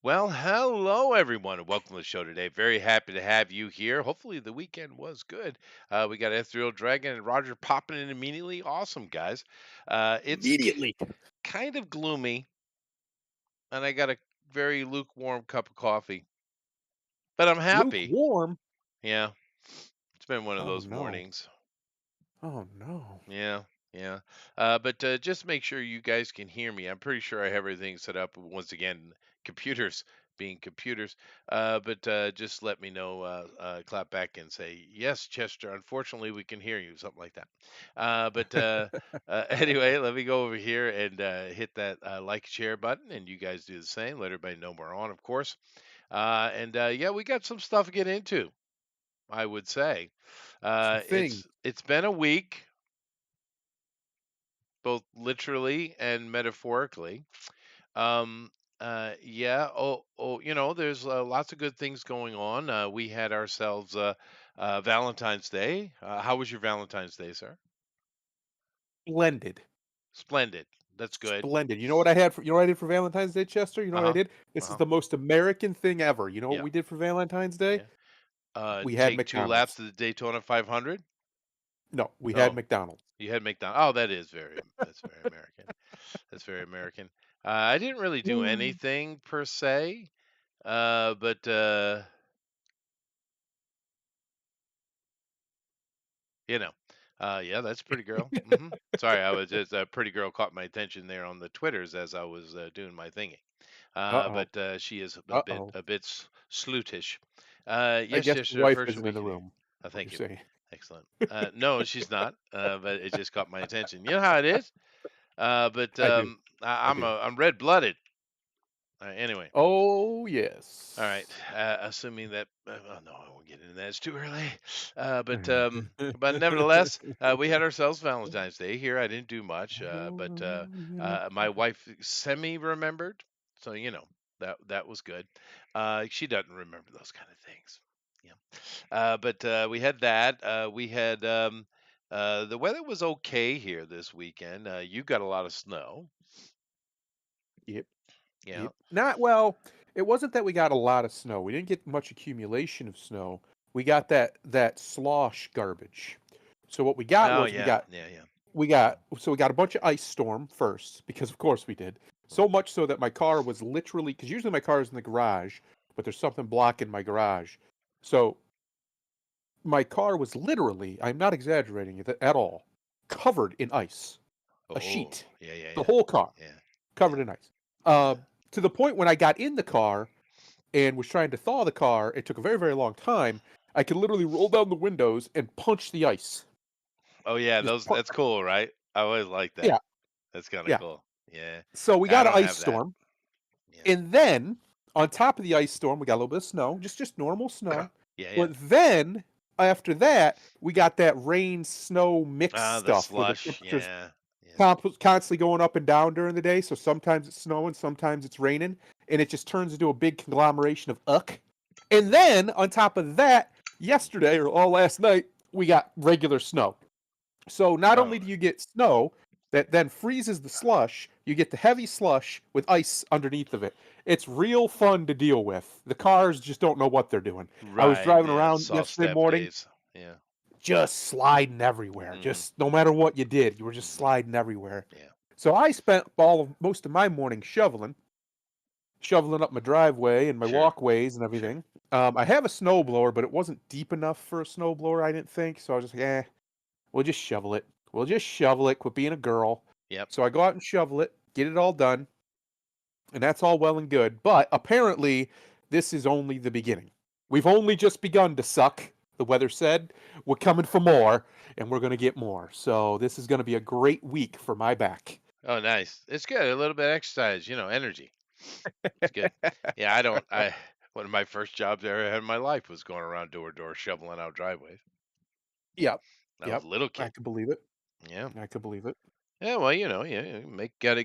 Well, hello everyone, and welcome to the show today. Very happy to have you here. Hopefully, the weekend was good. We got Ethereal Dragon and Roger popping in immediately. Awesome, guys. It's Immediately. kind of gloomy, and I got a very lukewarm cup of coffee, but I'm happy. Lukewarm? Yeah, it's been one of Oh, those no. mornings. Oh, no. Yeah, yeah. But just make sure you guys can hear me. I'm pretty sure I have everything set up. Once again, computers being computers. But just let me know. Clap back and say yes, Chester. Unfortunately, we can hear you. Something like that. But anyway, let me go over here and hit that like share button, and you guys do the same. Let everybody know we're on, of course. And yeah, we got some stuff to get into. I would say Some things. it's been a week both literally and metaphorically. Um, yeah. There's lots of good things going on. We had ourselves Valentine's Day. How was your Valentine's Day, sir? Splendid. Splendid. That's good. Splendid. You know what I did for Valentine's Day, Chester? You know Uh what I huh. did? Uh This is huh. the most American thing ever. You know what Yeah. we did for Valentine's Day? Yeah. We had Take two McDonald's. laps of the Daytona 500. No, we had Oh, McDonald's. you had McDonald's. Oh, that's very American. That's very American. I didn't really do Mm. anything per se, but You know, yeah, that's pretty girl. Sorry, I was just a pretty girl caught my attention there on the Twitters as I was doing my thingy. Uh-oh. But she is Uh-oh. a bit slutish. I Yes, guess yes, your wife first isn't in week the in here. room, what you're Thank you. saying. Excellent. No, she's not. But it just caught my attention. You know how it is. But I do. I do. I'm red blooded. Anyway. Oh, All right. yes. Assuming that, oh no, I won't get into that. It's too early. But nevertheless, we had ourselves Valentine's Day here. I didn't do much, but my wife semi remembered, so that was good. She doesn't remember those kind of things. Yeah. But we had that. We had the weather was okay here this weekend. You got a lot of snow. Yep. Yeah. Yep. Not well, it wasn't that we got a lot of snow. We didn't get much accumulation of snow. We got that slosh garbage. So what we got Oh was we yeah. got Yeah. Yeah. we got so we got a bunch of ice storm first because of course we did. So much so that my car was literally because usually my car is in the garage, but there's something blocking my garage. So my car was literally, I'm not exaggerating it at all, covered in ice. A Oh, sheet. yeah, yeah, The yeah, whole car yeah, covered yeah, in ice. yeah. To the point when I got in the car and was trying to thaw the car, it took a very, very long time. I could literally roll down the windows and punch the ice. Oh, yeah, Just that's cool, right? I always like that. yeah, That's kinda yeah. cool. Yeah. So we I got an don't ice have that. storm, Yeah. and then on top of the ice storm, we got a little bit of snow, just normal snow. Yeah, yeah. But then after that, we got that rain snow mix Ah, the stuff where the slush. temperatures Yeah. Yeah. constantly going up and down during the day. So sometimes it's snowing, sometimes it's raining, and it just turns into a big conglomeration of uck. And then on top of that, yesterday or all last night, we got regular snow. So not only Oh, do you get snow that then freezes the slush, you get the heavy slush with ice underneath of it. It's real fun to deal with. The cars just don't know what they're doing. I was right, driving yeah, around soft yesterday step morning, days. Yeah. just sliding everywhere. Mhm, Just no matter what you did, you were just mhm. sliding everywhere. Yeah. So I spent most of my morning shoveling up my driveway and my Sure, walkways and sure. everything. I have a snowblower, but it wasn't deep enough for a snowblower, I didn't think. So I was just like, we'll just shovel it. We'll just shovel it. Quit being a girl. Yep. So I go out and shovel it, get it all done, and that's all well and good. But apparently, this is only the beginning. We've only just begun to suck, the weather said. We're coming for more, and we're going to get more. So this is going to be a great week for my back. Oh, nice. It's good, a little bit of exercise, energy. It's good. Yeah, I don't I one of my first jobs I ever had in my life was going around door to door shoveling out driveways. Yep. I was Yep. a little I kid. could believe it. Yeah. I could believe it. Yeah, well, yeah, make gotta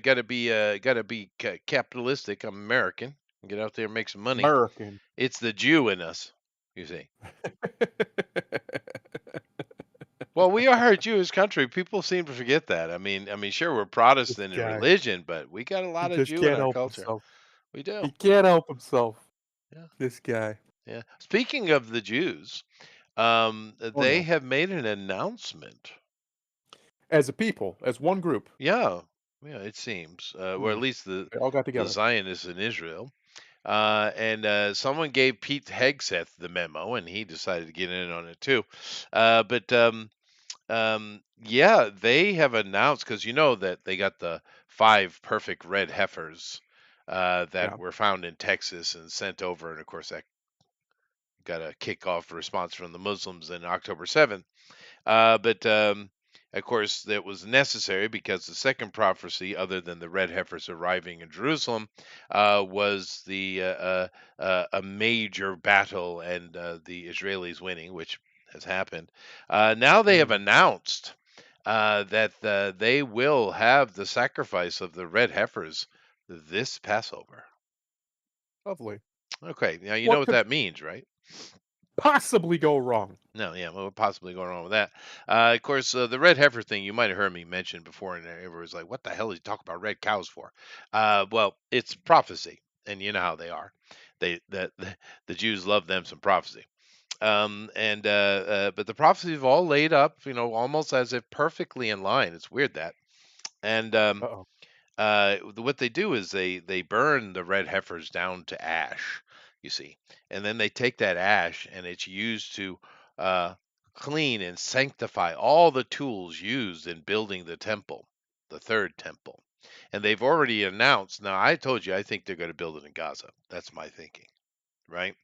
be capitalistic. I'm American. Get out there and make some money. American. It's the Jew in us, you see. Well, we are a Jewish country. People seem to forget that. Sure, we're This Protestant in guy, religion, but we got a he lot of just Jew in can't our help culture. himself. We do. He can't help himself. Yeah. This guy. Yeah. Speaking of the Jews, Oh they no. have made an announcement. As a people, as one group, Yeah. Yeah, it seems, or at hmm, least they all got the together. Zionists in Israel. And someone gave Pete Hegseth the memo, and he decided to get in on it too. But yeah, they have announced because you know that they got the five perfect red heifers that Yeah. were found in Texas and sent over, and of course that got a kickoff response from the Muslims in October 7th. But of course, that was necessary because the second prophecy, other than the red heifers arriving in Jerusalem, was a major battle and the Israelis winning, which has happened. Now they have Mm, announced that they will have the sacrifice of the red heifers this Passover. lovely. Okay, now you know What what could that means, right? possibly go wrong? No, yeah, what would possibly go wrong with that? Of course, the red heifer thing you might have heard me mention before, and everyone was like, "What the hell is he talking about red cows for?" Well, it's prophecy, and you know how they are. The Jews love them some prophecy, but the prophecies have all laid up, almost as if perfectly in line. It's weird that, and Uh-oh. what they do is they burn the red heifers down to ash, you see, and then they take that ash and it's used to uh, clean and sanctify all the tools used in building the temple, the third temple. And they've already announced. Now, I told you I think they're going to build it in Gaza. That's my thinking, right?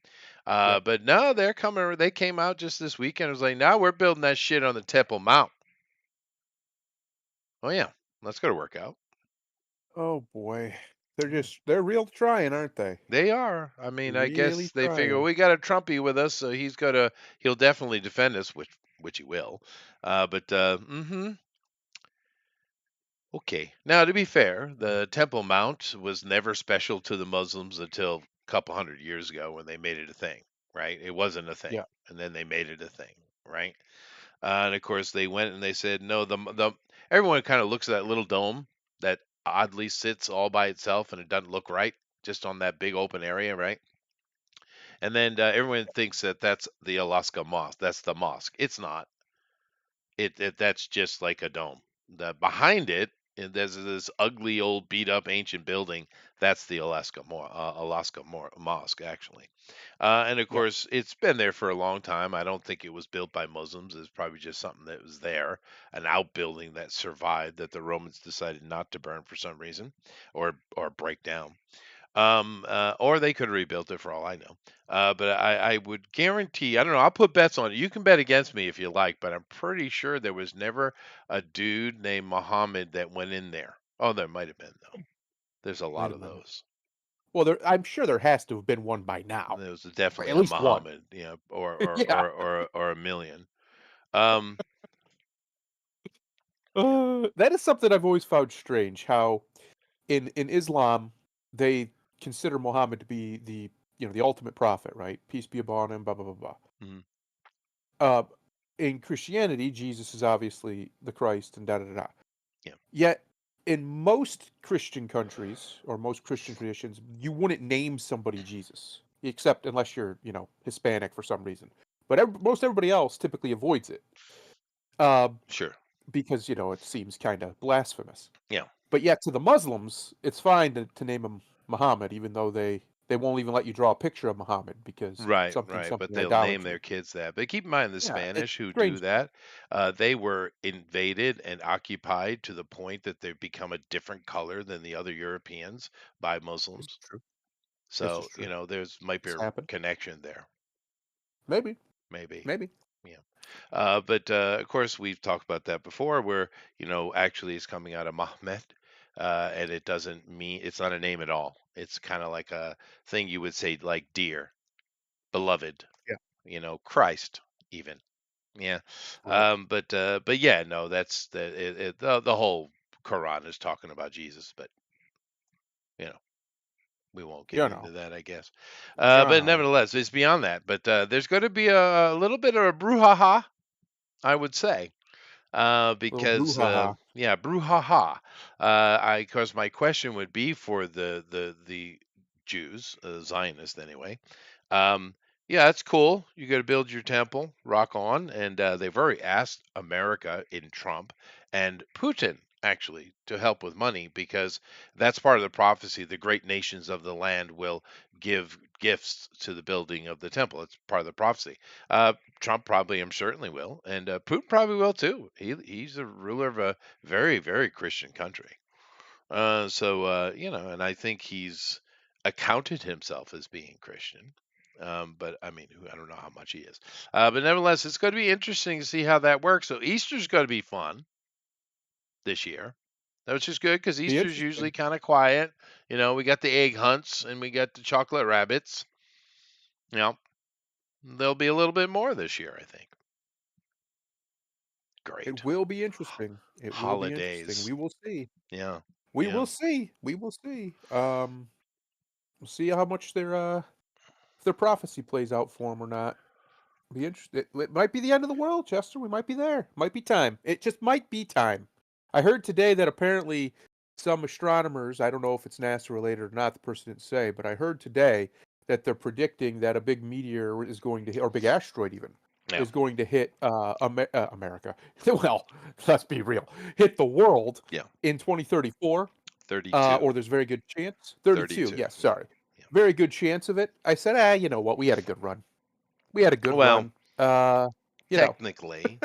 Yep. But no, they're coming. They came out just this weekend. It was like, now we're building that shit on the Temple Mount. Oh yeah, that's going to work out. Oh boy. They're real trying, aren't they? They are. I mean, I Really guess they figure trying. we got a Trumpy with us, so he'll definitely defend us, which he will. Okay. Now, to be fair, the Temple Mount was never special to the Muslims until a couple hundred years ago when they made it a thing, right? It wasn't a thing, Yeah. and then they made it a thing, right? And of course, they went and they said, no, the everyone kind of looks at that little dome that oddly sits all by itself, and it doesn't look right just on that big open area, right? And then everyone thinks that that's the Alaska mosque. That's the mosque. It's not. That's just like a dome. The behind it, and there's this ugly old beat up ancient building. That's the Mosque actually. And of Yep. course, it's been there for a long time. I don't think it was built by Muslims. It's probably just something that was there, an outbuilding that survived that the Romans decided not to burn for some reason, or break down. Or they could have rebuilt it for all I know. But I would guarantee, I don't know, I'll put bets on it. You can bet against me if you like, but I'm pretty sure there was never a dude named Muhammad that went in there. Oh, there might have been though. There's a Might lot have of been. those. Well, I'm sure there has to have been one by now. There was Right, definitely at a least one. Muhammad, or Yeah. a million. Um, yeah, That is something I've always found strange. How in Islam they consider Muhammad to be the ultimate prophet, right? Peace be upon him. Blah blah blah blah. mhm, Uh, in Christianity, Jesus is obviously the Christ, and da da da. Da. yeah, Yet, in most Christian countries or most Christian traditions, you wouldn't name somebody Jesus, except unless you're Hispanic for some reason. But most everybody else typically avoids it. Um, sure, because it seems kind of blasphemous. yeah. But yet to the Muslims, it's fine to name him Muhammad, even though they won't even let you draw a picture of Muhammad because Right, something right, but something they'll name their idolatry. kids that. But keep in mind the Yeah, it's Spanish who do strange to me. that, they were invaded and occupied to the point that they've become a different color than the other Europeans by This is Muslims. true. This is So, true. there's might be It's a happened. connection there, Maybe. maybe. Maybe. Yeah. But of course, we've talked about that before, where actually it's coming out of Mahmet, and it doesn't mean it's not a name at all. It's kind of like a thing you would say, like dear, beloved, Yeah. Christ, even. Yeah. Right. But yeah, no, that's the whole Quran is talking about Jesus, but you know. We won't get You know. into that, I guess. You But know. nevertheless, it's beyond that. But there's going to be a little bit of a brouhaha, I would say, Little because brouhaha. yeah, brouhaha. Because my question would be for the Jews, Zionists anyway. Um, yeah, that's cool. You got to build your temple, rock on. And they've already asked America in Trump and Putin actually to help with money because that's part of the prophecy. The great nations of the land will give gifts to the building of the temple. It's part of the prophecy. Trump probably, I'm certainly will, and Putin probably will too. He's a ruler of a very, very Christian country. And I think he's accounted himself as being Christian. But I mean, I don't know how much he is. But nevertheless, it's going to be interesting to see how that works. So Easter's going to be fun this year, which is good because Be Easter's usually interesting. kind of quiet. We got the egg hunts and we got the chocolate rabbits. You know, there'll be a little bit more this year, I think. Great. It will be interesting. It will be interesting. Holidays. We will see. Yeah. We Yeah. will see. We will see. We'll see how much their prophecy plays out for them or not. Be interested. It might be the end of the world, Chester. We might be there. Might be time. It just might be time. I heard today that apparently some astronomers, I don't know if it's NASA related or not, the person didn't say, but I heard today that they're predicting that a big meteor is going to hit, or big asteroid even, Yeah. is going to hit America. Well, let's be real. Hit the world Yeah. in 2034, 32. or there's a very good chance. 32, 32. yes, Yeah. sorry. Yeah. Very good chance of it. I said, you know what? We had a good run. We had a good Well, run. Uh, you know, technically,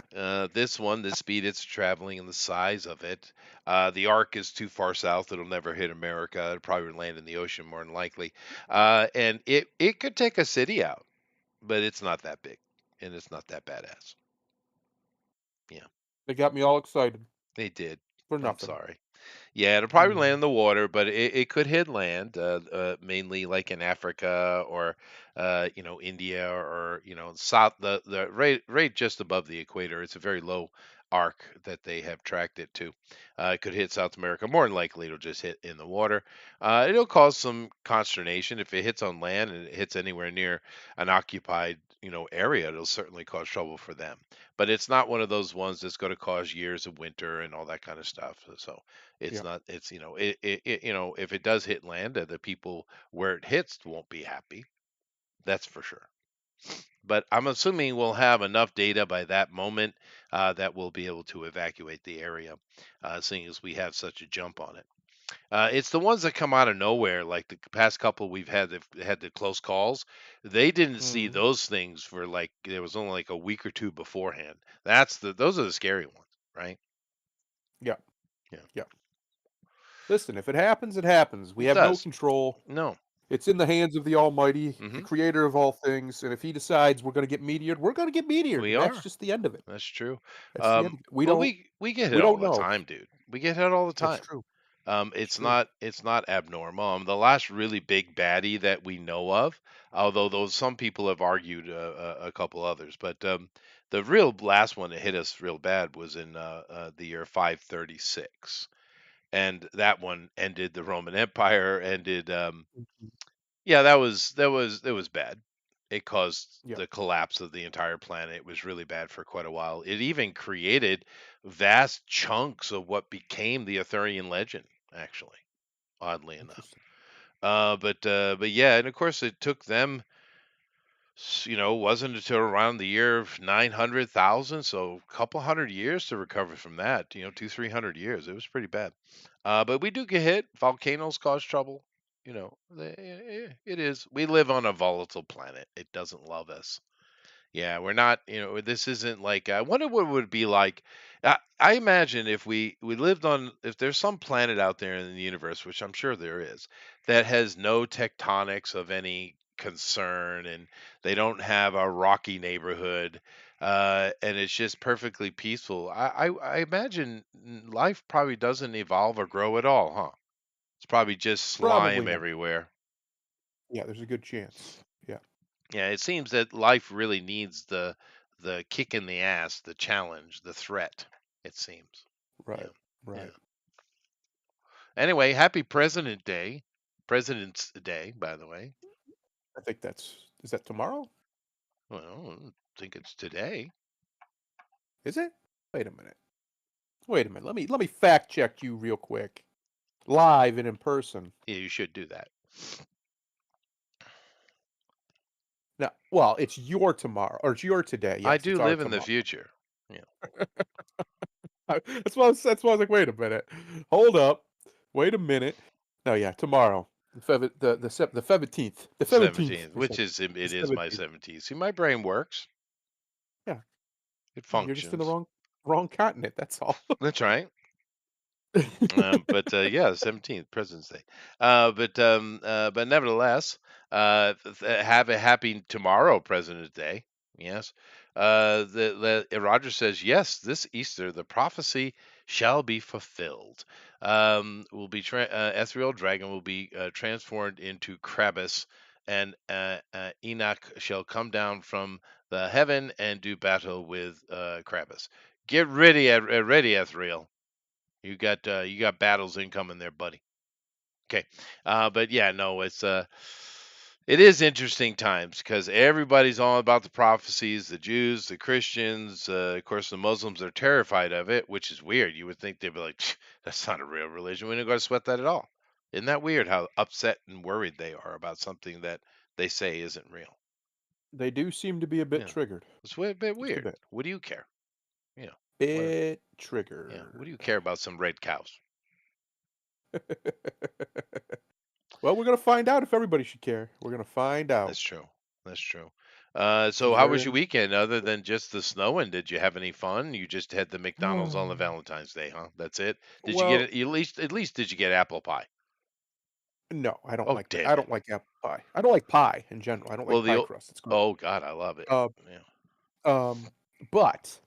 this one, the speed it's traveling and the size of it, the arc is too far south. It'll never hit America. It'll probably land in the ocean more than likely. And it could take a city out, but it's not that big, and it's not that badass. Yeah, they got me all excited they did. for I'm nothing. sorry. Yeah, it'll probably land Mhm. in the water, but it could hit land, mainly like in Africa or India or south the right just above the equator. It's a very low arc that they have tracked it to. It could hit South America. More than likely, it'll just hit in the water. It'll cause some consternation if it hits on land and it hits anywhere near an occupied area. It'll certainly cause trouble for them. But it's not one of those ones that's going to cause years of winter and all that kind of stuff. So it's Yeah. not. It's if it does hit land, the people where it hits won't be happy. That's for sure. But I'm assuming we'll have enough data by that moment that we'll be able to evacuate the area, seeing as we have such a jump on it. It's the ones that come out of nowhere, like the past couple we've had the close calls. They didn't see Mhm. those things for like there was only like a week or two beforehand. Those are the scary ones, right? Yeah. Yeah, Yeah. Listen, if it happens, it happens. We it have no does. control. No. It's in the hands of the Almighty, the Hmm. creator of all things, and if he decides we're going to get meteored, we're going to get meteored, We and that's are. just the end of it. That's true. That's the end of it. But we get We hit don't all the know. time, dude. We get hit all the That's time. true. That's It's true. not abnormal. The last really big baddie that we know of, although those some people have argued a couple others, but the real last one that hit us real bad was in the year 536, and that one ended the Roman Empire. Ended Mhm. Yeah, that was bad. It caused Yeah. the collapse of the entire planet. It was really bad for quite a while. It even created vast chunks of what became the Arthurian legend, actually, oddly enough. Interesting. But yeah, and of course it took them, wasn't until around the year of 900,000, so a couple hundred years to recover from that. 200-300 years. It was pretty bad. But we do get hit. Volcanoes cause trouble. It is. We live on a volatile planet. It doesn't love us. Yeah, we're not. This isn't like. I wonder what it would be like. I imagine if we lived on, if there's some planet out there in the universe, which I'm sure there is, that has no tectonics of any concern, and they don't have a rocky neighborhood, and it's just perfectly peaceful. I imagine life probably doesn't evolve or grow at all, huh? It's probably just Probably slime not. everywhere. Yeah, there's a good chance. Yeah. Yeah, it seems that life really needs the kick in the ass, the challenge, the threat. It seems. Yeah, Right. yeah. Right. Anyway, happy President's Day, by the way. I think is that tomorrow? Well, I think it's today. Is it? Wait a minute. Wait a minute. Let me fact check you real quick. Live and in person. Yeah, you should do that. No, well, it's your tomorrow or it's your today. I Yes, do it's our live in the tomorrow. future. Yeah. That's why I was like, wait a minute, hold up, wait a minute. No, yeah, tomorrow, the 17th, the 17th, 17th, for which sure, is the it is my 17th. 17th. See, my brain works. Yeah, It you're just in the functions. wrong continent. That's all. That's right. But yeah, 17th, President's Day. But nevertheless, have a happy tomorrow, President's Day. Yes. Roger says, yes, this Easter, the prophecy shall be fulfilled. Ethereal dragon will be transformed into Krabbis, and Enoch shall come down from the heaven and do battle with Krabbis. Get ready, ready, Ethereal. You got battles incoming there, buddy. Okay, but yeah, no, it is interesting times because everybody's all about the prophecies. The Jews, the Christians, of course, the Muslims are terrified of it, which is weird. You would think they'd be like, "That's not a real religion. We don't got to sweat that at all." Isn't that weird how upset and worried they are about something that they say isn't real? They do seem to be a bit Yeah, triggered, it's a bit just a weird. bit, What do you care? You know, what? bit Yeah, what do you triggered. care about some red cows? Well, we're gonna find out if everybody should care. We're gonna find out. That's true. That's true. The So how was very your weekend other than just the snowing? Did you have any fun? You just had the McDonald's on the end. Valentine's Day, huh? That's it? Did you get Well, it at least did you get apple pie? no, I don't Oh, like that. damn I it. don't like apple pie. I don't like pie in general. I don't Well, like the pie o- crust. It's gross. Oh god, I love it. Uh, Yeah. um, but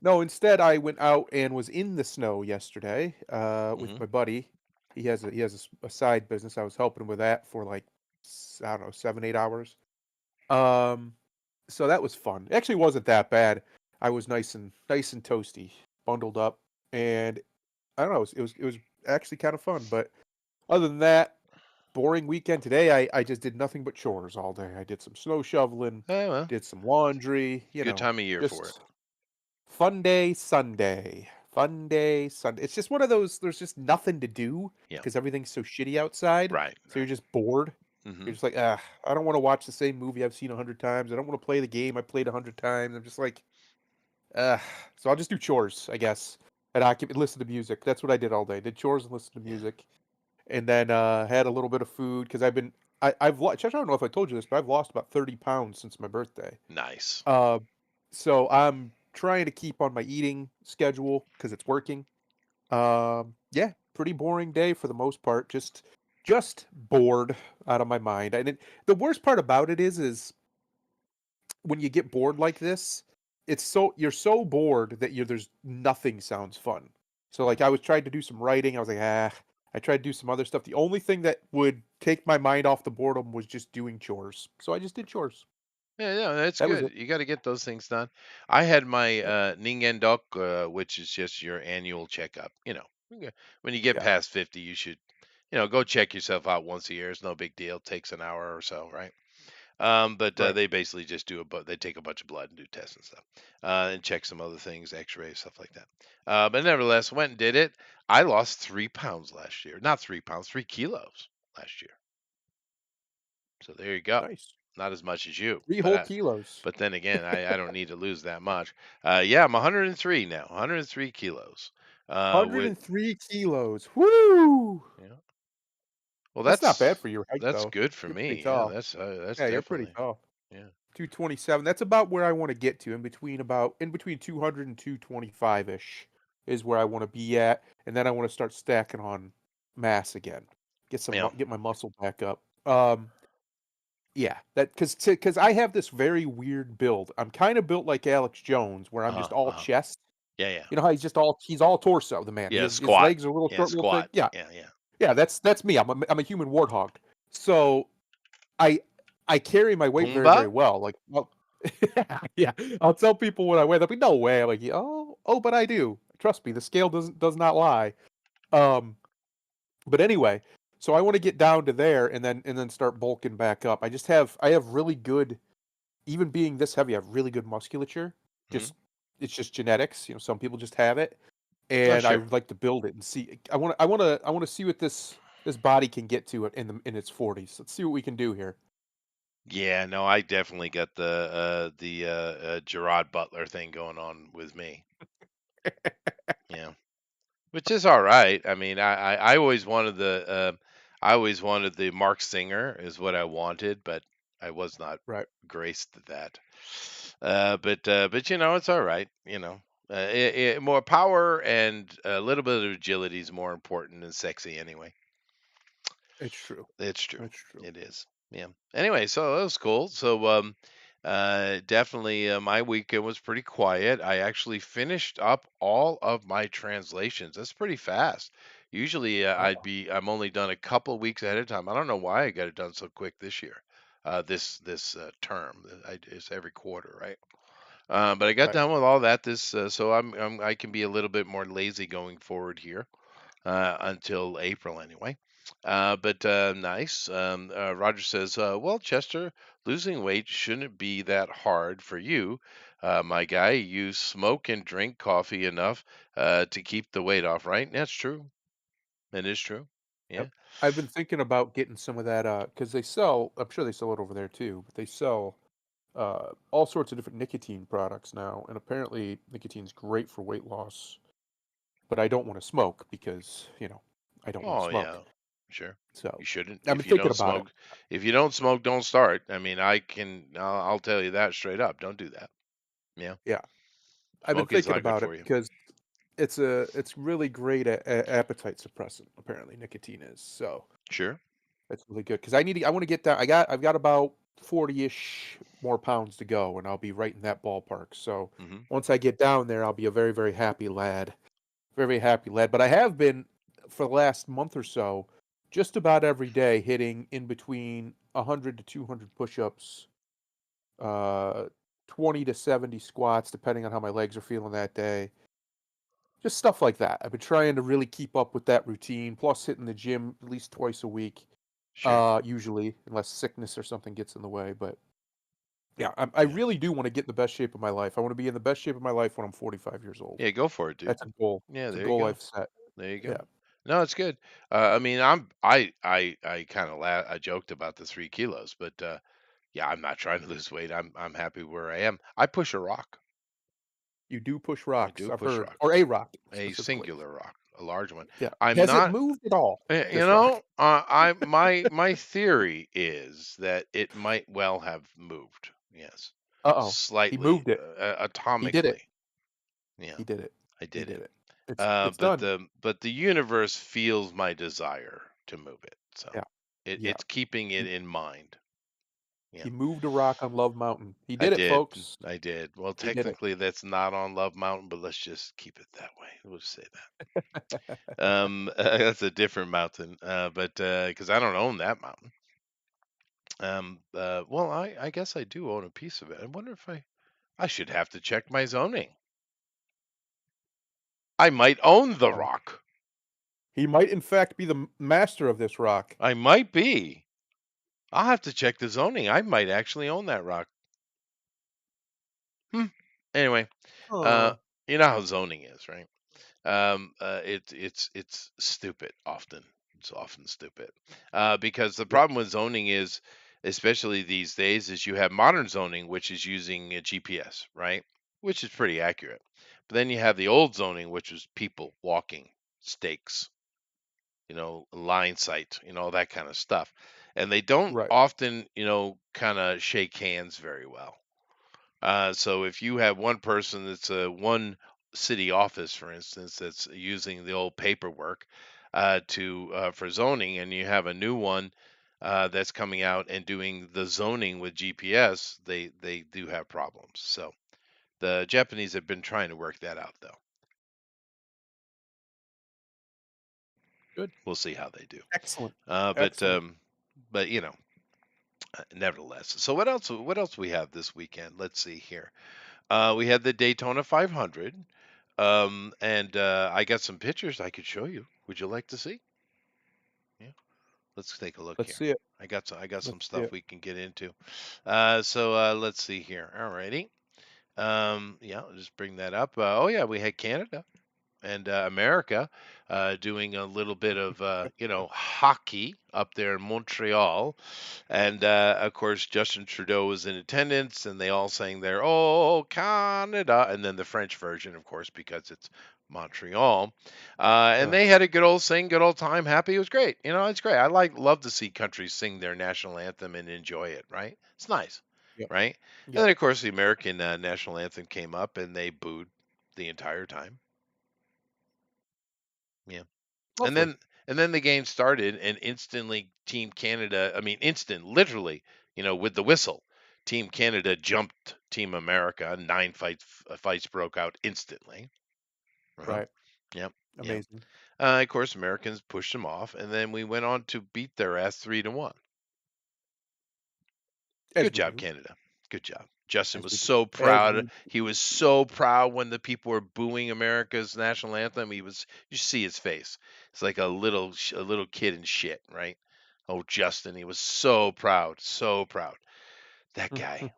no, instead I went out and was in the snow yesterday with Mhm. my buddy. He has a side business. I was helping him with that for like I don't know 7 8 hours. Um, so that was fun. It actually wasn't that bad. I was nice and toasty, bundled up, and I don't know. It was actually kind of fun. But other than that, boring weekend today. I just did nothing but chores all day. I did some snow shoveling, Well, did some laundry. good time of year for it. Just fun day Sunday. Fun day Sunday. It's just one of those. There's just nothing to do Yeah. because everything's so shitty outside. Right, So you're right. just bored. You're Mhm. just like, ah, I don't want to watch the same movie I've seen 100 times. I don't want to play the game I played 100 times. I'm just like, ah. So I'll just do chores, I guess, and I can listen to music. That's what I did all day. Did chores and listen to Yeah. music, and then had a little bit of food because I've lost. I don't know if I told you this, but I've lost about 30 pounds since my birthday. Nice. Uh, so I'm trying to keep on my eating schedule because it's working. Yeah, pretty boring day for the most part. Just bored out of my mind. The worst part about it is when you get bored like this, you're so bored that there's nothing sounds fun. So like I was trying to do some writing, I was like, ah. I tried to do some other stuff. The only thing that would take my mind off the boredom was just doing chores. So I just did chores. Yeah, yeah, that's That was good. it. You got to get those things done. I had my Yep. Ningen which is just your annual checkup. When you get Yeah. past 50, you should, go check yourself out once a year. It's no big deal. Takes an hour or so, right? But Right. they basically just they take a bunch of blood and do tests and stuff, and check some other things, X-rays, stuff like that. But nevertheless, went and did it. I lost 3 pounds last year. Not 3 pounds, 3 kilos last year. So there you go. Nice. Not as much as you, 3 whole kilos. but then again, I don't need to lose that much. Yeah, I'm 103 now, 103 kilos. With 103 kilos. Woo! yeah, well, That's not bad for your height, that's though. good for You're pretty me. Yeah, tall. that's Yeah, you're pretty definitely tall. yeah. 227. That's about where I want to get to. In between 200 and 225-ish is where I want to be at, and then I want to start stacking on mass again. Yeah. Get my muscle back up. Yeah, that because I have this very weird build. I'm kind of built like Alex Jones, where I'm Uh-huh. just all Uh-huh. chest. Yeah, yeah. You know how he's all torso, the man. Yeah, His squat. legs are a little Yeah, short, little thing. squat. Yeah, Yeah, yeah. yeah, that's me. I'm a human warthog. So I I carry my weight very, very Pumbaa? well. Like, well, yeah, I'll tell people when I weigh. They'll be no way. I'm like, oh, but I do. Trust me, the scale does not lie. Um, but anyway, so I want to get down to there and then start bulking back up. I have really good, even being this heavy, I have really good musculature. Mhm. Just it's just genetics. Some people just have it, Oh, and I sure. would like to build it and see. I want to see what this body can get to it in its 40s. Let's see what we can do here. Yeah, no, I definitely got Gerard Butler thing going on with me. Yeah, which is all right. I mean, I always wanted I always wanted the Mark Singer is what I wanted, but I was not Right. graced that. But it's all right. More power and a little bit of agility is more important than sexy anyway. It's true. It's true. It's true. It is. Yeah. Anyway, so that was cool. So definitely my weekend was pretty quiet. I actually finished up all of my translations. That's pretty fast. Usually Wow. I'm only done a couple weeks ahead of time. I don't know why I got it done so quick this year. This term. It's every quarter, right? But I got Right. done with all that so I can be a little bit more lazy going forward here until April anyway. But nice. Roger says, "Well, Chester, losing weight shouldn't be that hard for you, my guy. You smoke and drink coffee enough to keep the weight off, right?" That's true. It is true. Yep. Yeah. I've been thinking about getting some of that, because they sell I'm sure they sell it over there too, but they sell, all sorts of different nicotine products now, and apparently nicotine's great for weight loss, but I don't wanna smoke because, I don't wanna Oh smoke. yeah. Sure. So, You shouldn't. I've been If you thinking don't about it. smoke, don't start. I mean, I'll tell you that straight up. Don't do that. Yeah. Yeah. I've been Smoking's thinking not good about it for you. because it's really great appetite suppressant, apparently, nicotine is, so Sure. that's really good. Because I wanna get that I've got about 40-ish more pounds to go, and I'll be right in that ballpark, so Hmm. once I get down there, I'll be a very, very happy lad. Very, very happy lad, but I have been, for the last month or so, just about every day hitting in between 100 to 200 push-ups, uh, 20 to 70 squats, depending on how my legs are feeling that day. Just stuff like that. I've been trying to really keep up with that routine, plus hitting the gym at least twice a week, Sure. usually, unless sickness or something gets in the way. But yeah, I Yeah. really do want to get in the best shape of my life. I want to be in the best shape of my life when I'm 45 years old. Yeah, go for it, dude. That's a goal. Yeah, It's a there you goal go. I've set. There you Yeah. go. No, it's good. I mean, I kind of I joked about the 3 kilos, but yeah, I'm not trying to lose weight. I'm happy where I am. I push a rock. You do push I rocks, do I've push heard, or rocks. a rock A specifically. singular rock, a large one. Yeah. I'm Has it not. moved at all, You this rock? know, I my theory is that it might well have moved. Yes, Uh-oh. He slightly, moved it. He did it. atomically. Yeah, He did it. I He did did it. it. It's done. But the universe feels my desire to move it, so Yeah. Yeah. it's keeping it He in mind. Yeah, he moved a rock on Love Mountain. He I did it, did. folks. I did. Well, He did it. technically, that's not on Love Mountain, but let's just keep it that way. We'll just say that. That's a different mountain, but because I don't own that mountain. Well, I guess I do own a piece of it. I wonder if I should have to check my zoning. I might own the Um, rock. he might in fact be the master of this rock. I might be. I'll have to check the zoning. I might actually own that rock. Hmm. Anyway, uh, Huh. you know how zoning is, right? It's stupid often. It's often stupid because the Yep. problem with zoning is, especially these days, is you have modern zoning, which is using a GPS, right? Which is pretty accurate. But then you have the old zoning, which was people walking, stakes, line sight, all that kind of stuff. And they don't Right. often, kind of shake hands very well. So if you have one person that's one city office, for instance, that's using the old paperwork to for zoning, and you have a new one that's coming out and doing the zoning with GPS, they do have problems. So the Japanese have been trying to work that out, though. Good. We'll see how they do. Excellent. Uh, but Excellent. um, but nevertheless. So what else? What else we have this weekend? Let's see here. We had the Daytona 500. And I got some pictures I could show you. Would you like to see? Yeah, let's take a look Let's here. see it. I got some Let's see stuff it. we can get into. So let's see here. Alrighty. Yeah, I'll just bring that up. Oh yeah, we had Canada. And America doing a little bit of hockey up there in Montreal, and of course Justin Trudeau was in attendance, and they all sang their "Oh Canada," and then the French version, of course, because it's Montreal, and Sure. they had a good old sing, good old time, happy. It was great. It's great. I love to see countries sing their national anthem and enjoy it. Right? It's nice, Yep. right? And Yep. then of course the American national anthem came up, and they booed the entire time. Yeah. And Lovely. then the game started, and instantly Team Canada, I mean instant, literally, with the whistle, Team Canada jumped Team America. 9 fights broke out instantly. Uh-huh. Right. Yep. Yep. Amazing. Of course, Americans pushed them off, and then we went on to beat their ass 3-1. As Good we job, do. Canada. Good job. Justin As was we do. so As proud. we He was so proud when the people were booing America's national anthem. You see his face. It's like a little kid in shit, right? Oh, Justin, he was so proud, so proud. That guy.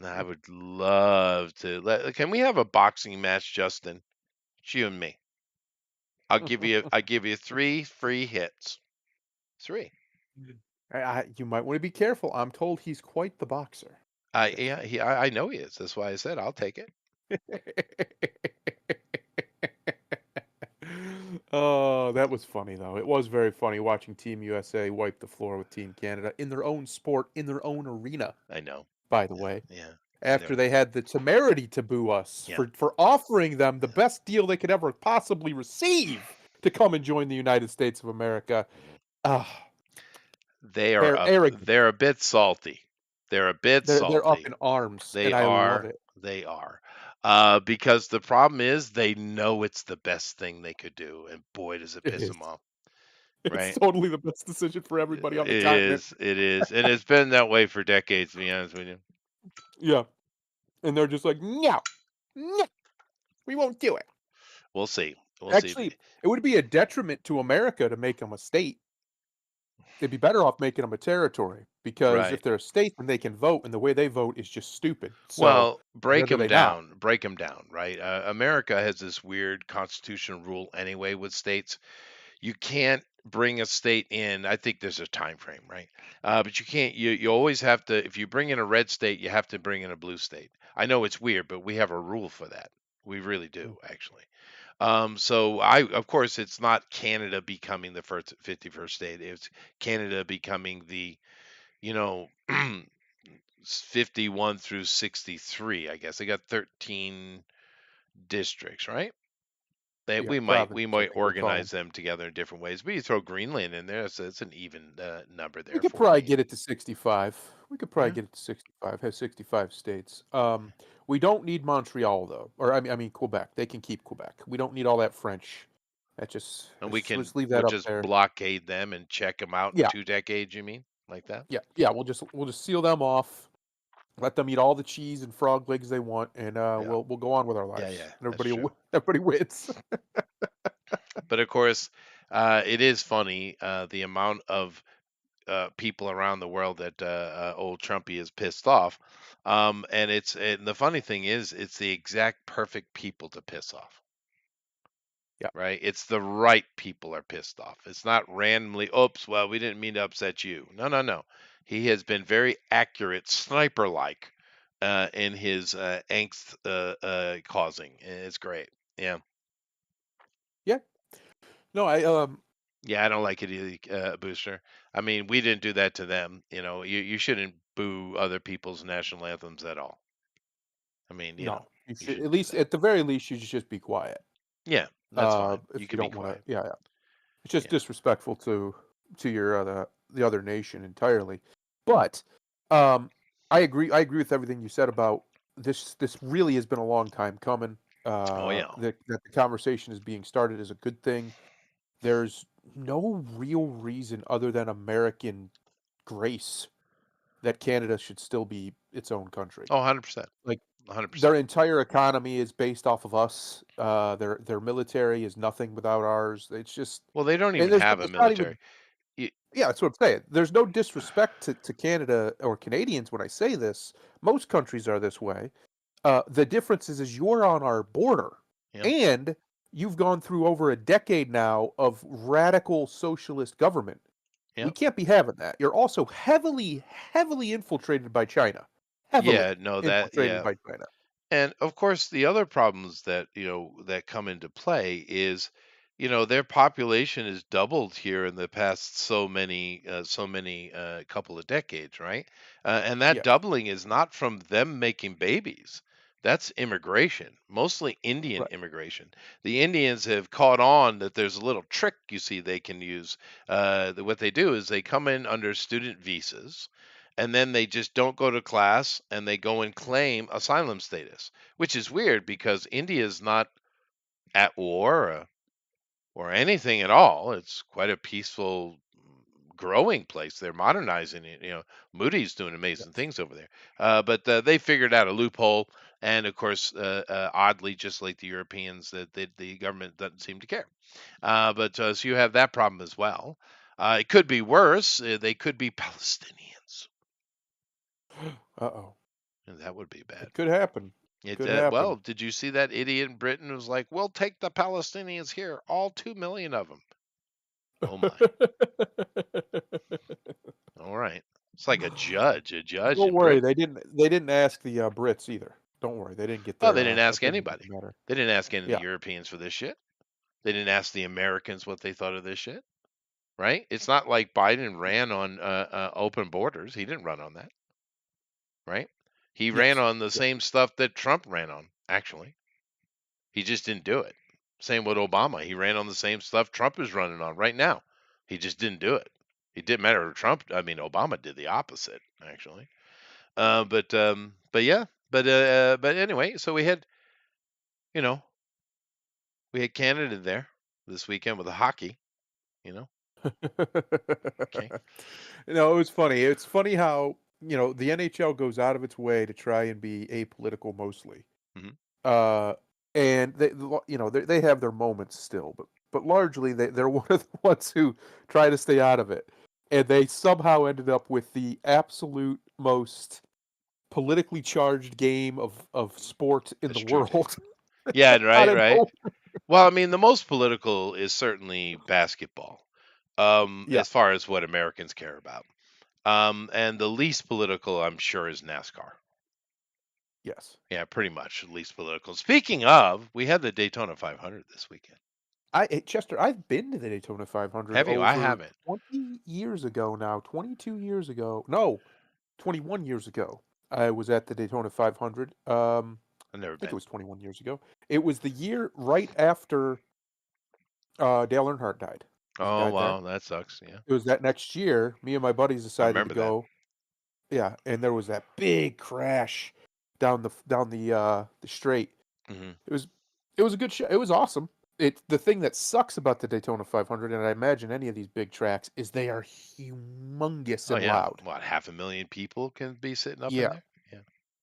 I would love to. Can we have a boxing match, Justin? It's you and me. I give you 3 free hits. 3. You might want to be careful. I'm told he's quite the boxer, Yeah, Justin. I know he is. That's why I said I'll take it. Oh, that was funny though. It was very funny watching Team USA wipe the floor with Team Canada in their own sport, in their own arena, I know. by the Yeah, way. yeah. After There. they had the temerity to boo us Yeah. for offering them the best deal they could ever possibly receive to come and join the United States of America. Ah, arrogant. They're a bit salty. They're a bit They're up salty. in arms, They and I love are. it. They are. Because the problem is they know it's the best thing they could do, and boy, does it It piss is. them off, It's right? totally the best decision for It everybody on the continent. is. It is, and it's been that way for decades. To be honest with you, Yeah, and they're just like, "No, no, we won't do it." we'll see. We'll see. Actually, it would be a detriment to America to make them a state. They'd be better off making them a territory because if Right. they're a state, then they can vote, and the way they vote is just stupid. So Well, I'd rather they not. break them down, right? America has this weird constitutional rule anyway with states. You can't bring a state in. I think there's a time frame, right? But you can't. You always have to. If you bring in a red state, you have to bring in a blue state. I know it's weird, but we have a rule for that. We really Mm, do, actually. So of course, it's not Canada becoming the first 51st state. It's Canada becoming the, you know, 51 through 63. I guess they got 13 districts, right? That yeah, we provinces, I might think they call them. organize them together in different ways. But you throw Greenland in there, so it's an even number We there could for probably me. get it to 65. We could probably Yeah. get it to 65, have 65 states. We don't need Montreal though, or I mean Quebec. They can keep Quebec. We don't need all that French. That just And let's leave we'll that up just there. blockade them and check them out in Yeah, 2 decades. You mean like that? yeah, yeah. We'll just seal them off. Let them eat all the cheese and frog legs they want, and Yeah. we'll go on with our Yeah. lives. Yeah. And That's everybody true. everybody wins. But of course, it is funny the amount of people around the world that old Trumpy is pissed off. And the funny thing is, it's the exact perfect people to piss off, Yeah, right? It's the right people are pissed off. It's not randomly, oops, well, we didn't mean to upset you. No, no, no. He has been very accurate, sniper like, in his angst causing. It's great. Yeah. yeah. No, Yeah, I don't like it either, Booster. I mean, we didn't do that to them. You shouldn't boo other people's national anthems at all. I mean, no. You you should at shouldn't do least, that. at the very least, you should just be quiet. Yeah, that's fine. You If you can be don't want to, quiet. yeah, yeah. It's just Yeah. disrespectful to your the other nation entirely. But um, I agree with everything you said about this. This really has been a long time coming. Oh yeah. That the conversation is being started is a good thing. There's no real reason other than American grace that Canada should still be its own country. Oh, 100%. Like, their 100%. entire economy is based off of us. Their military is nothing without ours. It's just, Well, they don't and even have a there's not military. even, Y- yeah, that's what I'm saying. There's no disrespect to Canada or Canadians when I say this. Most countries are this way. The difference is you're on our border, Yeah. and you've gone through over a decade now of radical socialist government. We Yep. can't be having that. You're also heavily, heavily infiltrated by China. Yeah, Heavily no, infiltrated yeah. by China. And of course, the other problems that, that come into play is, their population is doubled here in the past couple of decades, right? And that Yes. doubling is not from them making babies. That's immigration, mostly Indian Right. immigration. The Indians have caught on that there's a little trick you see they can use. What they do is they come in under student visas, and then they just don't go to class and they go and claim asylum status, which is weird because India is not at war or anything at all. It's quite a peaceful, growing place. They're modernizing it. Moody's doing amazing Yes. things over there. But they figured out a loophole, and of course, oddly, just like the Europeans, that the government doesn't seem to care. But so you have that problem as well. It could be worse. They could be Palestinians, Uh-oh. and that would be bad. It could happen. It Could well, happen. did you see that idiot in Britain who was like, "We'll take the Palestinians here, all 2 million of them." Oh my! All right, it's like a judge Don't in worry, Britain. they didn't ask the, Brits either. Don't worry, they didn't get Oh, their, they didn't ask opinion on anybody. the matter. They didn't ask any of the Yeah. Europeans for this shit. They didn't ask the Americans what they thought of this shit. Right? It's not like Biden ran on open borders. He didn't run on that. Right? He ran Yes. on the Yeah. same stuff that Trump ran on. Actually, he just didn't do it. Same with Obama. He ran on the same stuff Trump is running on right now. He just didn't do it. It didn't matter to Trump. I mean, Obama did the opposite, actually. But yeah. But anyway, so you know, we had Canada there this weekend with the hockey. You know, okay. No, it was funny. It's funny how, the NHL goes out of its way to try and be apolitical mostly. Hmm. Uh, and they have their moments still, but largely they're one of the ones who try to stay out of it. And they somehow ended up with the absolute most politically charged game of sport in the That's true. world. Yeah, Out right, of right. nowhere. Well, I mean, the most political is certainly basketball, Yeah. as far as what Americans care about. And the least political, I'm sure, is NASCAR. Yes. Yeah, pretty much least political. Speaking of, we had the Daytona 500 this weekend. Chester, I've been to the Daytona 500 Have you? I over haven't. 20 years ago now, 22 years ago. No, 21 years ago. I was at the Daytona 500. I've never I think it been. was 21 years ago. It was the year right after Dale Earnhardt died. He Oh, died there. wow, that sucks. Yeah, It was that next year. Me and my buddies I decided to remember that. go. Yeah, and there was that big crash down the straight. Hmm. It was it was a good show. It was awesome. The thing that sucks about the Daytona 500, and I imagine any of these big tracks, is they are humongous Oh and yeah, loud. what, 500,000 people can be sitting up in Yeah, there? Yeah,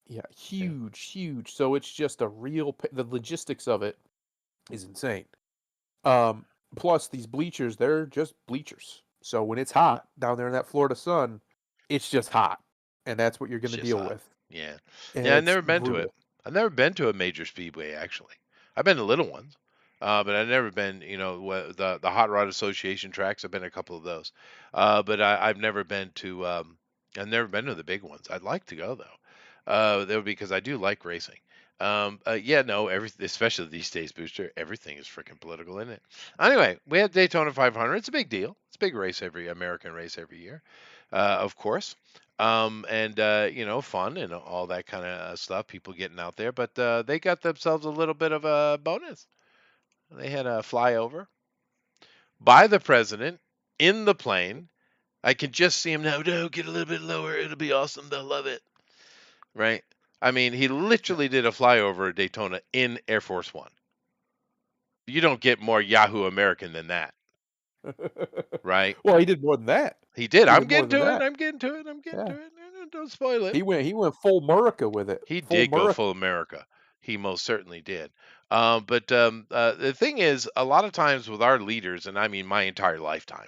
yeah, yeah. huge, huge. So it's just a real. The logistics of it is insane. Um, Plus these bleachers, they're just bleachers. So when it's hot down there in that Florida sun, it's just hot, and that's what you're It's going to just deal hot. with, Yeah. and Yeah, I've it's never been to it. brutal. I've never been to a major speedway actually. I've been to little ones. But I've never been, the Hot Rod Association tracks. I've been to a couple of those. But I've never been to the big ones. I'd like to go though. That would because I do like racing. Yeah, no, everything, especially these days, Booster, everything is freaking political, isn't it? Anyway, we had Daytona 500. It's a big deal. It's a big race every American race every year, of course. And fun and all that kind of stuff. People getting out there, but they got themselves a little bit of a bonus. They had a flyover by the president in the plane. I can just see him now. No, get a little bit lower. It'll be awesome. They'll love it. Right? I mean, he Yeah. literally did a flyover at Daytona in Air Force One. You don't get more Yahoo American than that, right? Well, he did more than that. He did. He I'm did more getting than to it. that. I'm getting to it. I'm getting Yeah. to it. No, no, don't spoil it. He went full America with it. He Full did go America. full America. He most certainly did. But the thing is, a lot of times with our leaders, and I mean my entire lifetime,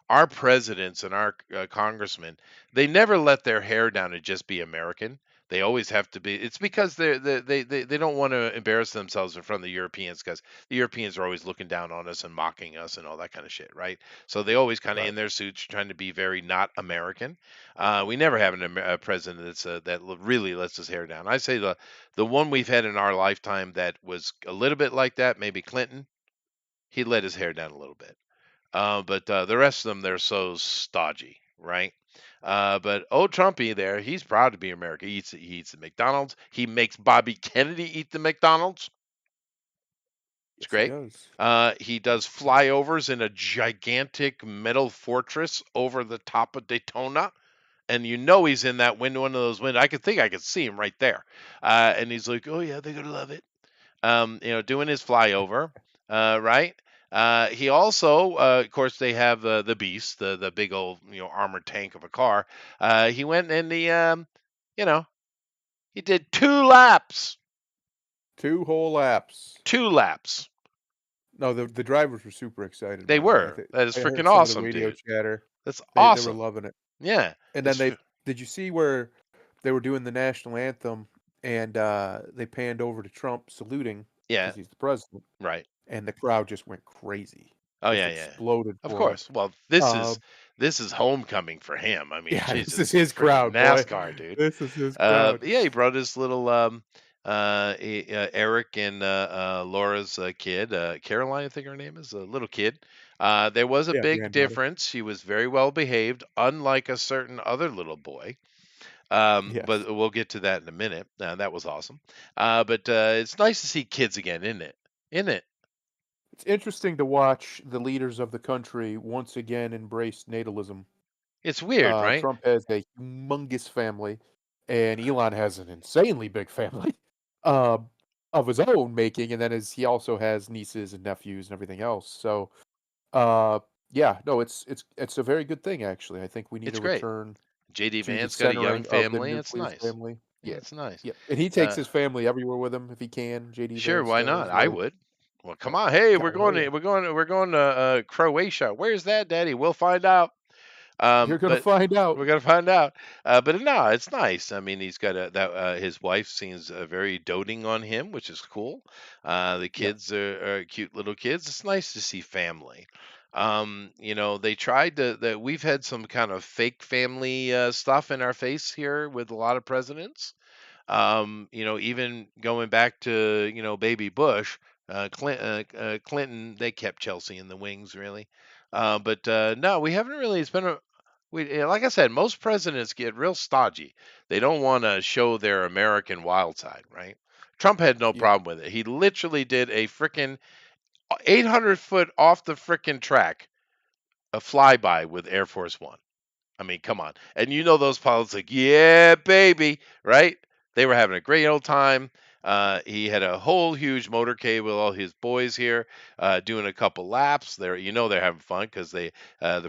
our presidents and our congressmen, they never let their hair down to just be American. They always have to be. It's because they don't want to embarrass themselves in front of the Europeans because the Europeans are always looking down on us and mocking us and all that kind of shit, right? So they always kind of Right. in their suits trying to be very not American. We never have a president that really lets his hair down. I say the one we've had in our lifetime that was a little bit like that, maybe Clinton. He let his hair down a little bit. But the rest of them, they're so stodgy, right? But old Trumpy there, he's proud to be America. He eats the McDonald's. He makes Bobby Kennedy eat the McDonald's. It's Yes, he great. does. He does flyovers in a gigantic metal fortress over the top of Daytona. And you know he's in that window, one of those windows. I could see him right there. And he's like, "Oh yeah, they're gonna love it." Doing his flyover, right? He also, of course, they have the Beast, the big old armored tank of a car. He went and you know, he did 2 laps, 2 whole laps. 2 laps. No, the drivers were super excited, They by the way. were. That is I freaking heard some of the awesome, radio dude. chatter. That's They were awesome. loving it. Yeah, And then it's they did you see where they were doing the national anthem and they panned over to Trump saluting yeah, because he's the president, right. and the crowd just went crazy, Oh just yeah, yeah. exploded Of for him. course. Well, this Uh, is homecoming for him. I mean, yeah, this is Jesus, his freaking crowd, boy. NASCAR, dude. This is his crowd. Yeah, he brought his little Eric and Laura's kid, Caroline, I think her name is, a little kid. There was a Yeah, big granddaughter. difference. She was very well behaved, unlike a certain other little boy. Yes. But we'll get to that in a minute. That was awesome. But it's nice to see kids again, isn't it? Isn't it? It's interesting to watch the leaders of the country once again embrace natalism. It's weird, right? Trump has a humongous family, and Elon has an insanely big family uh, of his own making, and then he also has nieces and nephews and everything else. So, uh, yeah, no, it's a very good thing actually. I think we need It's a great. return JD to the Vance got a young centering of the family. It's nucleus nice. family. Yeah, Yeah, it's nice. yeah, and he takes Uh, his family everywhere with him if he can. JD Sure, Vance why not? does, I right? would. Well, come Yep. on. Hey, Yeah, oh yeah. we're going to Croatia. Where's that, Daddy? We'll find out. You're gonna But find out. we're gonna find out. But no, it's nice. I mean, he's got his wife seems very doting on him, which is cool. The Yeah, kids are cute little kids. It's nice to see family. They tried to that we've had some kind of fake family stuff in our face here with a lot of presidents. Even going back to baby Bush, Clinton, they kept Chelsea in the wings, really. But no, we haven't really. It's been like I said, most presidents get real stodgy. They don't want to show their American wild side, right? Trump had no yeah. problem with it. He literally did a freaking 800 foot off the freaking track, a flyby with Air Force One. I mean, come on. And those pilots like, yeah, baby, right? They were having a great old time. He had a whole huge motorcade with all his boys here, doing a couple laps. They're having fun because the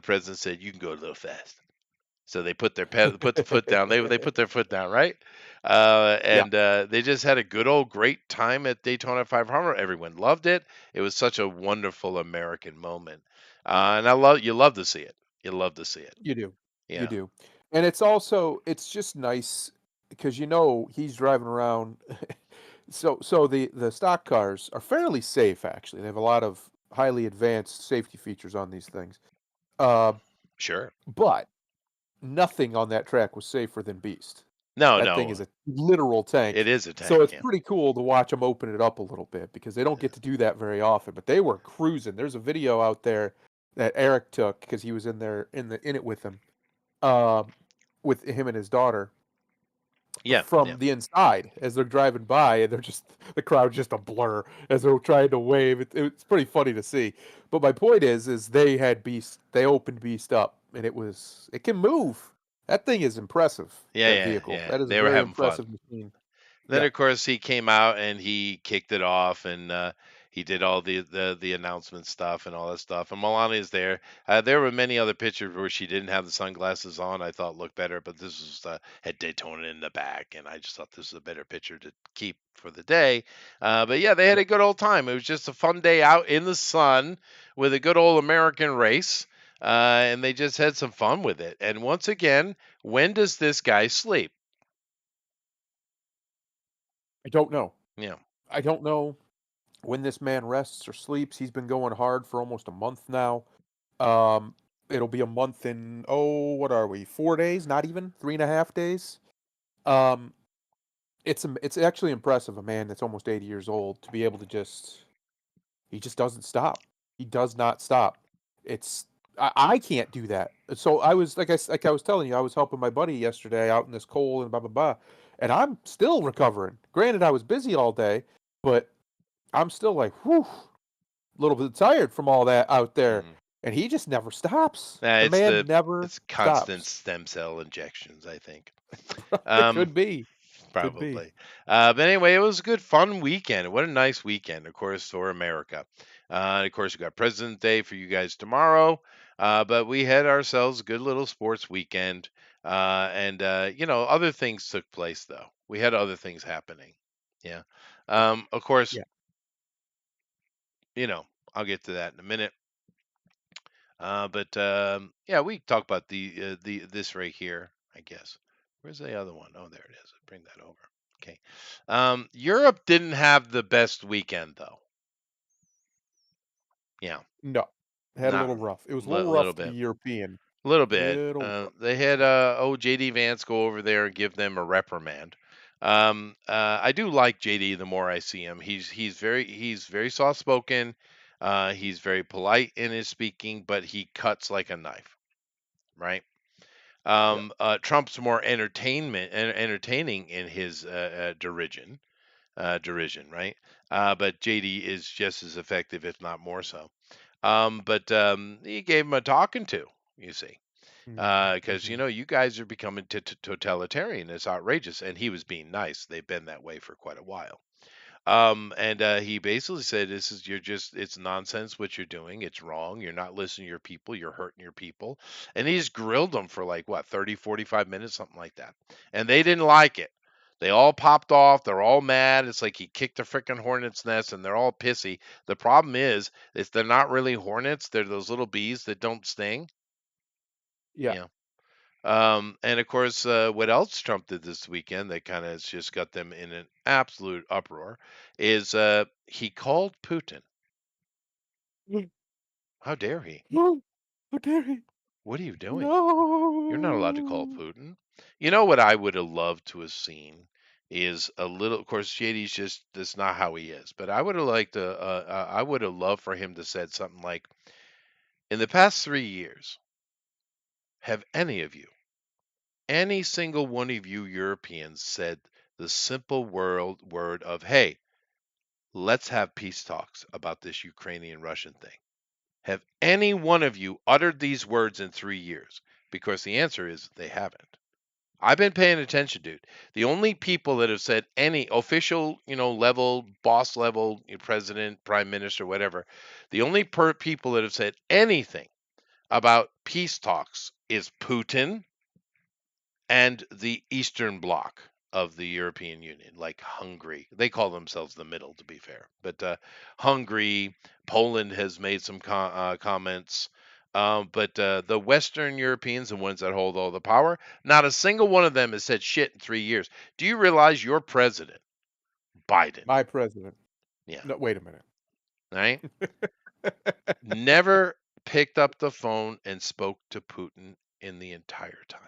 president said you can go a little fast. So they put the foot down. They put their foot down, right? Yeah, And they just had a good old great time at Daytona 500. Everyone loved it. It was such a wonderful American moment, and you love to see it. You love to see it. you do. You Yeah. do. And it's just nice because he's driving around. So the stock cars are fairly safe actually. They have a lot of highly advanced safety features on these things. Uh, Sure. but nothing on that track was safer than Beast. No, That thing no, is a literal it tank. is a So tank. it's Yeah. pretty cool to watch them open it up a little bit because they don't get to do that very often. But they were cruising. There's a video out there that Eric took because he was in there in it with him, um, with him and his daughter Yeah. Yeah. from the inside as they're driving by, and the crowd's just a blur as they're trying to wave. It's pretty funny to see. But my point is they opened Beast up, and it can move. That thing is impressive. Yeah. That Yeah. vehicle. Yeah. That is a They were very having fun. impressive machine. Then Yeah. of course he came out and he kicked it off and he did all the announcement stuff and all that stuff. And Melania's there. There were many other pictures where she didn't have the sunglasses on. I thought looked better, but this was had Daytona in the back, and I just thought this was a better picture to keep for the day. But yeah, they had Yeah. a good old time. It was just a fun day out in the sun with a good old American race. And they just had some fun with it. And once again, when does this guy sleep? I don't know. Yeah. I don't know when this man rests or sleeps. He's been going hard for almost a month now. Um, it'll be a month in, oh, what are we? 4 days? Not even 3.5 days. Um, it's actually impressive. A man that's almost 80 years old to be able to he just doesn't stop. He does not stop. It's I can't do that. So I was like I was telling you, I was helping my buddy yesterday out in this cold and blah blah blah, and I'm still recovering. Granted, I was busy all day, but I'm still like, whew, a little bit tired from all that out there. Mhm. And he just never stops. Nah, The man never it's constant stops. stem cell injections, I think. It Um, could be. Could be. Probably. But anyway, it was a good, fun weekend. What a nice weekend, of course, for America. Of course, we got President's Day for you guys tomorrow. But we had ourselves a good little sports weekend. Other things took place, though. We had other things happening. Yeah. Yeah. Of course, Yeah. you know, I'll get to that in a minute. But yeah, we talk about the this right here, I guess. Where's the other one? Oh, there it is. Bring that over. Okay. Europe didn't have the best weekend though. Yeah, No. Had a not little rough. It was a a little little rough to be bit. European. Little bit. Little rough. They had JD Vance go over there and give them a reprimand. I do like JD the more I see him. He's very soft spoken. He's very polite in his speaking, but he cuts like a knife, right? Yeah. Trump's more entertaining in his derision, right? But JD is just as effective, if not more so. But he gave him a talking to, you see, Mhm. because Mhm. you guys are becoming totalitarian. It's outrageous, and he was being nice. They've been that way for quite a while. And he basically said, "This is it's nonsense what you're doing. It's wrong. You're not listening to your people. You're hurting your people." And he just grilled them for like what 30, 45 minutes, something like that. And they didn't like it. They all popped off. They're all mad. It's like he kicked a freaking hornet's nest, and they're all pissy. The problem is they're not really hornets. They're those little bees that don't sting. Yeah. Yeah. And of course, what else Trump did this weekend that kind of has just got them in an absolute uproar is he called Putin. How dare he? No. How dare he? What are you doing? You're not allowed to call No. Putin. You know what I would have loved to have seen is a little. Of course, JD's just that's not how he is. But I would have liked to. I would have loved for him to said something like, "In the past 3 years, have any single one of you Europeans said the simple word of, hey, let's have peace talks about this Ukrainian Russian thing? Have any one of you uttered these words in 3 years?" Because the answer is they haven't. I've been paying attention, dude. The only people that have said any official, level, boss level, president, prime minister, whatever, the only people that have said anything about peace talks is Putin and the Eastern Bloc of the European Union, like Hungary. They call themselves the middle, to be fair. But Hungary, Poland has made some comments. But the Western Europeans, the ones that hold all the power, not a single one of them has said shit in 3 years. Do you realize your president, Biden, My president. yeah, No, wait a minute. right, never picked up the phone and spoke to Putin in the entire time?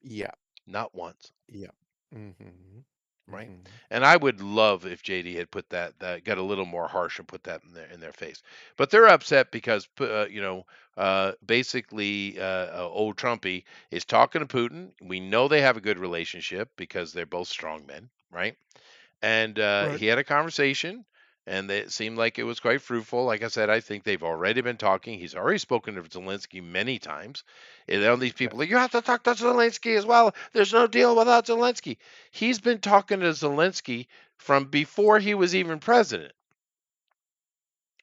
Yeah. Not once. Yeah. Mhm. Right? Mhm. And I would love if JD had put that got a little more harsh and put that in their face. But they're upset because basically old Trumpy is talking to Putin. We know they have a good relationship because they're both strong men, right? And Right. he had a conversation, and it seemed like it was quite fruitful. Like I said, I think they've already been talking. He's already spoken to Zelensky many times. And all these Yeah. people like, you have to talk to Zelensky as well. There's no deal without Zelensky. He's been talking to Zelensky from before he was even president,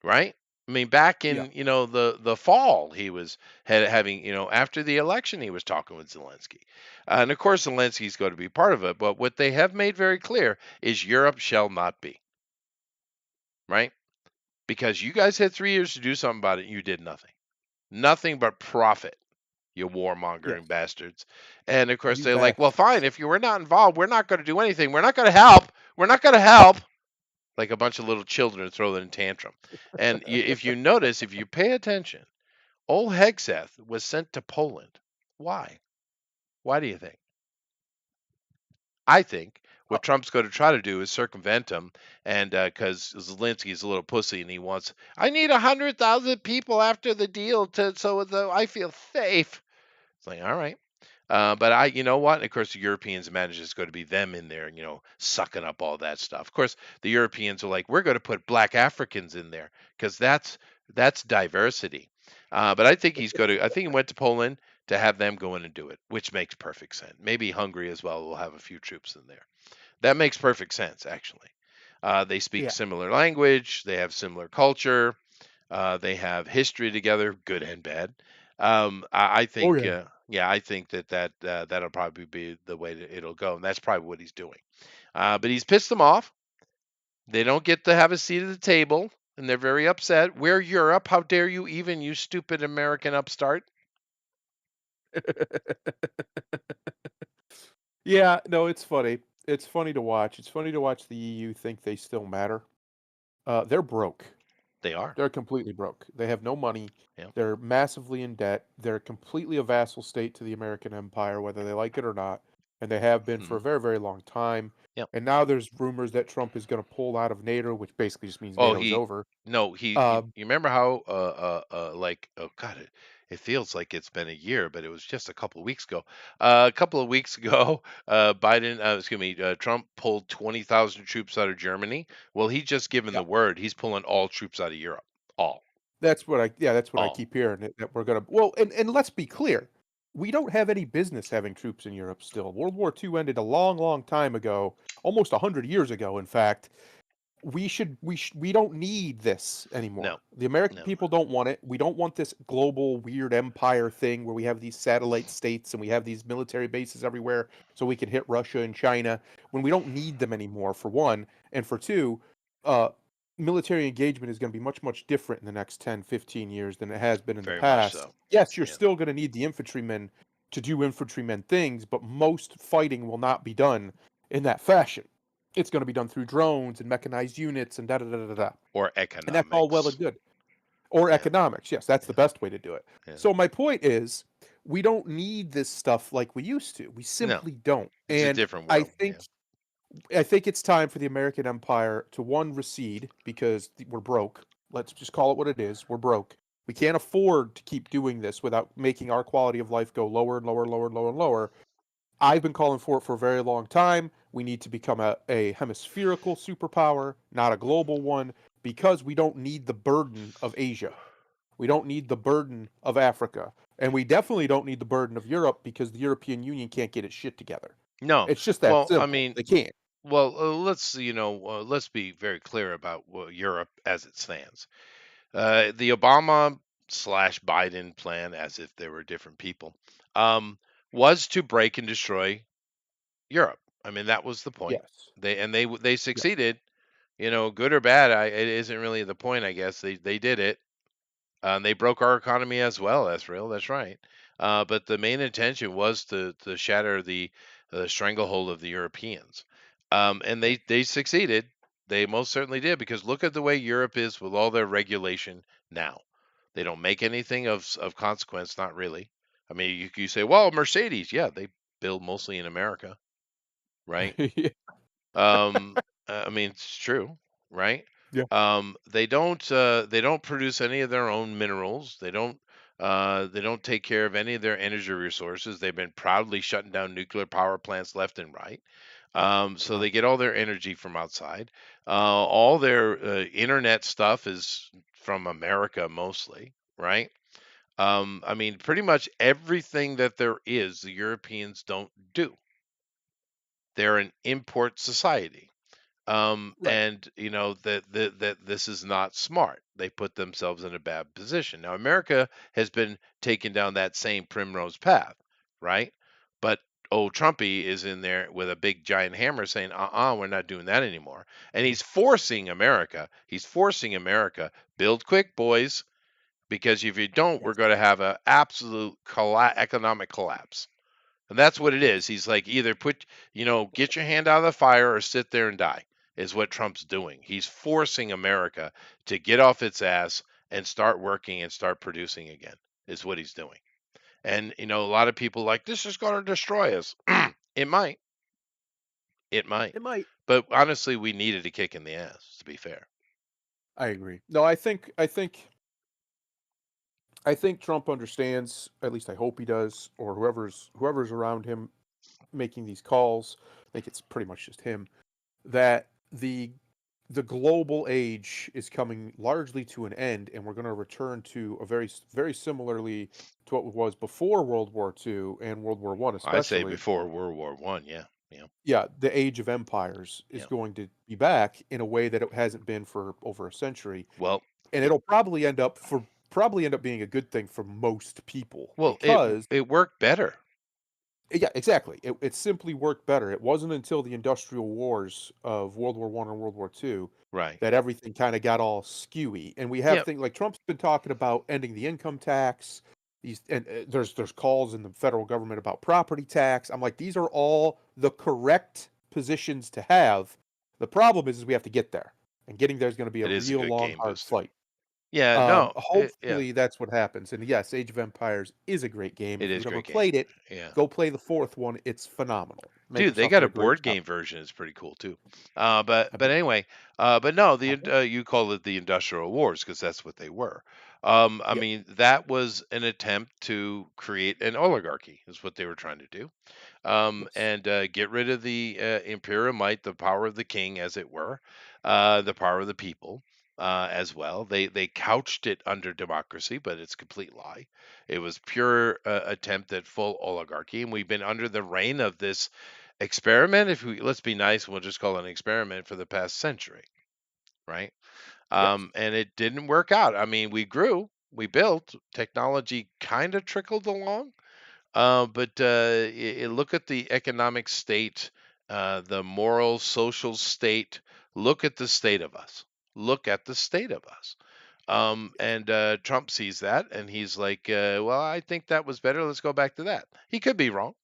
right? I mean, back Yeah. in the fall, he was having after the election, he was talking with Zelensky, and of course Zelensky's going to be part of it. But what they have made very clear is Europe shall not be, right? Because you guys had 3 years to do something about it, and you did nothing, nothing but profit. You warmongering Yes. bastards. And of course, You they're like, well, bastards. fine. If you were not involved, we're not going to do anything. We're not going to help. We're not going to help. Like a bunch of little children throwing a tantrum. And if you notice, if you pay attention, old Hegseth was sent to Poland. Why? Why do you think? I think Uh, what Trump's going to try to do is circumvent him, and because Zelensky's a little pussy and he wants, I need 100,000 people after the deal I feel safe. It's like, all right. But you know what? Of course, the Europeans imagine it's going to be them in there, sucking up all that stuff. Of course, the Europeans are like, we're going to put black Africans in there because that's diversity. But I think he's going to. I think he went to Poland to have them go in and do it, which makes perfect sense. Maybe Hungary as well will have a few troops in there. That makes perfect sense, actually. They speak yeah. similar language. They have similar culture. They have history together, good and bad. I Oh think, yeah. yeah, I think that'll probably be the way that it'll go, and that's probably what he's doing. But he's pissed them off. They don't get to have a seat at the table, and they're very upset. We're Europe. How dare you even, you stupid American upstart? Yeah, no, it's funny. It's funny to watch. It's funny to watch the EU think they still matter. They're broke. They are. They're completely broke. They have no money. Yeah. They're massively in debt. They're completely a vassal state to the American empire, whether they like it or not. And they have been for Hmm. a very, very long time. Yeah. And now there's rumors that Trump is going to pull out of NATO, which basically just means Oh, NATO's over. no, Um, you remember how, like, oh God, it feels like it's been a year, but it was just a couple of weeks ago. A couple of weeks ago, Trump pulled 20,000 troops out of Germany. Well, he just given yeah, the word he's pulling all troops out of Europe. All, that's what I all. keep hearing that we're going to. Well, and let's be clear. We don't have any business having troops in Europe still. World War II ended a long, long time ago, almost 100 years ago, in fact. We don't need this No, anymore. The American no, people don't want it. We don't want this global weird empire thing where we have these satellite states and we have these military bases everywhere so we can hit Russia and China when we don't need them anymore, for one. And for two, uh, military engagement is going to be much, much different in the next 10, 15 years than it has been in the very much past. so. Yes, you're Yeah, still going to need the infantrymen to do infantrymen things, but most fighting will not be done in that fashion. It's going to be done through drones and mechanized units and da da da da da. or And that's all well economics. and good. Or Yeah, economics. Yes, that's the yeah, best way to do it. yeah. So my point is, we don't need this stuff like we used to. We No, simply don't. it's a And different I world. think Yeah. I think it's time for the American empire to one recede because we're broke. Let's just call it what it is. We're broke. We can't afford to keep doing this without making our quality of life go lower and lower and lower and lower and lower. I've been calling for it for a very long time. We need to become a hemispherical superpower, not a global one, because we don't need the burden of Asia. We don't need the burden of Africa. And we definitely don't need the burden of Europe because the European Union can't get its shit together. No, It's just that well, I simple. mean, They can't. well, let's be very clear about Europe as it stands. The Obama slash Biden plan, as if they were different people, um, was to break and destroy Europe. I mean, that was the point. Yes. They Yeah. succeeded. Good or bad, it isn't really the point. I guess they did it. They broke our economy as well. That's real. That's right. But the main intention was to shatter the stranglehold of the Europeans, and Yeah. they succeeded. They most certainly did because look at the way Europe is with all their regulation now. They don't make anything of consequence. Not really. I mean, you say, well, Mercedes, yeah, they build mostly in America, right? Yeah. Um, I mean, it's true, right? Yeah. They don't produce any of their own minerals. They don't take care of any of their energy resources. They've been proudly shutting down nuclear power plants left and right. So Uh-huh. they get all their energy from outside. All their internet stuff is from America mostly, right? I mean, pretty much everything that there is, the Europeans don't do. They're an import society, Right. and that this is not smart. They put themselves in a bad position. Now America has been taking down that same primrose path, right? But old Trumpy is in there with a big giant hammer saying, we're not doing that anymore. And he's forcing America, build quick, boys, because if you don't, we're Yes. going to have an absolute economic collapse. And that's what it is. He's like, either get your hand out of the fire or sit there and die, is what Trump's doing. He's forcing America to get off its ass and start working and start producing again, is what he's doing. And, a lot of people like, this is going to destroy us. It might. It might. It might. But honestly, we needed a kick in the ass, to be fair. I agree. No, I think Trump understands, at least I hope he does, or whoever's around him making these calls, I think it's pretty much just him, that the global age is coming largely to an end, and we're going to return to a very similarly to what was before World War II and World War One, I say especially. before World War One. Yeah. Yeah. Yeah, the age of empires is Yeah. going to be back in a way that it hasn't been for over a century, Well, and it, it'll probably end up being a good thing for most people well, it because it worked better. yeah, exactly. It simply worked better. It wasn't until the industrial wars of World War One and World War Two Right. that everything kind of got all skewy. And we have Yeah. things like Trump's been talking about ending the income tax. There's calls in the federal government about property tax. I'm like, these are all the correct positions to have. The problem is we have to get there, and getting there is going to be a It is a real good long, game hard booster. fight. Yeah. No. Yeah. Hopefully that's what happens. And yes, Age of Empires is a great game. It If is you've a never great game. played it, Yeah. go play the fourth one. It's phenomenal. Make Dude, they yourself got get a a great board job. game version. It's pretty cool too. But I but bet. anyway, but no, Uh huh. you call it the industrial wars because that's what they were. I Yep. mean, that was an attempt to create an oligarchy. Is what they were trying to do, Yes. and get rid of the imperial might, the power of the king, as it were, the power of the people. As well, they couched it under democracy, but it's a complete lie. It was pure attempt at full oligarchy, and we've been under the reign of this experiment. If we let's be nice, we'll just call it an experiment for the past century, right? Yes. And it didn't work out. I mean, we grew, we built, technology kind of trickled along, but look at the economic state, the moral, social state. Look at the state of us. Look at the state of us. Yes. And Trump sees that, and he's like, "Well, I think that was better. Let's go back to that." He could be wrong,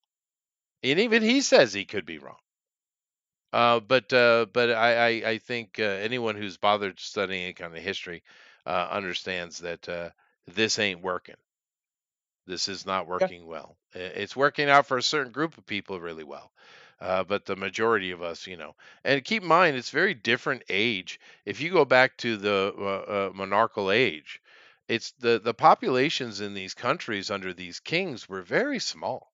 and even he says he could be wrong. But I think anyone who's bothered studying any kind of history understands that this ain't working. This is not Yeah. working well. It's working out for a certain group of people really well, but the majority of us, and keep in mind, it's very different age. If you go back to the monarchical age, it's the populations in these countries under these kings were very small.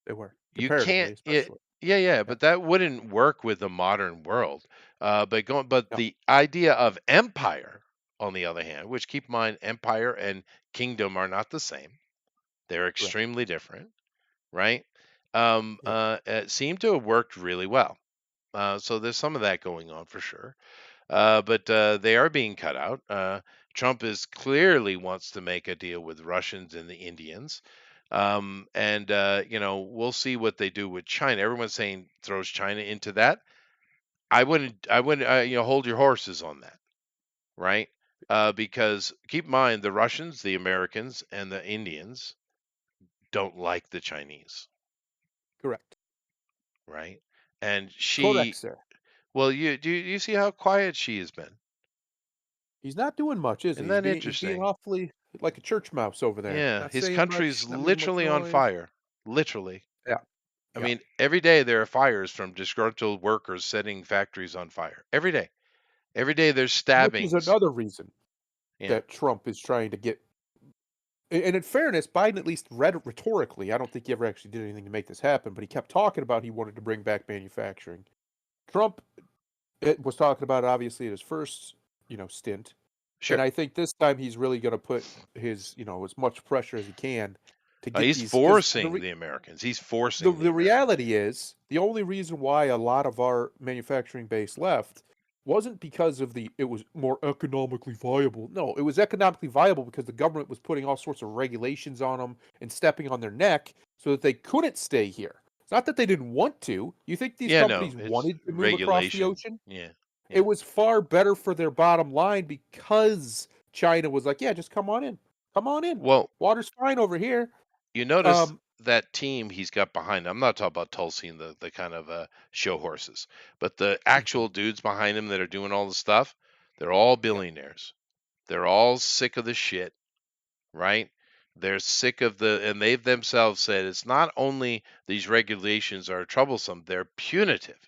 They were You can't comparatively, it especially. Yeah, yeah, Yeah. but that wouldn't work with the modern world. But No. the idea of empire, on the other hand, which keep in mind, empire and kingdom are not the same. They're Correct. extremely different, right? Yep. It seemed to have worked really well. So there's some of that going on for sure. But they are being cut out. Trump is clearly wants to make a deal with Russians and the Indians. And we'll see what they do with China. Everyone's saying throws China into that. I wouldn't hold your horses on that, right? Because keep in mind, the Russians, the Americans, and the Indians don't like the Chinese, Correct. right? And Correct, she, sir. well, you see how quiet she has been? He's not doing much, is he? Isn't He's that being he's being interesting? awfully like a church mouse over there. Yeah, Not his saying country's much, not making much literally on noise. fire. Literally. Yeah. I Yeah. mean, every day there are fires from disgruntled workers setting factories on fire. Every day. Every day there's Which is stabbings. another reason Yeah. that Trump is trying to get. And in fairness, Biden at least read rhetorically. I don't think he ever actually did anything to make this happen, but he kept talking about he wanted to bring back manufacturing. Trump was talking about it obviously at his first, stint, and Sure. I think this time he's really going to put his, as much pressure as he can to get He's these because forcing the Americans. He's the forcing the the Americans. reality is the only reason why a lot of our manufacturing base left wasn't because of it was more economically viable. No, it was economically viable because the government was putting all sorts of regulations on them and stepping on their neck so that they couldn't stay here. It's not that they didn't want to. You think these Yeah, no, companies it's wanted to move across the regulation. ocean? Yeah. It Yeah. was far better for their bottom line because China was like, "Yeah, just come on in. Come on in. Well, Water's fine over here." you notice Um that team he's got behind him, I'm not talking about Tulsi and the kind of show horses, but the actual dudes behind him that are doing all the stuff, they're all Yeah. billionaires. They're all sick of the shit, right? They're sick of and they've themselves said it's not only these regulations are troublesome, they're punitive.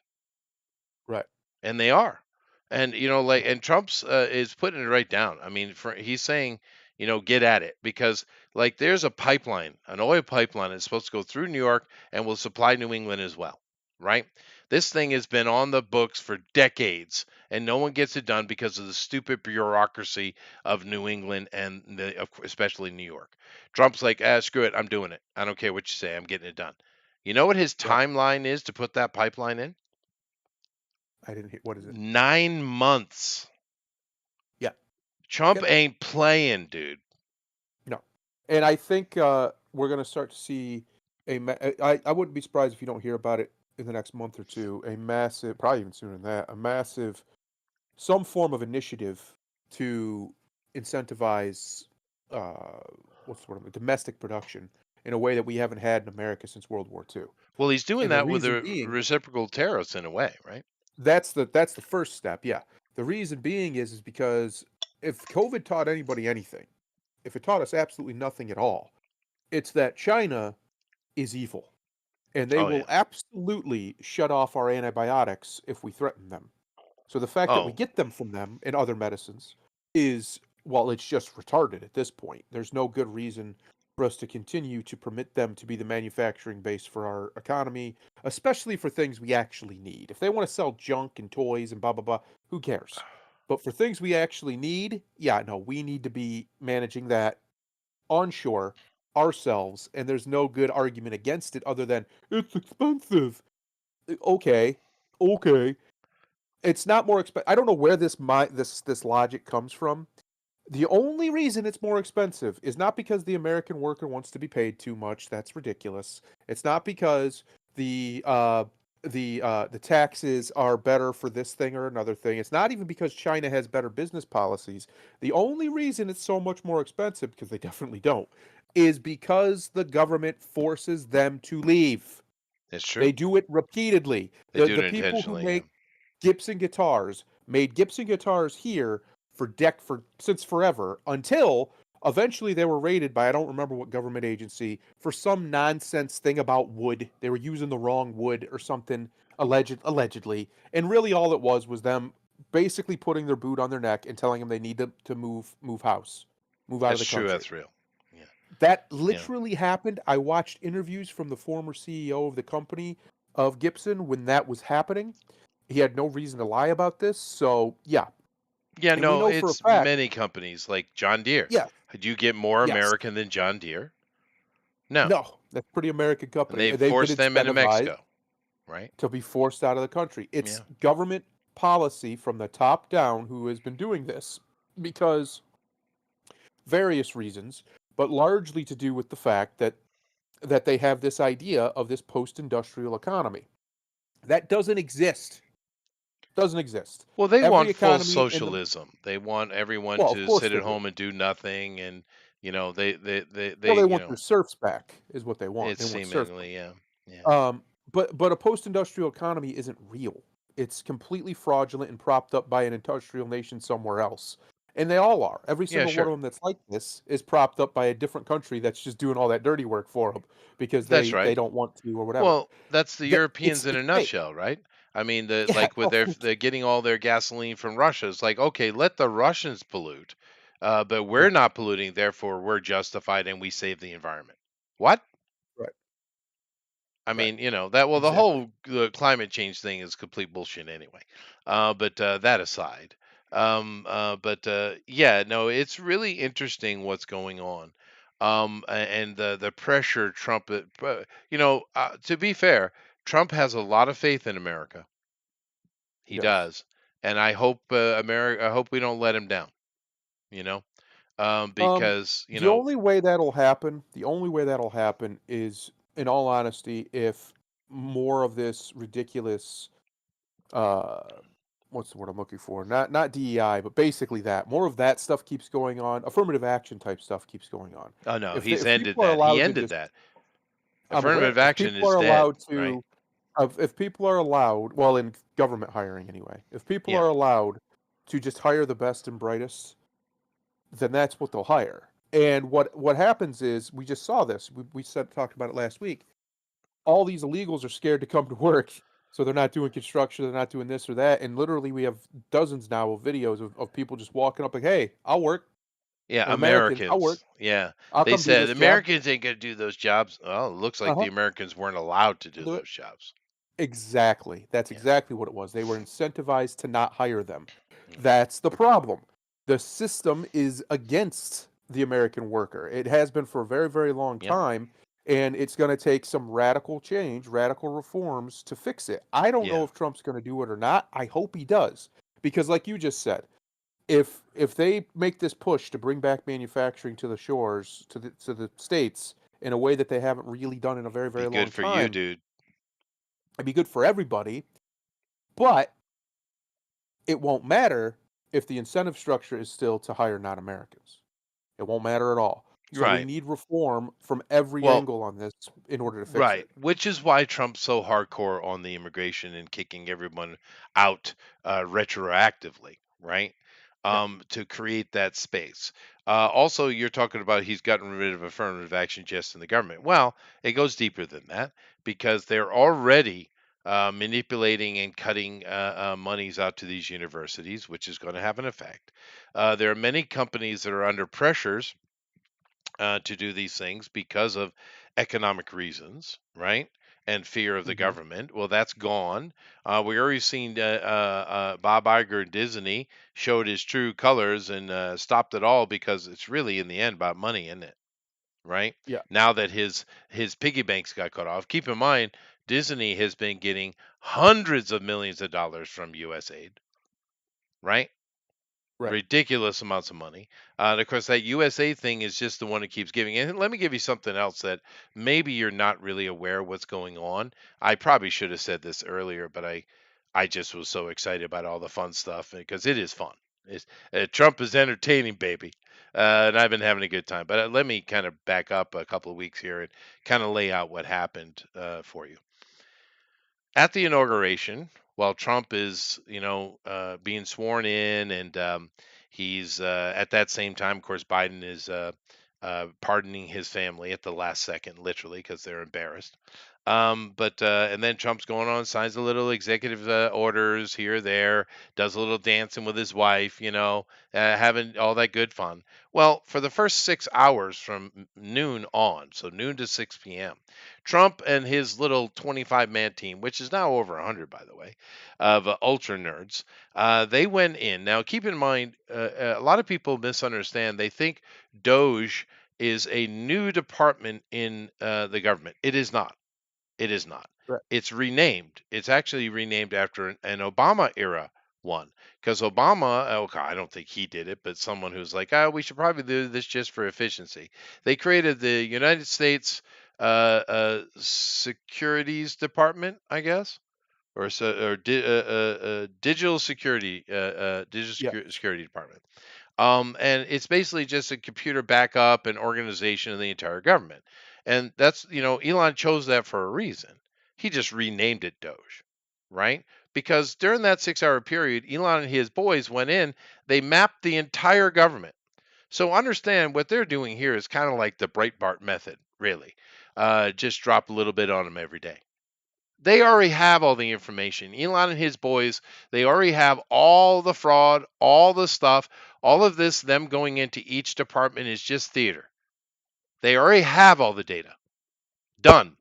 Right. And they are. And like, Yeah. and Trump's is putting it right down. I mean, he's saying, get at it, because like there's a pipeline, an oil pipeline that's supposed to go through New York and will supply New England as well, right? This thing has been on the books for decades, and no one gets it done because of the stupid bureaucracy of New England and especially New York. Trump's like, screw it, I'm doing it. I don't care what you say, I'm getting it done. You know what his Right. timeline is to put that pipeline in? I didn't hear. What is it? 9 months. Yeah. Trump Yep. ain't playing, dude. No. And I think we're going to start to see I wouldn't be surprised if you don't hear about it in the next month or two. A massive, probably even sooner than that, a massive, some form of initiative to incentivize, uh, what's the word, domestic production in a way that we haven't had in America since World War II. Well, he's doing And the that with reason the being, reciprocal tariffs in a way, right? that's the first step. Yeah. The reason being is because if COVID taught anybody anything, if it taught us absolutely nothing at all, it's that China is evil, and they Oh will yeah. absolutely shut off our antibiotics if we threaten them. So the fact that we Oh, get them from them and other medicines is, well, it's just retarded at this point. There's no good reason for us to continue to permit them to be the manufacturing base for our economy, especially for things we actually need. If they want to sell junk and toys and blah blah blah, who cares? But for things we actually need, yeah, no, we need to be managing that onshore ourselves, and there's no good argument against it other than it's expensive. Okay, okay, it's not more expensive. I don't know where this logic comes from. The only reason it's more expensive is not because the American worker wants to be paid too much. That's ridiculous. It's not because the uh, the taxes are better for this thing or another thing. It's not even because China has better business policies. The only reason it's so much more expensive, because they definitely don't, is because the government forces them to leave. it's They true. do it repeatedly. They do it The people who intentionally. Yeah. make Gibson guitars made Gibson guitars here for since forever, until eventually they were raided by, I don't remember what government agency, for some nonsense thing about wood. They were using the wrong wood or something, allegedly, and really all it was them basically putting their boot on their neck and telling them they need to move house, move out of That's the true. country. That's real. Yeah. That Yeah. literally happened. I watched interviews from the former CEO of the company of Gibson when that was happening. He had no reason to lie about this. So, yeah. Yeah. And we No, know for a it's fact, many companies like John Deere. yes, Do you get more yes. American than John Deere? No. No, that's a pretty American And company. they've They've been forced them into incentivized Mexico, right? to be forced out of the country. It's Yeah. government policy from the top down who has been doing this because various reasons, but largely to do with the fact that they have this idea of this post-industrial economy. That doesn't exist. Doesn't exist. Well, they Every want full economy in the socialism. They want everyone well, of to course sit they at do. home and do nothing, and Well, they they want their serfs back, is what they want. it's They want serfdom. seemingly, yeah, yeah, But a post-industrial economy isn't real. It's completely fraudulent and propped up by an industrial nation somewhere else. And they all are. Every yeah, single one sure, of them that's like this is propped up by a different country that's just doing all that dirty work for them because that's they right. don't want to or whatever. Well, that's the That Europeans in it's a fake. nutshell, right? I mean, the Yeah, like with well, they're getting all their gasoline from Russia. It's like, okay, let the Russians pollute, but yeah, we're not polluting, therefore we're justified and we save the environment. What? right, I right. mean, that well, the Exactly. whole climate change thing is complete bullshit anyway. But that aside, but yeah, no, it's really interesting what's going on, and the pressure Trump. To be fair, Trump has a lot of faith in America. He He does. does, and I hope America. I hope we don't let him down. You know, Um, because the only way that'll happen is, in all honesty, if more of this ridiculous, uh, what's the word I'm looking for? Not DEI, but basically that more of that stuff keeps going on. Affirmative action type stuff keeps going on. oh no, he's If ended people are that. He allowed to ended just, that. I'm Affirmative aware. If action people is are dead, allowed right? to, if people are allowed, well, in government hiring anyway, if people Yeah, are allowed to just hire the best and brightest, then that's what they'll hire. And what happens is we just saw this. We said talked about it last week. All these illegals are scared to come to work, so they're not doing construction, they're not doing this or that. And literally, we have dozens now of videos of people just walking up like, "Hey, I'll work. yeah, I'm American. I'll work. Americans. Yeah, I'll they come do said this job." Americans ain't gonna do those jobs. Well, it looks Uh like huh. the Americans weren't allowed to do Do it. those jobs. Exactly. That's Yeah. exactly what it was. They were incentivized to not hire them. Hmm. That's the problem. The system is against the American worker. It has been for a very, very long Yep. time, and it's going to take some radical change, radical reforms to fix it. I don't know Yeah. if Trump's going to do it or not. I hope he does. Because like you just said, if they make this push to bring back manufacturing to the shores, to the states in a way that they haven't really done in a very, Be very good long for you, time, dude. it'd be good for everybody. But it won't matter if the incentive structure is still to hire non-Americans. It won't matter at all. So we Right. need reform from every Well, angle on this in order to fix right. it. Which is why Trump's so hardcore on the immigration and kicking everyone out retroactively, right? Yeah. To create that space. Also, you're talking about he's gotten rid of affirmative action just in the government. Well, it goes deeper than that because they're already manipulating and cutting monies out to these universities, which is going to have an effect. There are many companies that are under pressures to do these things because of economic reasons, right? And fear of the Mhm. government. Well, that's gone. We already seen Bob Iger and Disney showed his true colors and stopped it all because it's really in the end about money, isn't it? Right? Yeah. Now that his piggy banks got cut off. Keep in mind, Disney has been getting hundreds of millions of dollars from USAID, right? Right. Ridiculous amounts of money. And of course, that USA thing is just the one that keeps giving. And let me give you something else that maybe you're not really aware of what's going on. I probably should have said this earlier, but I just was so excited about all the fun stuff because it is fun. It's, Trump is entertaining, baby. And I've been having a good time. But let me kind of back up a couple of weeks here and kind of lay out what happened for you at the inauguration, while Trump is, being sworn in, and he's at that same time, of course, Biden is pardoning his family at the last second, literally, because they're embarrassed. But and then Trump's going on, signs a little executive orders here, there, does a little dancing with his wife, having all that good fun. Well, for the first 6 hours from noon on, so noon to 6 p.m., Trump and his little 25-man team, which is now over 100, by the way, of ultra nerds, they went in. Now, keep in mind, a lot of people misunderstand. They think Doge is a new department in the government. It is not. It is not. Right. It's renamed. It's actually renamed after an Obama era one. Because Obama, okay, I don't think he did it, but someone who's like, oh, we should probably do this just for efficiency. They created the United States Securities Department, I guess, or digital security, Yeah. security department. And it's basically just a computer backup and organization of the entire government. And that's, Elon chose that for a reason. He just renamed it Doge, right? Because during that 6 hour period, Elon and his boys went in, they mapped the entire government. So understand what they're doing here is kind of like the Breitbart method, really. Just drop a little bit on them every day. They already have all the information. Elon and his boys, they already have all the fraud, all the stuff. All of this, them going into each department is just theater. They already have all the data. Done.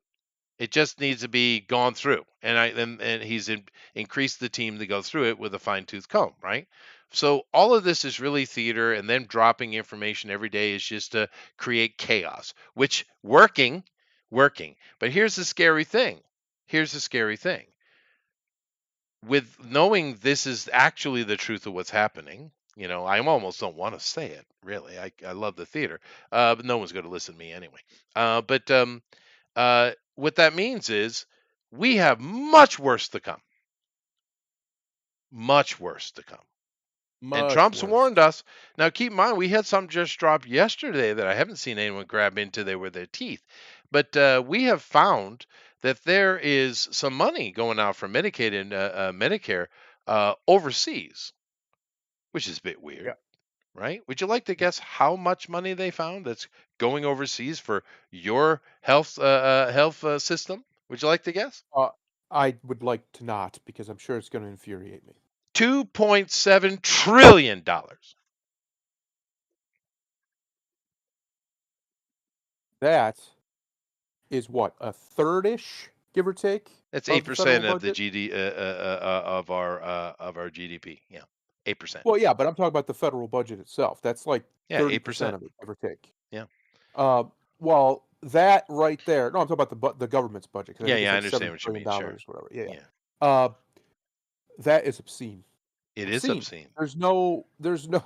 It just needs to be gone through. And he's increased the team to go through it with a fine tooth comb, right? So all of this is really theater, and then dropping information every day is just to create chaos, which working. But here's the scary thing. Here's the scary thing with knowing this is actually the truth of what's happening, I almost don't want to say it, really. I love the theater, but no one's going to listen to me anyway. But what that means is we have much worse to come, much worse to come. And Much Trump's worse. warned us. Now, keep in mind, we had some just drop yesterday that I haven't seen anyone grab into there with their teeth. But we have found that there is some money going out for Medicaid and Medicare overseas, which is a bit weird, Yeah. right? Would you like to Yeah. guess how much money they found that's going overseas for your health system? Would you like to guess? Uh, I would like to not because I'm sure it's going to infuriate me. $2.7 trillion. That is what, a third-ish, give or take, That's eight of the federal percent of the budget? GD of our GDP. Yeah, 8%. Well, yeah, but I'm talking about the federal budget itself. That's like Yeah, 30% 8%. of it, give or take. Yeah, Well, that right there. No, I'm talking about the government's budget because I yeah, think it's yeah. I like understand $7 what you trillion mean. Sure. dollars, whatever. Yeah, Yeah, yeah. That is obscene. it is Obscene. obscene. There's no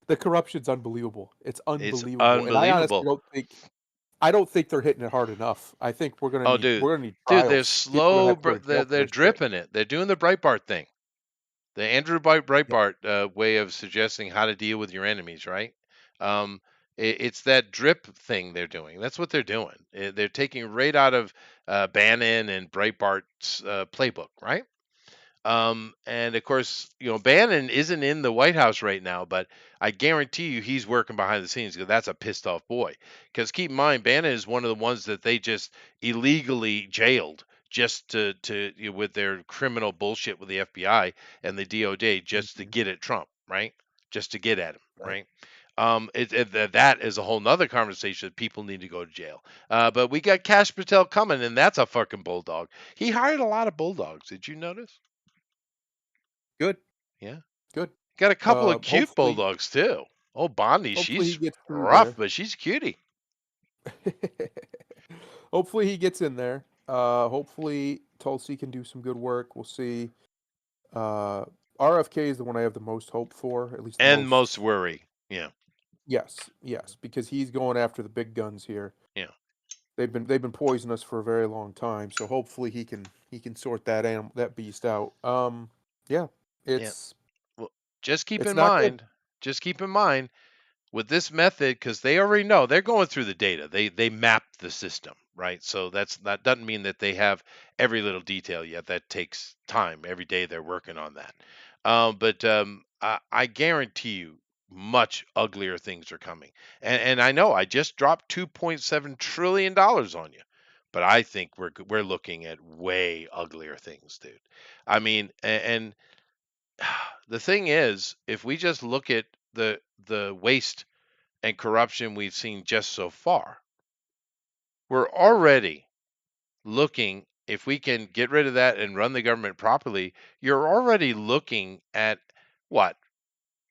the corruption's unbelievable. It's It's unbelievable, and unbelievable. I don't think they're hitting it hard enough. I think Oh, dude, we're gonna need they're trials. People are gonna slow, have to go to but they're jail for they're this shit. dripping it. They're doing the Breitbart thing, the Andrew Yep. Breitbart way of suggesting how to deal with your enemies, right? It's that drip thing they're doing. That's what they're doing. They're taking right out of Bannon and Breitbart's playbook, right? And of course, Bannon isn't in the White House right now, but I guarantee you he's working behind the scenes because that's a pissed off boy. Because keep in mind, Bannon is one of the ones that they just illegally jailed just with their criminal bullshit with the FBI and the DOJ just to Mhm. get at Trump, right? Just to get at him, Right. right? That is a whole nother conversation. People need to go to jail. But we got Cash Patel coming, and that's a fucking bulldog. He hired a lot of bulldogs. Did you notice? Good. Yeah. Good. Got a couple of cute Hopefully bulldogs too. Oh, Bondi, hopefully he she's gets through rough, there. but she's a cutie. Hopefully he gets in there. Hopefully Tulsi can do some good work. We'll see. Uh, RFK is the one I have the most hope for, at least the And most most. worry. Yeah. Yes, yes, because he's going after the big guns here. Yeah. They've been poisoning us for a very long time, so hopefully he can sort that beast out. Yeah, Yeah. it's Well, just keep it's in not good. mind, just keep in mind with this method, because they already know they're going through the data. They mapped the system, right? So that doesn't mean that they have every little detail yet. That takes time. Every day they're working on that. But I guarantee you, much uglier things are coming. And I know I just dropped $2.7 trillion on you, but I think we're looking at way uglier things, dude. I mean, and the thing is, if we just look at the waste and corruption we've seen just so far, we're already looking, if we can get rid of that and run the government properly, you're already looking at what,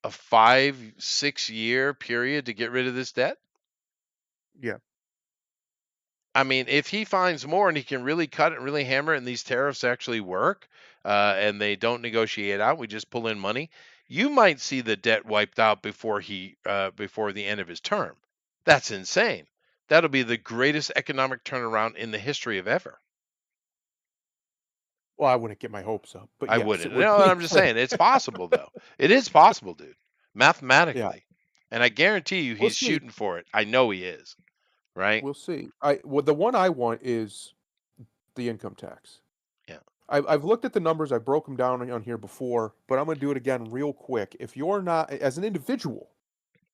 a 5, 6 year period to get rid of this debt? Yeah. I mean, if he finds more and he can really cut it and really hammer it and these tariffs actually work, and they don't negotiate out, we just pull in money, you might see the debt wiped out before the end of his term. That's insane. That'll be the greatest economic turnaround in the history of ever. Well, I wouldn't get my hopes up, but I yes, wouldn't. it would No, be. I'm just saying it's possible though. It is possible, dude, Yeah, mathematically. And I guarantee you we'll he's see. shooting for it. I know he is, right? We'll see. The one I want is the income tax. Yeah. I've looked at the numbers. I broke them down on here before, but I'm going to do it again real quick. If you're not, as an individual,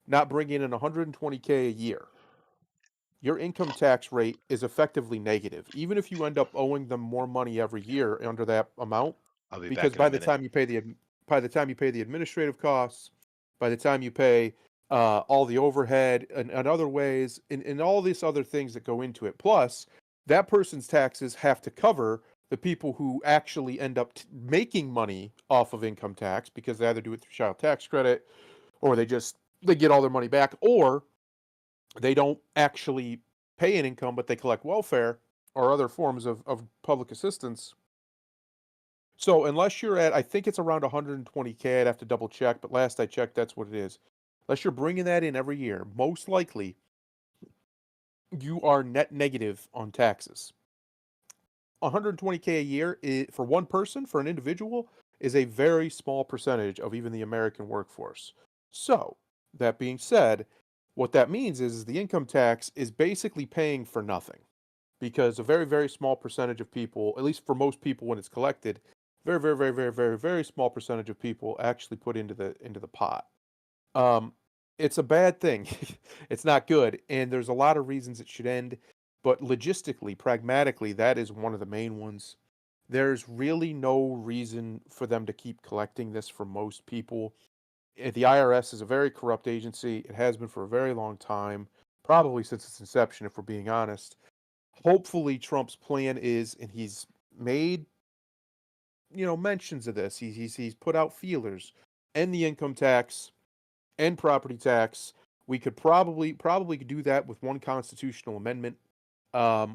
not bringing in 120K a year, your income tax rate is effectively negative, even if you end up owing them more money every year under that amount, I'll be because back in a minute. by the time you pay the administrative costs, by the time you pay all the overhead and other ways, and all these other things that go into it, plus that person's taxes have to cover the people who actually end up making money off of income tax because they either do it through child tax credit or they get all their money back, or they don't actually pay an income, but they collect welfare or other forms of public assistance. So unless you're at, I think it's around 120K, I'd have to double check, but last I checked, that's what it is. Unless you're bringing that in every year, most likely you are net negative on taxes. 120K a year for one person, for an individual, is a very small percentage of even the American workforce. So, that being said, what that means is the income tax is basically paying for nothing because a very, very small percentage of people, at least for most people when it's collected, very, very, very, very, very, very small percentage of people actually put into the pot. Um, it's a bad thing. It's not good, and there's a lot of reasons it should end, but logistically, pragmatically, that is one of the main ones. There's really no reason for them to keep collecting this from most people. The IRS is a very corrupt agency. It has been for a very long time, probably since its inception, if we're being honest. Hopefully, Trump's plan is, and he's made mentions of this. He's put out feelers, and the income tax and property tax. We could probably could do that with one constitutional amendment,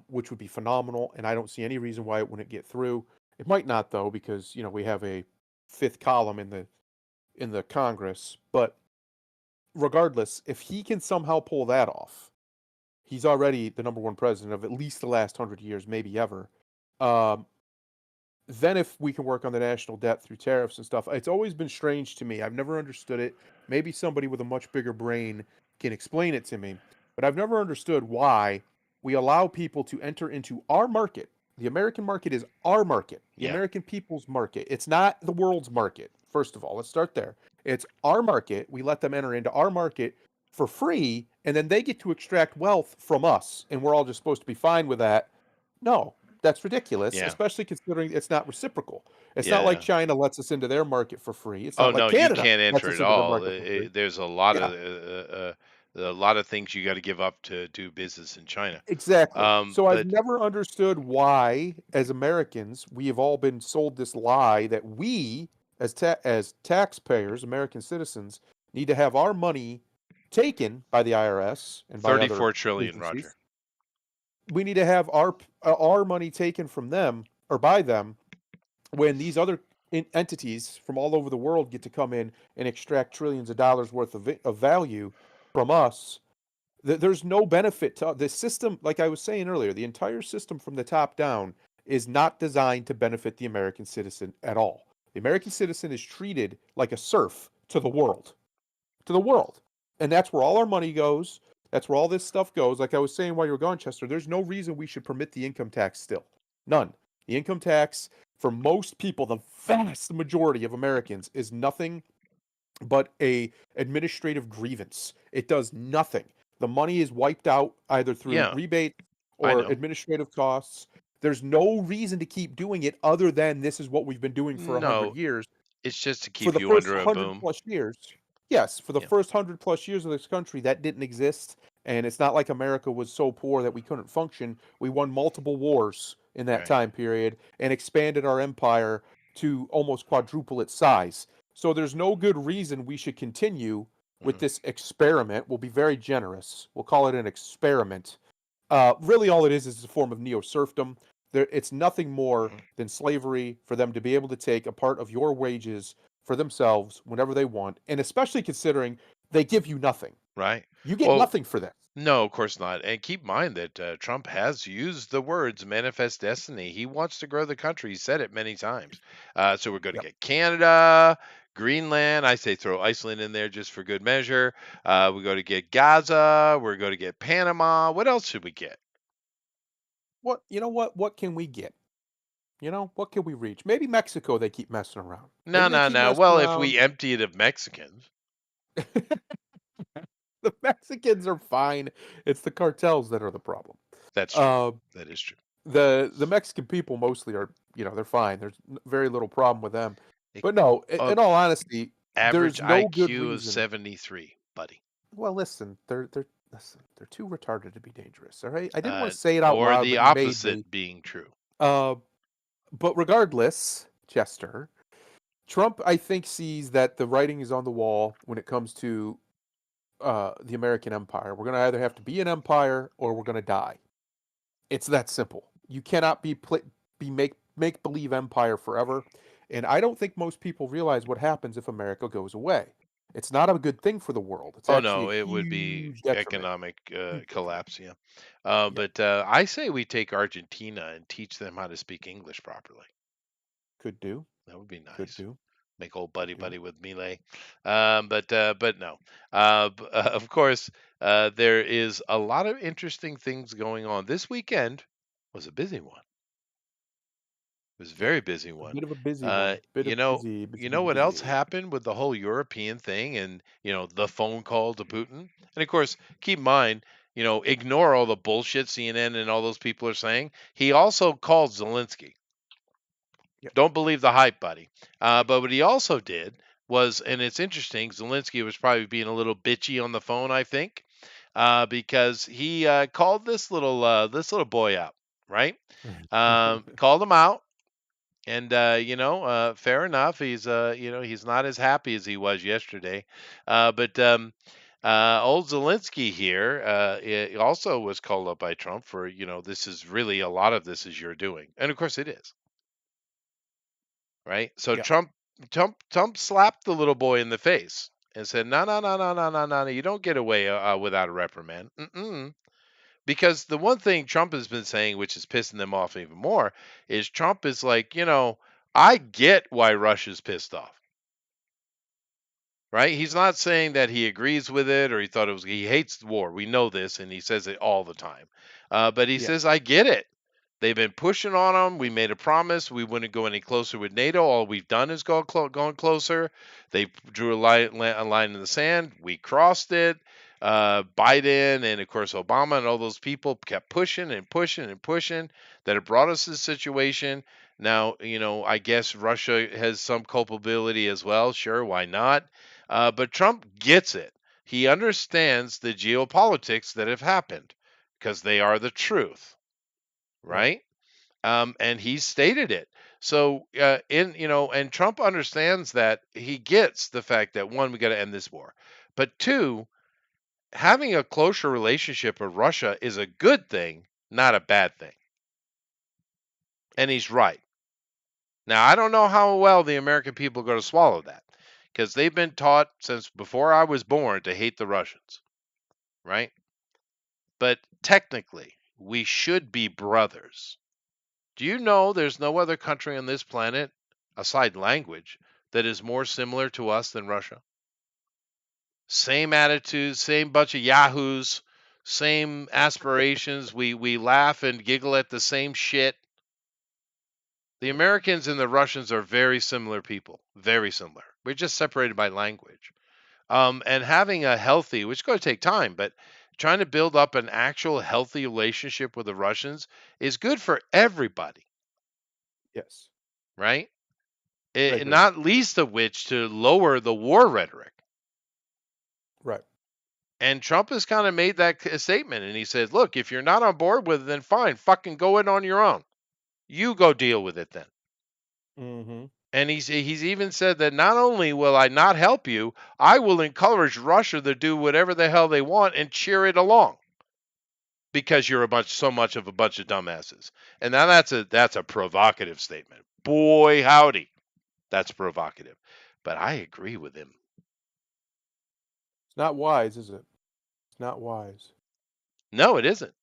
which would be phenomenal. And I don't see any reason why it wouldn't get through. It might not though, because we have a fifth column in the Congress. But regardless, if he can somehow pull that off, he's already the number one president of at least the last 100 years, maybe ever. Um, then if we can work on the national debt through tariffs and stuff, it's always been strange to me. I've never understood it. Maybe somebody with a much bigger brain can explain it to me, but I've never understood why we allow people to enter into our market. The American market is our market, the Yeah. American people's market. It's not the world's market. First of all, let's start there. It's our market. We let them enter into our market for free, and then they get to extract wealth from us, and we're all just supposed to be fine with that. No, that's ridiculous, Yeah. especially considering it's not reciprocal. It's not like Yeah. China lets us into their market for free. It's Oh not like no, you Canada can't lets enter us at into their all. market for free. There's Yeah, a lot of things you got to give up to do business in China. exactly. So I've But never understood why, as Americans, we have all been sold this lie that we, as taxpayers, American citizens, need to have our money taken by the IRS and by other 34 trillion, agencies. Roger. We need to have our money taken from them or by them when these other entities from all over the world get to come in and extract trillions of dollars worth of value from us. There's no benefit to the system. Like I was saying earlier, the entire system from the top down is not designed to benefit the American citizen at all. The American citizen is treated like a serf to the world. And that's where all our money goes. That's where all this stuff goes. Like I was saying while you were gone, Chester, there's no reason we should permit the income tax still. None. The income tax for most people, the vast majority of Americans, is nothing but a administrative grievance. It does nothing. The money is wiped out either through Yeah, rebate I or know. administrative costs. There's no reason to keep doing it other than this is what we've been doing for 100 No, years it's just to for keep the you first under a 100 boom. plus years. Yes, for the Yeah. first 100 plus years of this country, that didn't exist. And it's not like America was so poor that we couldn't function. We won multiple wars in that Right. time period and expanded our empire to almost quadruple its size. So there's no good reason we should continue with Hmm. this experiment. We'll be very generous. We'll call it an experiment. Really, all it is a form of neo serfdom. It's nothing more Hmm. than slavery for them to be able to take a part of your wages for themselves whenever they want, and especially considering they give you nothing. Right. You get Well, nothing for this. no, of course not. And keep in mind that Trump has used the words manifest destiny. He wants to grow the country. He said it many times. So we're going to Yep. get Canada, Greenland. I say throw Iceland in there just for good measure. We're going to get Gaza. We're going to get Panama. What else should we get? What you know? What can we get? What can we reach? Maybe Mexico. They keep messing around. No, Maybe they no, keep no. messing Well, if around. we empty it of Mexicans, The Mexicans are fine. It's the cartels that are the problem. that's true. Uh, That is true. the Mexican people mostly are, they're fine. There's very little problem with them. It- But no, uh, in all honesty, Average there's no good IQ of reason. 73, buddy. Well, they're too retarded to be dangerous. All right, I didn't want to say it out Or loud, the but you made me. opposite being true. Uh, but regardless, Chester, Trump, I think, sees that the writing is on the wall when it comes to the American empire. We're going to either have to be an empire or we're going to die. It's that simple. You cannot be make believe empire forever. And I don't think most people realize what happens if America goes away. It's not a good thing for the world. It's Oh actually a no, it would be huge detriment. economic Huge detriment. collapse. Yeah, Yep, but I say we take Argentina and teach them how to speak English properly. could do. That would be Could nice. do. Make old Could buddy do. buddy with Melee. But no. Of course, there is a lot of interesting things going on. This weekend was a busy one. It was a very busy A one. bit of a busy one. Bit of busy, You busy, know busy, what else busy. happened with the whole European thing and, the phone call to Putin? And of course, keep in mind, ignore all the bullshit CNN and all those people are saying. He also called Zelensky. Yep. Don't believe the hype, buddy. But what he also did was, and it's interesting, Zelensky was probably being a little bitchy on the phone, I think, because he called this little boy out, right? Called him out, and fair enough. He's not as happy as he was yesterday, but old Zelensky here also was called up by Trump for this is really a lot of this is your doing, and of course it is. Right? So Yeah. Trump slapped the little boy in the face and said, "No, no, no, no, no, no, no, no. You don't get away without a reprimand." Mm-mm. Because the one thing Trump has been saying, which is pissing them off even more, is Trump is like, I get why Russia's pissed off. Right? He's not saying that he agrees with it or he hates war. We know this, and he says it all the time. But he Yeah. says, I get it. They've been pushing on them. We made a promise we wouldn't go any closer with NATO. All we've done is going closer. They drew a line in the sand. We crossed it. Biden and of course Obama and all those people kept pushing and pushing and pushing. That it brought us to this situation. Now, I guess Russia has some culpability as well. Sure, why not? But Trump gets it. He understands the geopolitics that have happened because they are the truth, Right. right? And he stated it. So, and Trump understands that he gets the fact that one, we got to end this war, but two, having a closer relationship with Russia is a good thing, not a bad thing. And he's right. Now, I don't know how well the American people are going to swallow that because they've been taught since before I was born to hate the Russians, right? But technically, we should be brothers. Do you know there's no other country on this planet, aside language, that is more similar to us than Russia? Same attitudes, same bunch of yahoos, same aspirations. We laugh and giggle at the same shit. The Americans and the Russians are very similar people, very similar. We're just separated by language. And having a healthy, which is going to take time, but trying to build up an actual healthy relationship with the Russians is good for everybody, Yes. right? I agree. Not least of which to lower the war rhetoric. Right. And Trump has kind of made that statement, and he said, "Look, if you're not on board with it, then fine, fucking go it on your own. You go deal with it then." Mm-hmm. And he's even said that not only will I not help you, I will encourage Russia to do whatever the hell they want and cheer it along because you're so much of a bunch of dumbasses. And now that's a provocative statement. Boy, howdy, that's provocative. But I agree with him. It's not wise, is it? It's not wise. No, it isn't.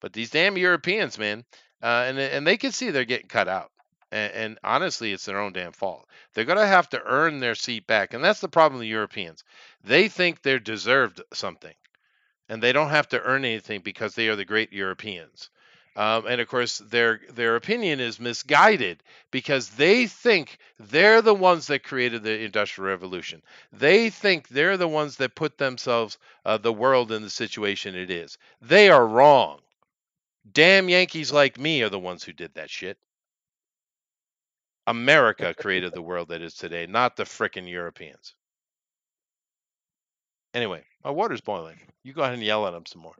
But these damn Europeans, man, and they can see they're getting cut out. And honestly, it's their own damn fault. They're gonna have to earn their seat back, and that's the problem with the Europeans. They think they're deserved something, and they don't have to earn anything because they are the great Europeans. And of course, their opinion is misguided because they think they're the ones that created the Industrial Revolution. They think they're the ones that put themselves, the world in the situation it is. They are wrong. Damn Yankees like me are the ones who did that shit. America created the world that is today, not the frickin' Europeans. Anyway, my water's boiling. You go ahead and yell at them some more.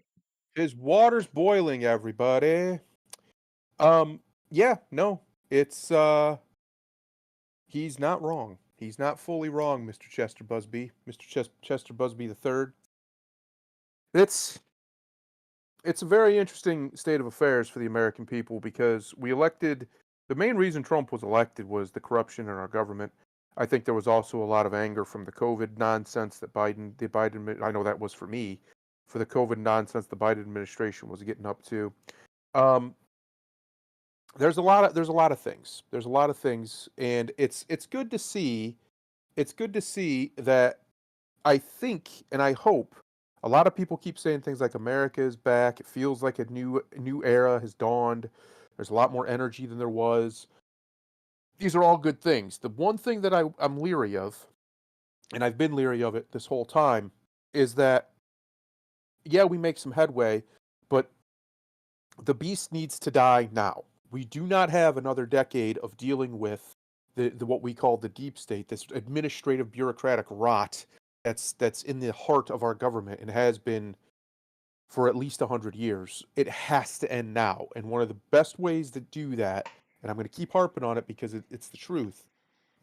His water's boiling, everybody. Um, yeah, no. It's he's not wrong. He's not fully wrong, Mr. Chester Busby. Mr. Chester Busby the third. It's it's a very interesting state of affairs for the American people because we elected the main reason Trump was elected was the corruption in our government. I think there was also a lot of anger from the COVID nonsense that the Biden, I know that was for me, for the COVID nonsense the Biden administration was getting up to. Um, there's a lot of things. There's a lot of things, and it's good to see. It's good to see that I think and I hope a lot of people keep saying things like America is back. It feels like a new era has dawned. There's a lot more energy than there was. These are all good things. The one thing that I'm leery of, and I've been leery of it this whole time, is that yeah, we make some headway, but the beast needs to die now. We do not have another decade of dealing with the what we call the deep state, this administrative bureaucratic rot that's in the heart of our government and has been for at least 100 years. It has to end now. And one of the best ways to do that, and I'm going to keep harping on it because it's the truth,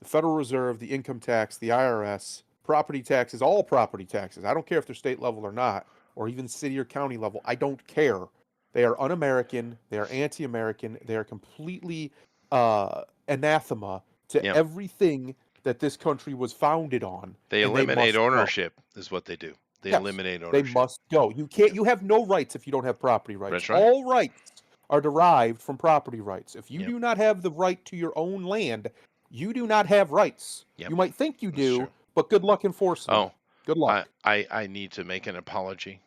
the Federal Reserve, the income tax, the IRS, property taxes, all property taxes. I don't care if they're state level or not, or even city or county level. I don't care. They are un American. They are anti American. They are completely anathema to Yeah. everything that this country was founded on, They and they eliminate must go. ownership is what they do. They Yes, eliminate they ownership. must go. You Yeah. can't. You have no rights if you don't have property rights. That's right. All rights are derived from property rights. If you Yep. do not have the right to your own land, you do not have rights. Yep. You might think you That's do, true. but good luck enforcing them. Oh, Good I luck. I, I need to make an apology.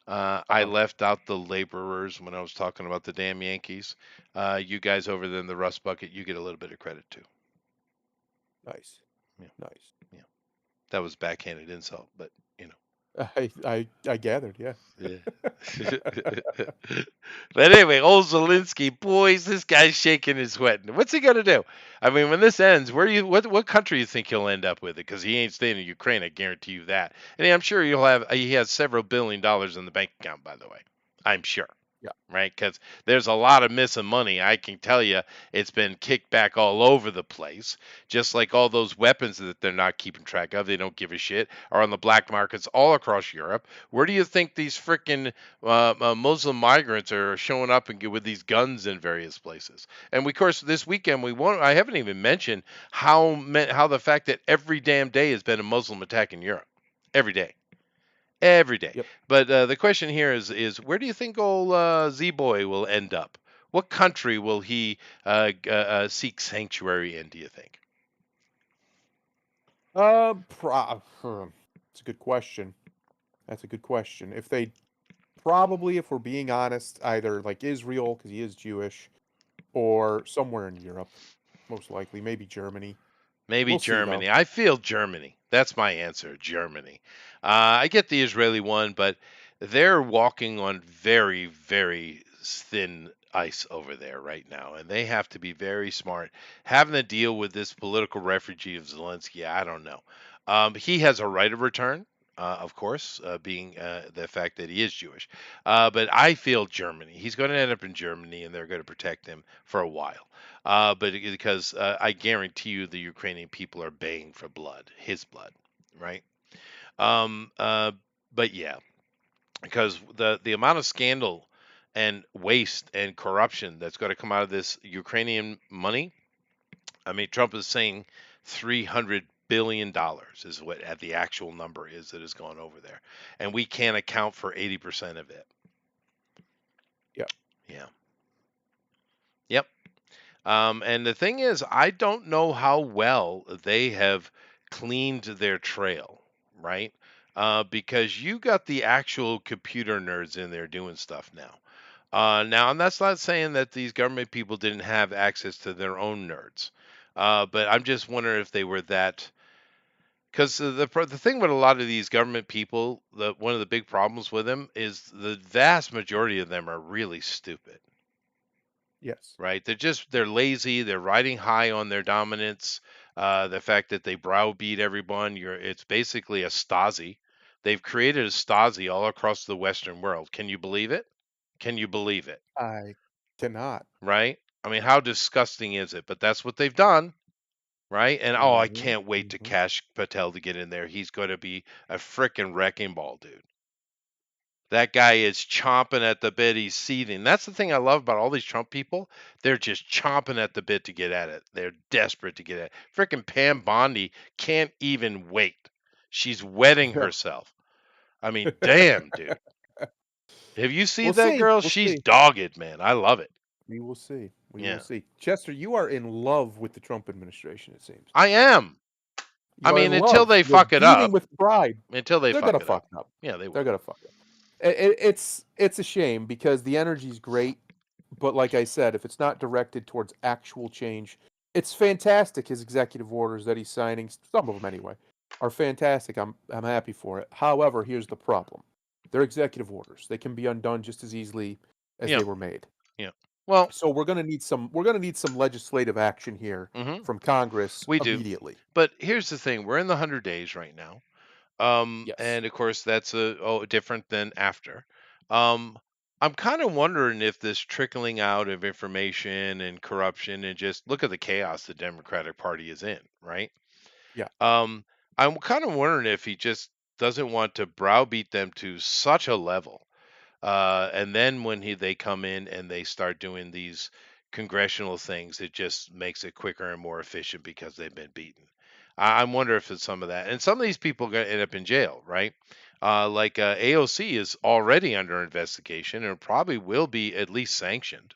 I Uh-oh. left out the laborers when I was talking about the damn Yankees. You guys over there in the Rust Bucket, you get a little bit of credit too. Nice. Yeah, Nice. yeah. That was backhanded insult, but you know. I gathered, yeah. Yeah. But anyway, old Zelensky, boys, this guy's shaking and sweating. What's he gonna do? I mean, when this ends, what country you think he'll end up with it? Because he ain't staying in Ukraine, I guarantee you that. And I'm sure he has several $billion in the bank account, by the way. I'm sure. Yeah. Right? Because there's a lot of missing money. I can tell you it's been kicked back all over the place. Just like all those weapons that they're not keeping track of, they don't give a shit, are on the black markets all across Europe. Where do you think these freaking Muslim migrants are showing up and with these guns in various places? And of course, this weekend we won't. I haven't even mentioned how the fact that every damn day has been a Muslim attack in Europe, every day, every day. Yep. But the question here is where do you think old Z Boy will end up? What country will he seek sanctuary in? Do you think? It's a good question. That's a good question. If they probably, if we're being honest, either like Israel because he is Jewish, or somewhere in Europe, most likely, maybe Germany. Maybe We'll see though. Germany. I feel Germany. That's my answer, Germany. I get the Israeli one, but they're walking on very, very thin ice over there right now, and they have to be very smart. Having to deal with this political refugee of Zelensky, I don't know. He has a right of return, of course, being the fact that he is Jewish. But I feel Germany. He's going to end up in Germany, and they're going to protect him for a while. But because I guarantee you the Ukrainian people are baying for blood, his blood, right? Um, uh, but yeah, because the amount of scandal and waste and corruption that's going to come out of this Ukrainian money. I mean, Trump is saying $300 billion is what the actual number is that has gone over there, and we can't account for 80% of it. Yeah. Yeah. Yep. And the thing is, I don't know how well they have cleaned their trail, right? Because you got the actual computer nerds in there doing stuff now. Now, and that's not saying that these government people didn't have access to their own nerds, but I'm just wondering if they were that. Because the thing with a lot of these government people, one of the big problems with them is the vast majority of them are really stupid, Yes. right? They're lazy. They're riding high on their dominance. The fact that they browbeat everyone. It's basically a Stasi. They've created a Stasi all across the Western world. Can you believe it? Can you believe it? I cannot. Right? I mean, how disgusting is it? But that's what they've done, right? And oh, I Mhm, can't wait to mhm. Cash Patel to get in there. He's going to be a frickin' wrecking ball, dude. That guy is chomping at the bit. He's seething. That's the thing I love about all these Trump people. They're just chomping at the bit to get at it. They're desperate to get at it. Frickin' Pam Bondi can't even wait. She's wetting Yeah. herself. I mean, damn, dude. Have you We'll seen that see. girl? We'll She's see. dogged, man. I love it. We will see. We will Yeah, see. Chester, you are in love with the Trump administration, it seems. I am. I You are mean, in until love. they You're fuck it beaming up. with pride. Until they They're fuck gonna it up. fuck it up. Yeah, they They're will. gonna fuck it up. It's a shame because the energy's great, but like I said, if it's not directed towards actual change, it's fantastic. His executive orders that he's signing, some of them anyway, are fantastic. I'm happy for it. However, here's the problem: they're executive orders. They can be undone just as easily as Yeah, they were made. yeah. Well, So we're gonna need some legislative action here hmm from Congress we do. immediately. But here's the thing: we're in the 100 days right now. Yes. And of course that's different than after. Um, I'm kind of wondering if this trickling out of information and corruption and just look at the chaos the Democratic Party is in, right? Yeah. Um, I'm kind of wondering if he just doesn't want to browbeat them to such a level. And then when they come in and they start doing these congressional things, it just makes it quicker and more efficient because they've been beaten. I wonder if it's some of that. And some of these people are going to end up in jail, right? AOC is already under investigation and probably will be at least sanctioned,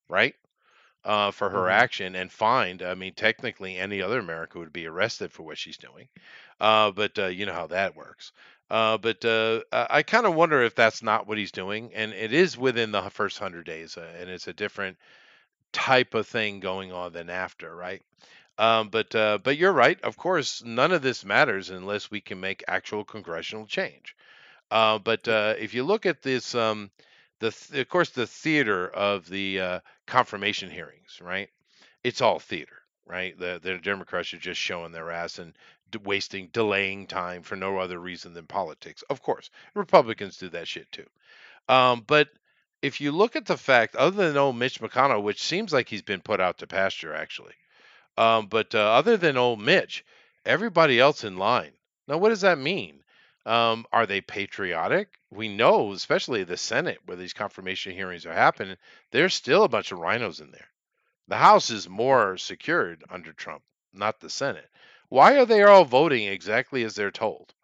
right? For her Hmm. action and fined. I mean, technically, any other American would be arrested for what she's doing. But you know how that works. I kind of wonder if that's not what he's doing, and it is within the first 100 days, and it's a different type of thing going on than after, right? But you're right. Of course, none of this matters unless we can make actual congressional change. Yeah. If you look at this, of course, the theater of the confirmation hearings, right? It's all theater, right? The Democrats are just showing their ass and wasting, delaying time for no other reason than politics. Of course, Republicans do that shit too. But if you look at the fact, other than old Mitch McConnell, which seems like he's been put out to pasture, actually, other than old Mitch, everybody else in line. Now, what does that mean? Are they patriotic? We know, especially the Senate, where these confirmation hearings are happening, there's still a bunch of rhinos in there. The House is more secured under Trump, not the Senate. Why are they all voting exactly as they're told?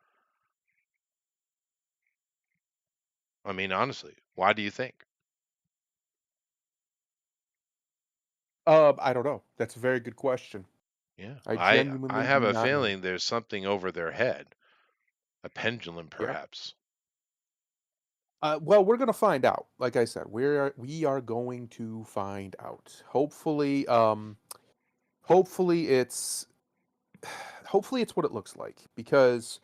I mean, honestly, why do you think? I don't know. That's a very good question. Yeah, I I genuinely have do a not know. feeling there's something over their head, a pendulum, Yeah. perhaps. Well, we're gonna find out. Like I said, we are going to find out. Hopefully it's hopefully it's what it looks like because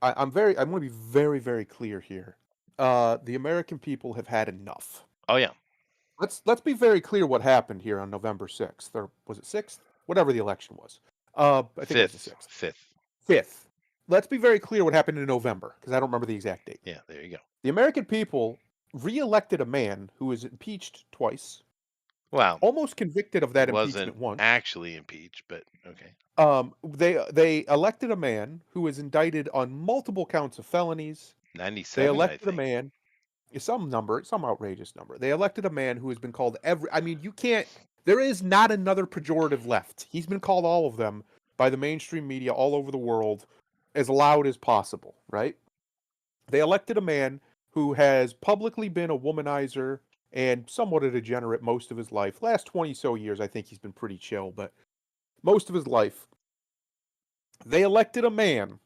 I'm gonna be very, very clear here. The American people have had enough. Oh yeah, Let's be very clear what happened here on November 6th, or was it 6th? Whatever the election was. I think it was the fifth, 6th. fifth. 5th. Let's be very clear what happened in November because I don't remember the exact date. Yeah, there you go. The American people re-elected a man who was impeached twice, Well, almost convicted of he that wasn't impeachment once. actually impeached, but okay. They elected a man who was indicted on multiple counts of felonies. They 97, I elected a think. man, some outrageous number. They elected a man who has been called every. I mean, you can't. There is not another pejorative left. He's been called all of them by the mainstream media all over the world, as loud as possible. Right? They elected a man who has publicly been a womanizer and somewhat a degenerate most of his life. Last 20 so years, I think he's been pretty chill, but most of his life. They elected a man,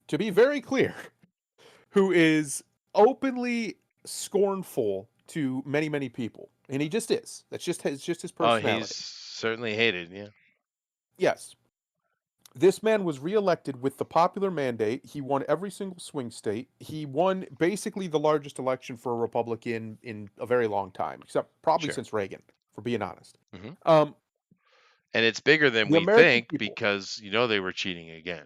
to be very clear, who is openly scornful to many, many people. And he just is. It's just his Oh, he's personality. certainly hated. Yeah, Yes. This man was reelected with the popular mandate. He won every single swing state. He won basically the largest election for a Republican in a very long time, except probably sure. since Reagan, for being honest. hmm Um, And it's bigger than the we American think people, because they were cheating again.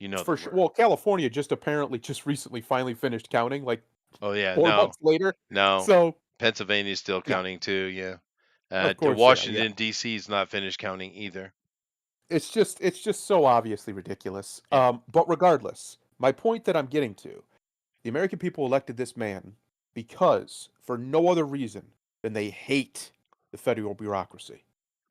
They for sure. were. Well, California just apparently just recently finally finished counting, like Oh yeah, 4 months later. no. So Pennsylvania's still yeah, counting too. Yeah. of course they are. Yeah, Washington D.C.'s not finished counting either. it's just so obviously ridiculous. Yeah, But regardless, my point that I'm getting to, the American people elected this man because, for no other reason than they hate the federal bureaucracy.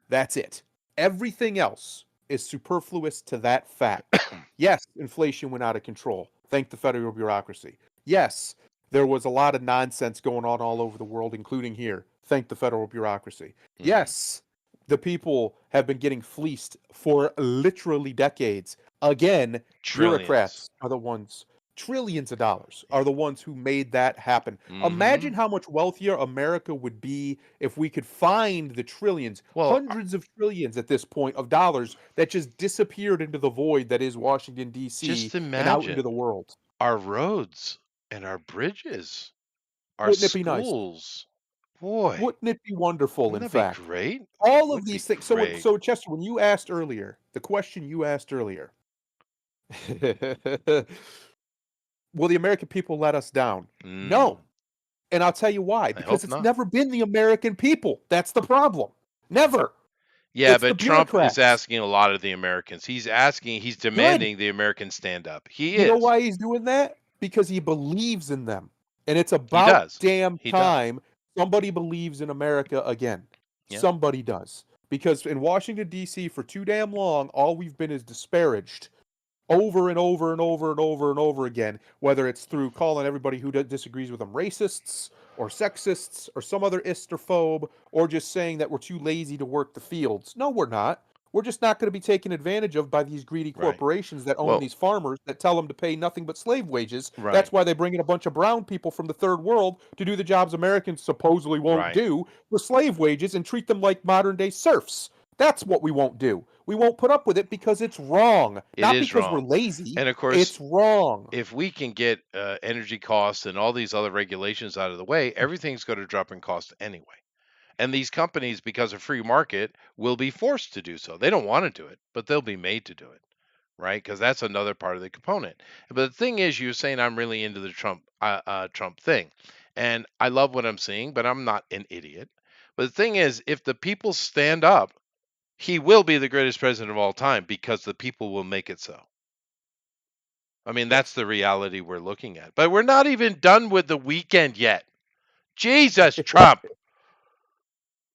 That's it. Everything else is superfluous to that fact. Yes, inflation went out of control. Thank the federal bureaucracy. Yes, there was a lot of nonsense going on all over the world, including here. thank the federal bureaucracy. Hmm. Yes, the people have been getting fleeced for literally decades. Again, Trillions. bureaucrats are the ones, trillions of dollars are the ones who made that happen. Hmm. Imagine how much wealthier America would be if we could find the trillions, Well, hundreds of trillions at this point of dollars that just disappeared into the void that is Washington, D.C. just and out into imagine the world. our roads and our bridges, our Wouldn't it be nice? schools. Boy, Wouldn't it be wonderful, wouldn't in that be fact? great? All of Would be these things. So, great. so Chester, when you asked earlier, the question you asked earlier, will the American people let us down? Mm, No. And I'll tell you why. I Because hope it's not. never been the American people. That's the problem. Never. Yeah, It's the but Trump is bureaucrats. asking a lot of the Americans. He's Good. demanding the Americans stand up. He You know is. why he's doing that? Because he believes in them. And it's He about does. damn He does. time somebody believes in America again. Yeah. Somebody does. Because in Washington, D.C., for too damn long, all we've been is disparaged over and over and over and over and over again, whether it's through calling everybody who disagrees with them racists or sexists or some other ist or phobe, or just saying that we're too lazy to work the fields. No, we're not. We're just not going to be taken advantage of by these greedy Right. corporations that own Well, these farmers that tell them to pay nothing but slave wages. right. That's why they bring in a bunch of brown people from the third world to do the jobs Americans supposedly won't Right. do for slave wages and treat them like modern day serfs. That's what we won't do. We won't put up with it because it's wrong. It Not is because we're wrong. lazy. And of course, It's wrong. if we can get energy costs and all these other regulations out of the way, everything's going to drop in cost anyway. And these companies, because of free market, will be forced to do so. They don't want to do it, but they'll be made to do it, right? Because that's another part of the component. But the thing is, you're saying I'm really into the Trump thing, and I love what I'm seeing, but I'm not an idiot. But the thing is, if the people stand up, he will be the greatest president of all time because the people will make it so. I mean, that's Yes. the reality we're looking at. But we're not even done with the weekend yet. Jesus, Trump.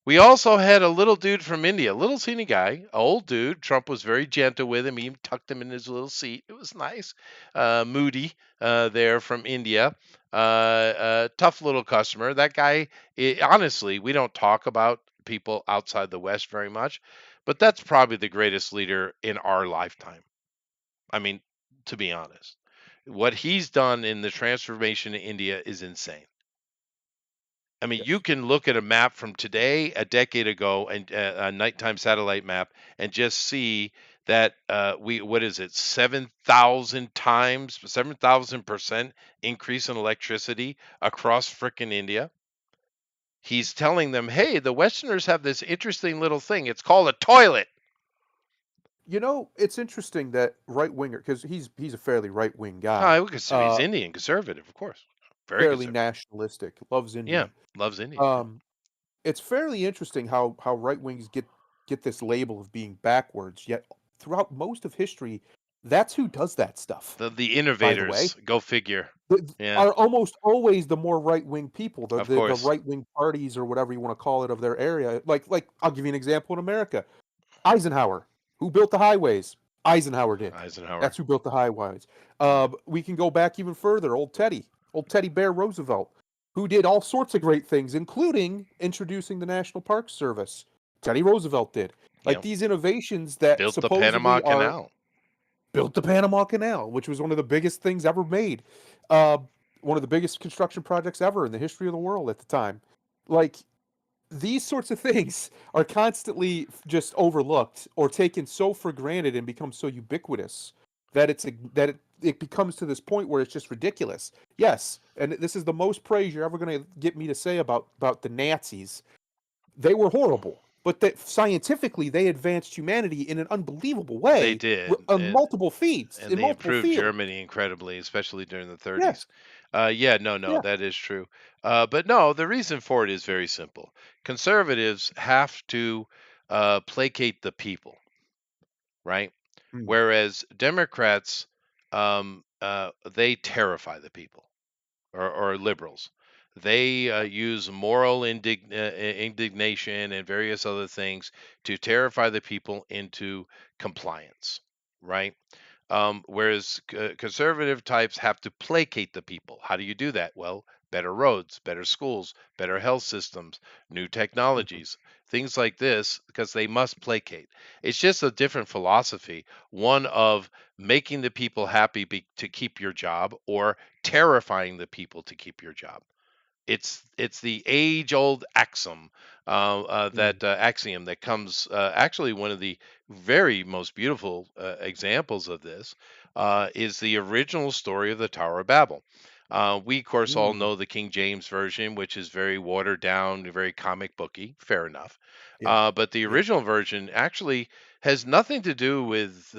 We also had a little dude from India, little teeny guy, old dude. Trump was very gentle with him. He even tucked him in his little seat. It was nice. Moody, there from India. Tough little customer. That guy, honestly, we don't talk about people outside the West very much, but that's probably the greatest leader in our lifetime. I mean, to be honest, what he's done in the transformation in India is insane. I mean, you Yes. can look at a map from today, a decade ago, and a nighttime satellite map, and just see that what is it, 7,000 times, 7,000% increase in electricity across frickin' India. He's telling them, hey, the Westerners have this interesting little thing. It's called a toilet. You know, it's interesting that right winger, because he's a fairly right wing guy, Oh, he's uh, Indian conservative, of course, very fairly conservative. nationalistic, loves Yeah, India. loves India. Yeah. Um, it's fairly interesting how right wings get this label of being backwards, yet throughout most of history, that's who does that stuff. The By the way, innovators, go figure. Yeah, are almost always the more right wing people, of the course. right wing parties or whatever you want to call it of their area. Like I'll give you an example in America. Eisenhower, who built the highways? Eisenhower did. Eisenhower. That's who built the highways. Yeah. We can go back even further. Old Teddy Bear Roosevelt, who did all sorts of great things, including introducing the National Park Service. Teddy Roosevelt did. Like Yeah. these innovations that Built the Panama supposedly are Canal. built the Panama Canal, which was one of the biggest things ever made. Uh, one of the biggest construction projects ever in the history of the world at the time. Like these sorts of things are constantly just overlooked or taken so for granted and become so ubiquitous that it becomes to this point where it's just ridiculous. Yes, and this is the most praise you're ever going to get me to say about the Nazis. They were horrible, but that scientifically they advanced humanity in an unbelievable They way did. on multiple feats And in they multiple improved fields. Germany incredibly, especially during the Yes, 30s. Yeah, no, yeah. that is true. But no, the reason for it is very simple. Conservatives have to placate the people, right? Mm. Whereas Democrats, they terrify the people. Or liberals. They use moral indignation and various other things to terrify the people into compliance, right? Whereas conservative types have to placate the people. How do you do that? Well, better roads, better schools, better health systems, new Mhm. technologies, things like this, because they must placate. It's just a different philosophy, one of making the people happy to keep your job, or terrifying the people to keep your job. It's the age old axiom, Mm. that axiom that comes, actually one of the very most beautiful examples of this is the original story of the Tower of Babel. We of course all Mm. know the King James version, which is very watered down, very comic booky. Fair enough, Yeah. but the Yeah. original version actually has nothing to do with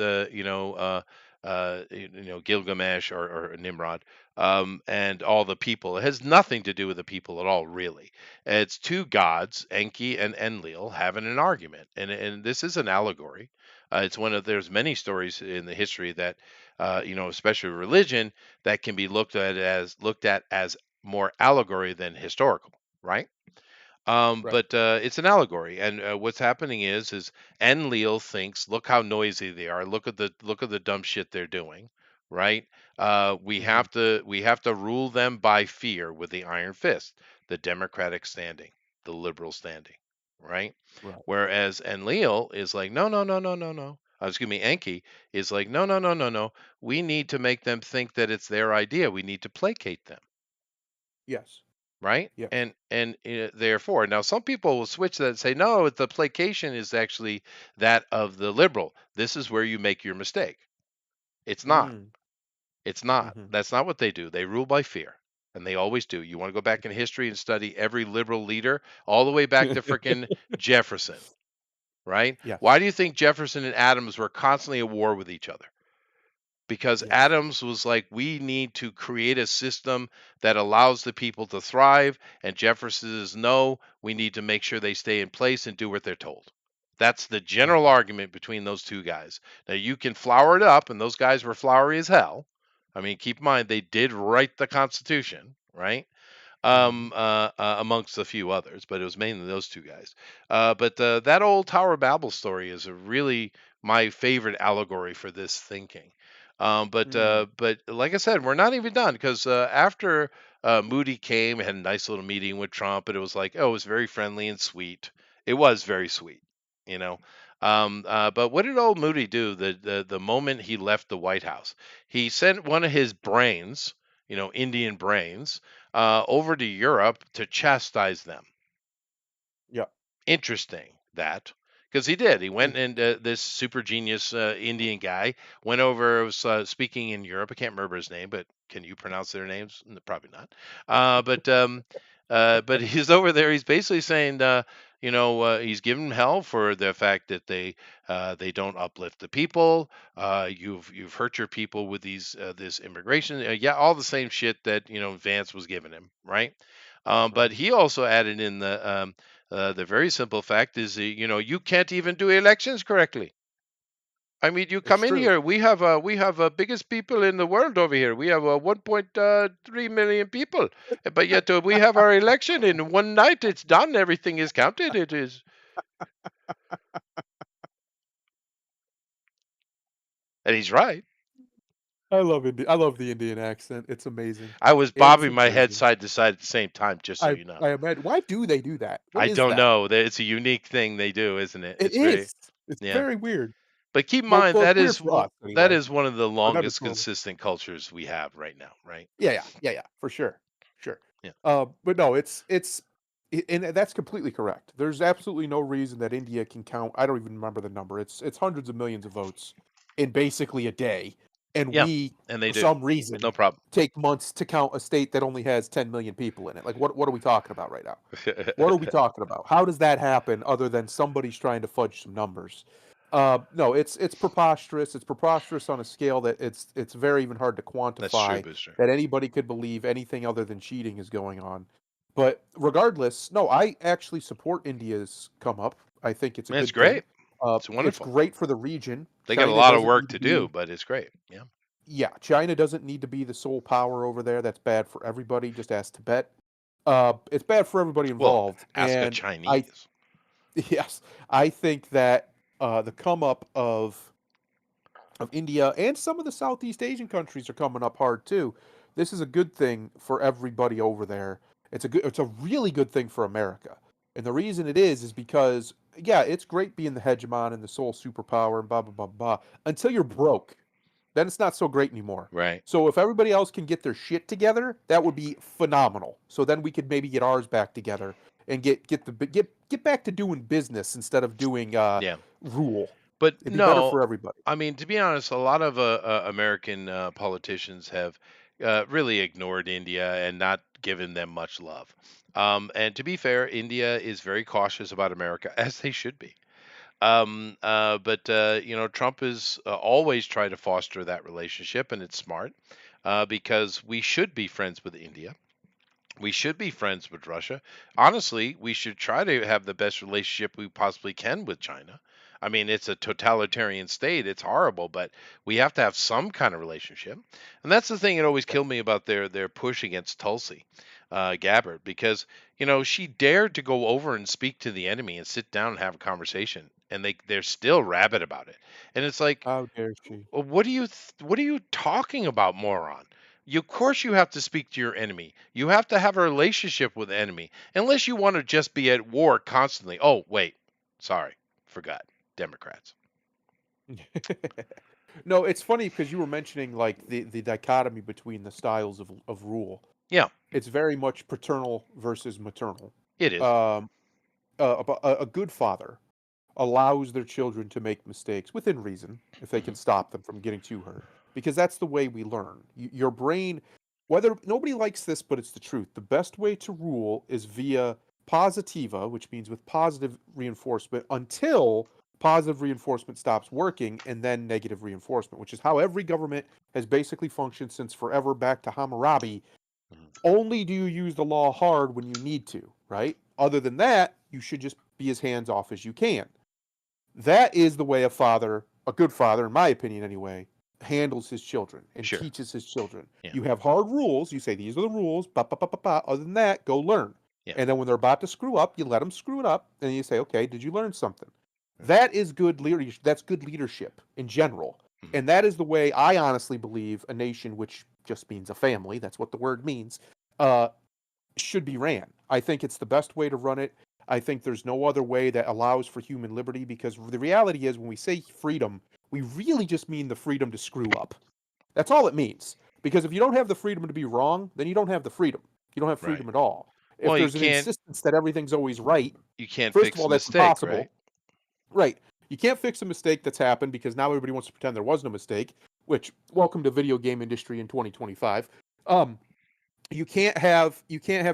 Gilgamesh or Nimrod, and all the people. It has nothing to do with the people at all, really. It's two gods, Enki and Enlil, having an argument, and this is an allegory. It's one of there's many stories in the history that, especially religion, that can be looked at as more allegory than historical, right? Right. But it's an allegory, and what's happening is Enlil thinks, look how noisy they are. Look at the dumb shit they're doing, right? We Mhm. have to rule them by fear with the iron fist, the democratic standing, the liberal standing, right? Right. Whereas Enlil is like, no, no, no, no, no, no. Excuse me, Enki is like, no, no, no, no, no. We need to make them think that it's their idea. We need to placate them, Yes. right? Yes. And therefore, now some people will switch that and say, no, the placation is actually that of the liberal. This is where you make your mistake. It's not. Mm. It's not. Mhm. That's not what they do. They rule by fear. And they always do. You want to go back in history and study every liberal leader all the way back to frickin' Jefferson, right? Yes. Why do you think Jefferson and Adams were constantly at war with each other? Because Yes. Adams was like, we need to create a system that allows the people to thrive. And Jefferson is, no, we need to make sure they stay in place and do what they're told. That's the general Mhm. argument between those two guys. Now, you can flower it up, and those guys were flowery as hell. I mean, keep in mind, they did write the Constitution, right? Mhm. Amongst a few others, but it was mainly those two guys. But that old Tower of Babel story is a really my favorite allegory for this thinking. Mm. But like I said, we're not even done, because after Moody came, had a nice little meeting with Trump, and it was like, oh, it was very friendly and sweet. It was very sweet, you know. But what did old Moody do the moment he left the White House? He sent one of his brains, Indian brains, over to Europe to chastise them. Yeah. Interesting that, because he did. He Mm. went, and this super genius Indian guy went over, was speaking in Europe. I can't remember his name, but can you pronounce their names? Probably not. But he's over there. He's basically saying, he's giving them hell for the fact that they don't uplift the people. You've hurt your people with this immigration. Yeah, all the same shit that Vance was giving him, right? But Right. he also added in the very simple fact is, you can't even do elections correctly. I mean, you It's come in true. here. We have biggest people in the world over here. We have 1.3 million people, but yet we have our election in one night. It's done. Everything is counted. It is, and he's right. I love the Indian accent. It's amazing. I was It's bobbing my head amazing. side to side at the same time, just so you know. I imagine. Why do they do that? What I is don't that? know. It's a unique thing they do, isn't it? It It's very, is. It's yeah. very weird. But keep in Well, mind well, it's that weird is for us that anyway. is one of the For them, it's longest normal. consistent cultures we have right now, right? Yeah, yeah, yeah, yeah, for sure, sure. Yeah. But no, and that's completely correct. There's absolutely no reason that India can count. I don't even remember the number. It's hundreds of millions of votes in basically a day, and Yeah, we, and they for do. some reason, No problem. take months to count a state that only has 10 million people in it. Like, what are we talking about right now? What are we talking about? How does that happen other than somebody's trying to fudge some numbers? No, it's preposterous. It's preposterous on a scale that it's very even hard to That's true, quantify but it's true. that anybody could believe anything other than cheating is going on. But regardless, no, I actually support India's come up. I think it's a It's good thing. great. It's It's wonderful. great for the region. They got a China lot of doesn't work need to to do, be but it's great. Yeah. Yeah, China doesn't need to be the sole power over there. That's bad for everybody. Just ask Tibet. It's bad for everybody Well, involved. ask a And I Chinese. Yes, I think that the come up of India and some of the Southeast Asian countries are coming up hard too. this is a good thing for everybody over there. It's a really good thing for America. And the reason it is because yeah, it's great being the hegemon and the sole superpower and blah blah blah blah until you're broke. Then it's not so great anymore. Right. So if everybody else can get their shit together, that would be phenomenal. So then we could maybe get ours back together and get back to doing business instead of doing Yeah. rule. But It'd be better no, for everybody. I mean, to be honest, a lot of American politicians have really ignored India and not given them much love. And to be fair, India is very cautious about America, as they should be. But you know, Trump is always trying to foster that relationship, and it's smart because we should be friends with India. We should be friends with Russia. Honestly, we should try to have the best relationship we possibly can with China. I mean, it's a totalitarian state. It's horrible, but we have to have some kind of relationship. And that's the thing that always Yeah. killed me about their push against Tulsi Gabbard, because you know she dared to go over and speak to the enemy and sit down and have a conversation, and they're still rabid about it. And it's like, How dare she? what are you talking about, moron? You, of course, you have to speak to your enemy. You have to have a relationship with the enemy, unless you want to just be at war constantly. Oh, wait, sorry, forgot. Democrats. No, it's funny because you were mentioning like the dichotomy between the styles of rule. Yeah, It's very much paternal versus maternal. it is. Um, a good father allows their children to make mistakes within reason if they Hmm. can stop them from getting too hurt, because that's the way we learn. Your brain, whether nobody likes this, but it's the truth. The best way to rule is via positiva, which means with positive reinforcement until positive reinforcement stops working, and then negative reinforcement, which is how every government has basically functioned since forever back to Hammurabi. Hmm. Only do you use the law hard when you need to, right? Other than that, you should just be as hands off as you can. That is the way a good father, in my opinion anyway, handles his children and Sure. teaches his children. Yeah. You have hard rules. You say, these are the rules. Ba, ba, ba, ba, ba. Other than that, go learn. Yeah. And then when they're about to screw up, you let them screw it up. And you say, okay, did you learn something? Right. That is good leadership. That's good leadership in general. Mhm. And that is the way I honestly believe a nation, which just means a family, that's what the word means, uh, should be ran. I think it's the best way to run it. I think there's no other way that allows for human liberty, because the reality is when we say freedom, we really just mean the freedom to screw up. That's all it means. Because if you don't have the freedom to be wrong, then you don't have the freedom. You don't have Right. freedom at all. If Well, there's an insistence that everything's always right, you can't first of fix all, a that's mistake, right? impossible. Right. You can't fix a mistake that's happened because now everybody wants to pretend there wasn't a mistake, which welcome to video game industry in 2025. Um, you can't have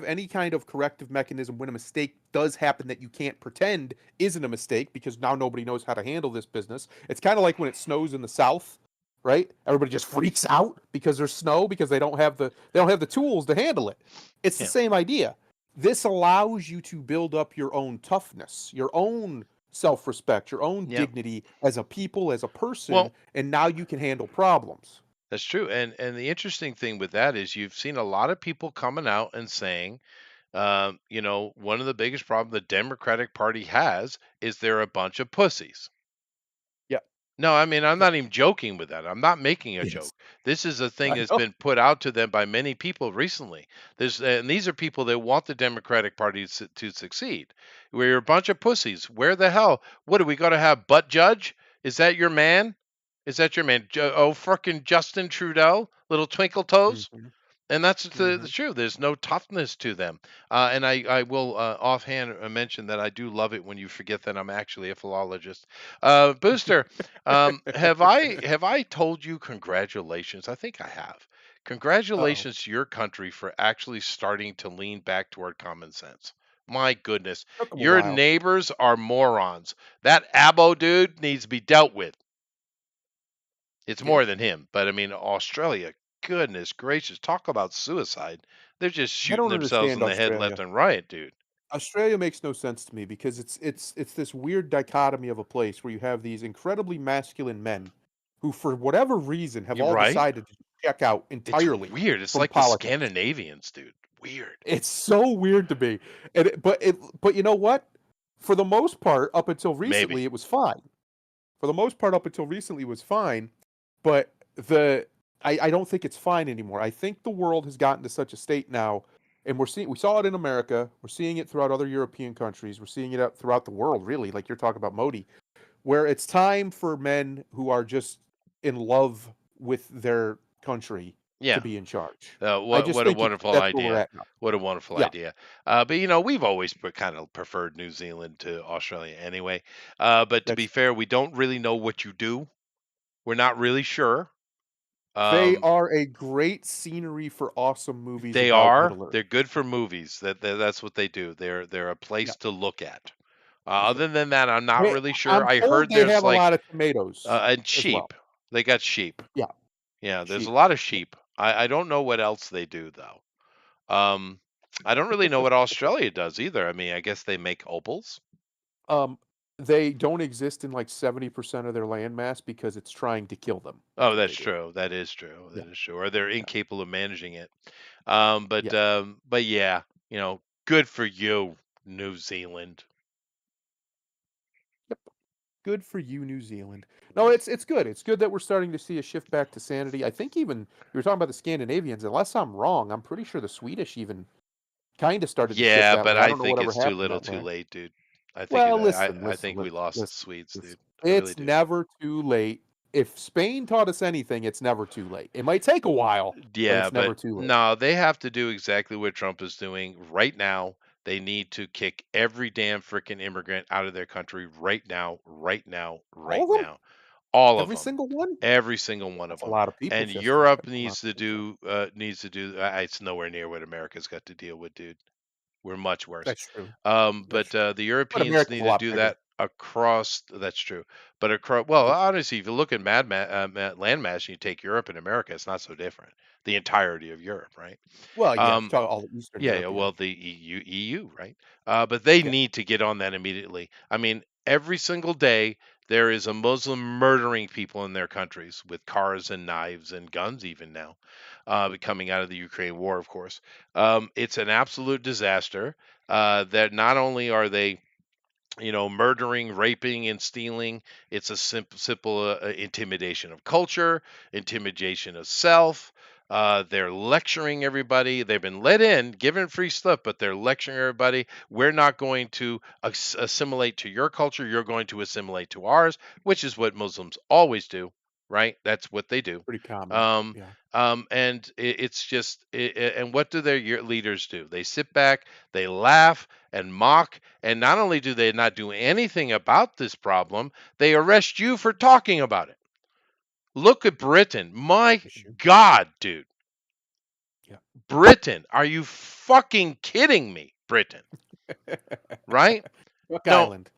any kind of corrective mechanism when a mistake does happen that you can't pretend isn't a mistake, because now nobody knows how to handle this business. It's kind of like when it snows in the south, right? Everybody just freaks out because there's snow, because they don't have the tools to handle it. It's the Yeah. same idea. This allows you to build up your own toughness, your own self-respect, your own Yeah. dignity as a people, as a person, Well, and now you can handle problems. that's true. And the interesting thing with that is you've seen a lot of people coming out and saying, you know, one of the biggest problems the Democratic Party has is they're a bunch of pussies. Yeah. No, I mean, I'm not even joking with that. I'm not making a Yes. joke. This is a thing I that's know. been put out to them by many people recently. And these are people that want the Democratic Party to succeed. We're a bunch of pussies. Where the hell? What are we going to have? Butt Judge? Is that your man? Is that your man? Oh, frickin' Justin Trudeau, little twinkle toes. Mhm. And that's the Mhm. truth. There's no toughness to them. And I will offhand mention that I do love it when you forget that I'm actually a philologist. Booster, have I told you congratulations? I think I have. Uh-oh. Congratulations to your country for actually starting to lean back toward common sense. My goodness, Took him a your while. neighbors are morons. That Abo dude needs to be dealt with. It's Yeah. more than him, but I mean, Australia, goodness gracious, talk about suicide. They're just I shooting don't themselves understand in the head left Australia. and right, dude. Australia makes no sense to me, because it's this weird dichotomy of a place where you have these incredibly masculine men who, for whatever reason, have You all right? decided to check out It's entirely weird. It's from like the politics. Scandinavians, dude. Weird. It's so weird to me. But you know what? For the most part, up until recently, Maybe. it was fine. For the most part, up until recently, it was fine. But the I don't think it's fine anymore. I think the world has gotten to such a state now, and we saw it in America, we're seeing it throughout other European countries, we're seeing it out throughout the world, really, like you're talking about Modi, where it's time for men who are just in love with their country to Yeah. be in charge. I What just what a think wonderful that's where we're idea. at now. What a wonderful Yeah, idea. But we've always kind of preferred New Zealand to Australia anyway. But to that's be true. fair, we don't really know what you do. We're not really sure. They Um, are a great scenery for awesome movies they about are. Middle Earth. They're good for movies. That's what they do. They're a Yeah, place to look at. for sure. Other than that, I'm not They, really sure. I'm I told heard they there's have a like lot of tomatoes and as well. sheep. They got sheep. Yeah, Yeah, there's a sheep. lot of sheep. I don't know what else they do though. Um, I don't really know what Australia does either. I mean, I guess they make opals. Um, they don't exist in like 70% of their land mass because it's trying to kill them. That's Oh, what that's they do. true. That is true. Yeah, That is true. Or they're yeah, incapable of managing it. yeah. But yeah, good for you, New Zealand. Yep. Good for you, New Zealand. No, it's good. It's good that we're starting to see a shift back to sanity. I think even you were talking about the Scandinavians. Unless I'm wrong, I'm pretty sure the Swedish even kind of started to shift Yeah, that but way. I I don't know think whatever it's too happened little, that too way. late, dude. Well, I think we lost the listen, Swedes, listen. dude. I really It's do. never too late. If Spain taught us anything, it's never too late. It might take a while, but Yeah, it's but never too late. no, they have to do exactly what Trump is doing right now. They need to kick every damn freaking immigrant out of their country right now, right now, All right of them? now. All of Every them. single one? Every single one of That's a them. lot of people, And Chester. Europe That's a lot of people. needs to do. It's nowhere near what America's got to deal with, dude. We're much worse. That's true. That's But true. the But Europeans America's need a to lot do bigger. that across. That's true. But across, well, Yeah. honestly, if you look at landmass and you take Europe and America, it's not so different. The entirety of Europe, right? Well, yeah, if you Um, talk all the Eastern yeah, yeah, Europe, yeah. well, the EU, right? But they Yeah. need to get on that immediately. I mean, every single day there is a Muslim murdering people in their countries with cars and knives and guns, even now, coming out of the Ukraine war, of course. It's an absolute disaster. That not only are they murdering, raping, and stealing. It's a simple intimidation of culture, intimidation of self. They're lecturing everybody. They've been let in, given free stuff, but they're lecturing everybody. We're not going to assimilate to your culture. You're going to assimilate to ours, which is what Muslims always do, right? That's what they do. Pretty common. Um, Yeah. and it's just, and what do their leaders do? They sit back, they laugh and mock, and not only do they not do anything about this problem, they arrest you for talking about it. Look at Britain. My Issue. God, dude. Yeah. Britain. Are you fucking kidding me? Britain, right? Duck No, Island.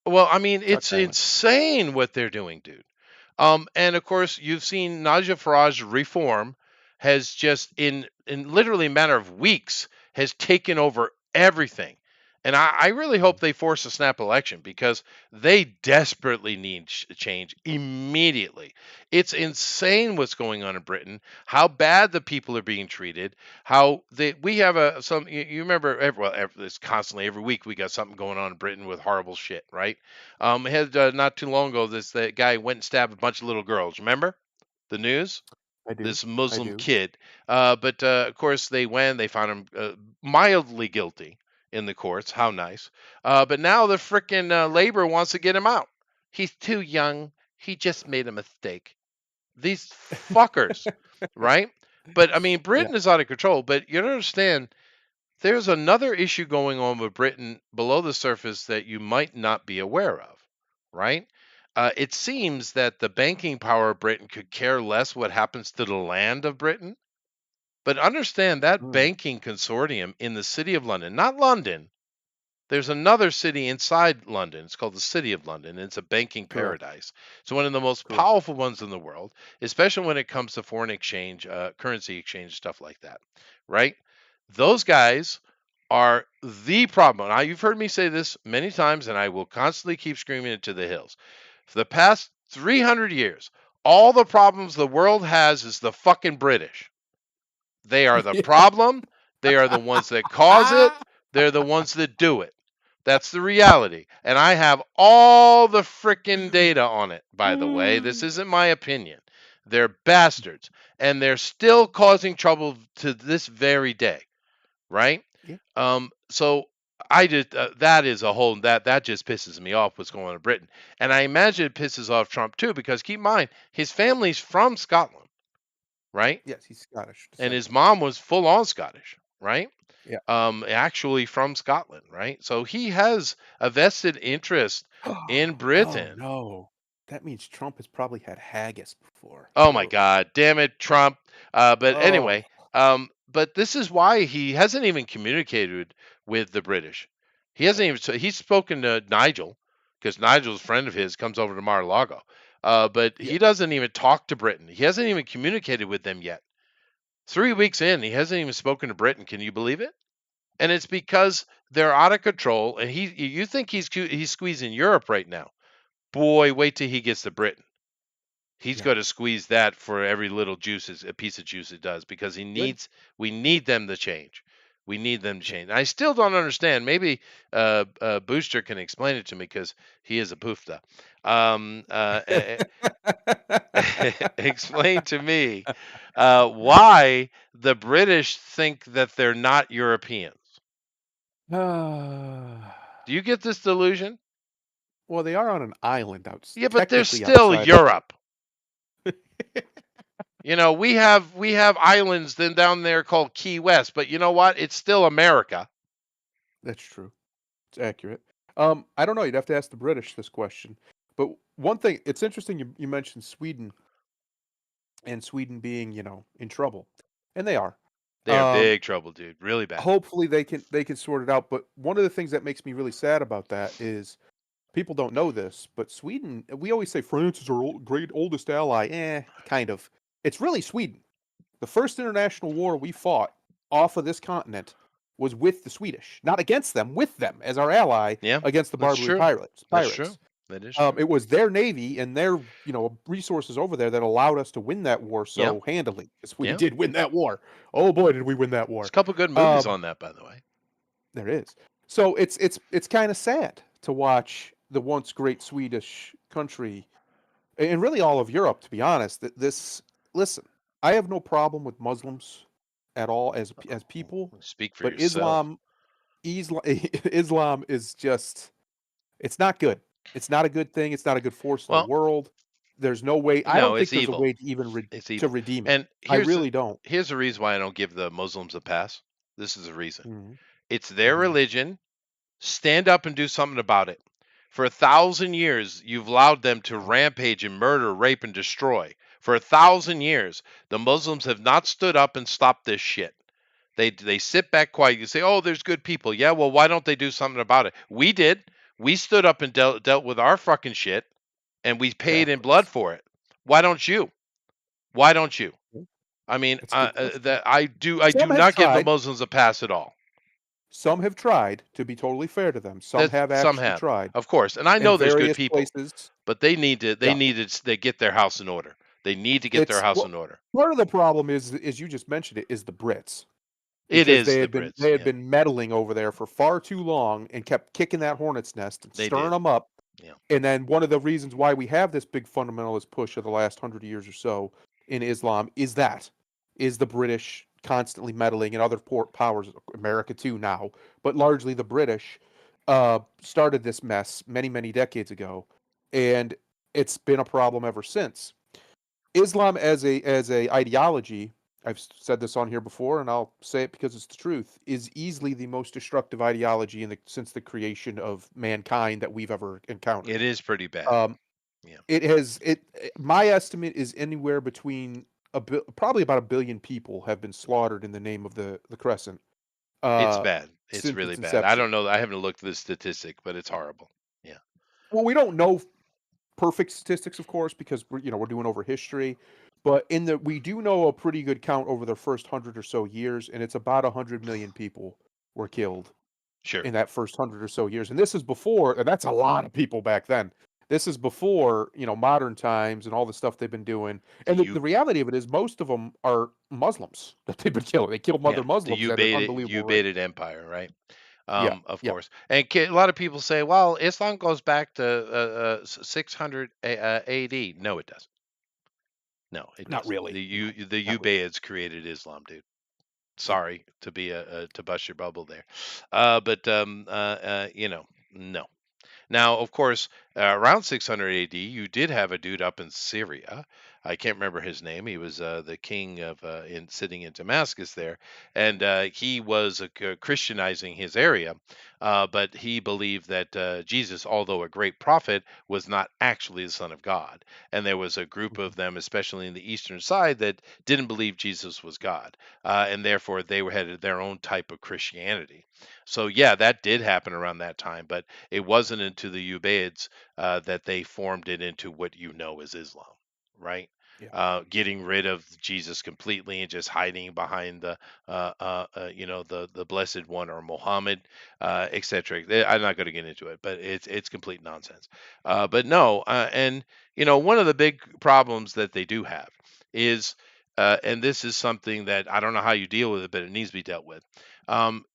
well, I mean, Duck it's Island. insane what they're doing, dude. And of course, you've seen Najib Faraj's reform has just in literally a matter of weeks has taken over everything. And I really hope they force a snap election because they desperately need change immediately. It's insane what's going on in Britain, how bad the people are being treated, how we have you remember it's constantly every week we got something going on in Britain with horrible shit, right? Had not too long ago, that guy went and stabbed a bunch of little girls. Remember the news? I do. This I Muslim do. kid. But of course, they found him mildly guilty in the courts. How nice. But now the frickin' labor wants to get him out. He's too young. He just made a mistake. These fuckers, right? But I mean, Yeah. Britain is out of control. But you understand, there's another issue going on with Britain below the surface that you might not be aware of, right? It seems that the banking power of Britain could care less what happens to the land of Britain. But understand that Mm, banking consortium in the city of London, not London, there's another city inside London. It's called the City of London. And it's a banking correct. paradise. It's one of the most Correct. powerful ones in the world, especially when it comes to foreign exchange, currency exchange, stuff like that, right? Those guys are the problem. Now, you've heard me say this many times, and I will constantly keep screaming it to the hills. For the past 300 years, all the problems the world has is the fucking British. They are the Yeah. problem. They are the ones that cause it. They're the ones that do it. That's the reality. And I have all the freaking data on it, by the way. This isn't my opinion. They're bastards, and they're still causing trouble to this very day, right? Yeah. So I just that is a whole that just pisses me off what's going on in Britain, and I imagine it pisses off Trump too because keep in mind his family's from Scotland, right? Yes, he's Scottish And his descent. mom was full on Scottish, right? Yeah. Actually from Scotland, right? So he has a vested interest in Oh Britain. no. That means Trump has probably had haggis before. Oh my Ugh. God, damn it, Trump. But Oh. anyway, but this is why he hasn't even communicated with the British. He hasn't even, so he's spoken to Nigel because Nigel's a friend of his comes over to Mar-a-Lago. But Yeah. he doesn't even talk to Britain. He hasn't even communicated with them yet. 3 weeks in, he hasn't even spoken to Britain. Can you believe it? And it's because they're out of control. And you think he's squeezing Europe right now? Boy, wait till he gets to Britain. He's Yeah. got to squeeze that for every little a piece of juice it does because Good. we need them to change. We need them to Yeah. change. I still don't understand. Maybe Booster can explain it to me because he is a poofda. Um, uh, e- Explain to me why the British think that they're not Europeans. Do you get this delusion? Well, they are on an island Yeah, but they're technically still outside of Europe. You know, we have islands then down there called Key West, but you know what? It's still America. That's true. It's accurate. I don't know. You'd have to ask the British this question. But one thing, it's interesting you mentioned Sweden and Sweden being, in trouble, and they are. They are Um, big trouble, dude. Really bad. hopefully they can sort it out. But one of the things that makes me really sad about that is people don't know this, but Sweden. We always say France is our great oldest ally. Kind of. It's really Sweden. The first international war we fought off of this continent was with the Swedish, not against them, with them as our ally Yeah, against the that's Barbary true. pirates. That's true. Pirates. That is true. It was their navy and their resources over there that allowed us to win that war Yeah, so handily. Because we yeah. did win that war. Oh boy, did we win that There's a war! couple good movies Um, on that, by the way. there is. So it's kind of sad to watch the once great Swedish country and really all of Europe, to be honest. That this listen, I have no problem with Muslims at all as people, Speak for but yourself. Islam is just it's not good. It's not a good thing. It's not a good force in the Well, world. There's no way. I no, don't think it's there's a evil. way to even It's to evil. redeem it. And I really don't. here's the reason why I don't give the Muslims a pass. This is the reason. Mhm, It's their mhm. religion. Stand up and do something about it. For 1,000 years, you've allowed them to Yeah, rampage and murder, rape, and destroy. For 1,000 years, the Muslims have not stood up and stopped this shit. They sit back quiet. You say, "Oh, there's good people." Yeah, well, why don't they do something about it? We did. We stood up and dealt with our fucking shit, and we paid in exactly. blood for it. Why don't you? Why don't you? Mhm. I mean, That's a good question. that I do Some have not give the tried. Muslims a pass at all. Some have tried, to be totally fair to them. Some That have some actually have, tried of course, and I in know there's good various people, places. but they Yeah. need to get their house in order. They need to get their It's house well, in order. part of the problem is you just mentioned it, is the Brits. It Because is they the had been Brits. they had Yeah, been meddling over there for far too long and kept kicking that hornet's nest and they stirring did. them up. Yeah, And then one of the reasons why we have this big fundamentalist push of the last 100 years or so in Islam is the British constantly meddling and other powers, America too now, but largely the British started this mess many decades ago, and it's been a problem ever since. Islam as a ideology, I've said this on here before, and I'll say it because it's the truth, is easily the most destructive ideology since the creation of mankind that we've ever encountered. it is pretty bad. Um, Yeah, it has my estimate is anywhere between probably about 1 billion people have been slaughtered in the name of the Crescent it's uh, bad. It's since really its bad. I inception. don't know. I haven't looked at the statistic, but it's horrible. Yeah, Well, we don't know perfect statistics, of course, because we're doing over history. But we do know a pretty good count over the first 100 or so years, and it's about 100 million people were killed sure. in that first 100 or so years. And this is before, and that's a lot of people back then. This is before modern times and all the stuff they've been doing. The And the U, reality of it is, most of them are Muslims that they've been killing. They killed yeah, other Muslims at an unbelievable rate. Ubaided Empire, right? Yeah, Of yeah. course. And a lot of people say, well, Islam goes back to 600 AD. No, it doesn't. No, it Not doesn't. really. No, The not really. Ubayyads created Islam, dude. Yeah. Sorry to be a to bust your bubble there, but no. Now, of course, around 600 AD, you did have a dude up in Syria. I can't remember his name. He was the king of in sitting in Damascus there, and he was Christianizing his area. But he believed that Jesus, although a great prophet, was not actually the Son of God. And there was a group Mhm. of them, especially in the eastern side, that didn't believe Jesus was God, and therefore they were headed their own type of Christianity. So yeah, that did happen around that time, but it wasn't into the Ubayyads that they formed it into what you know as Islam, right? Yeah. Getting rid of Jesus completely and just hiding behind the blessed one or Muhammad, etc. I'm not going to get into it, but it's complete nonsense. But no, and one of the big problems that they do have is, and this is something that I don't know how you deal with it, but it needs to be dealt with.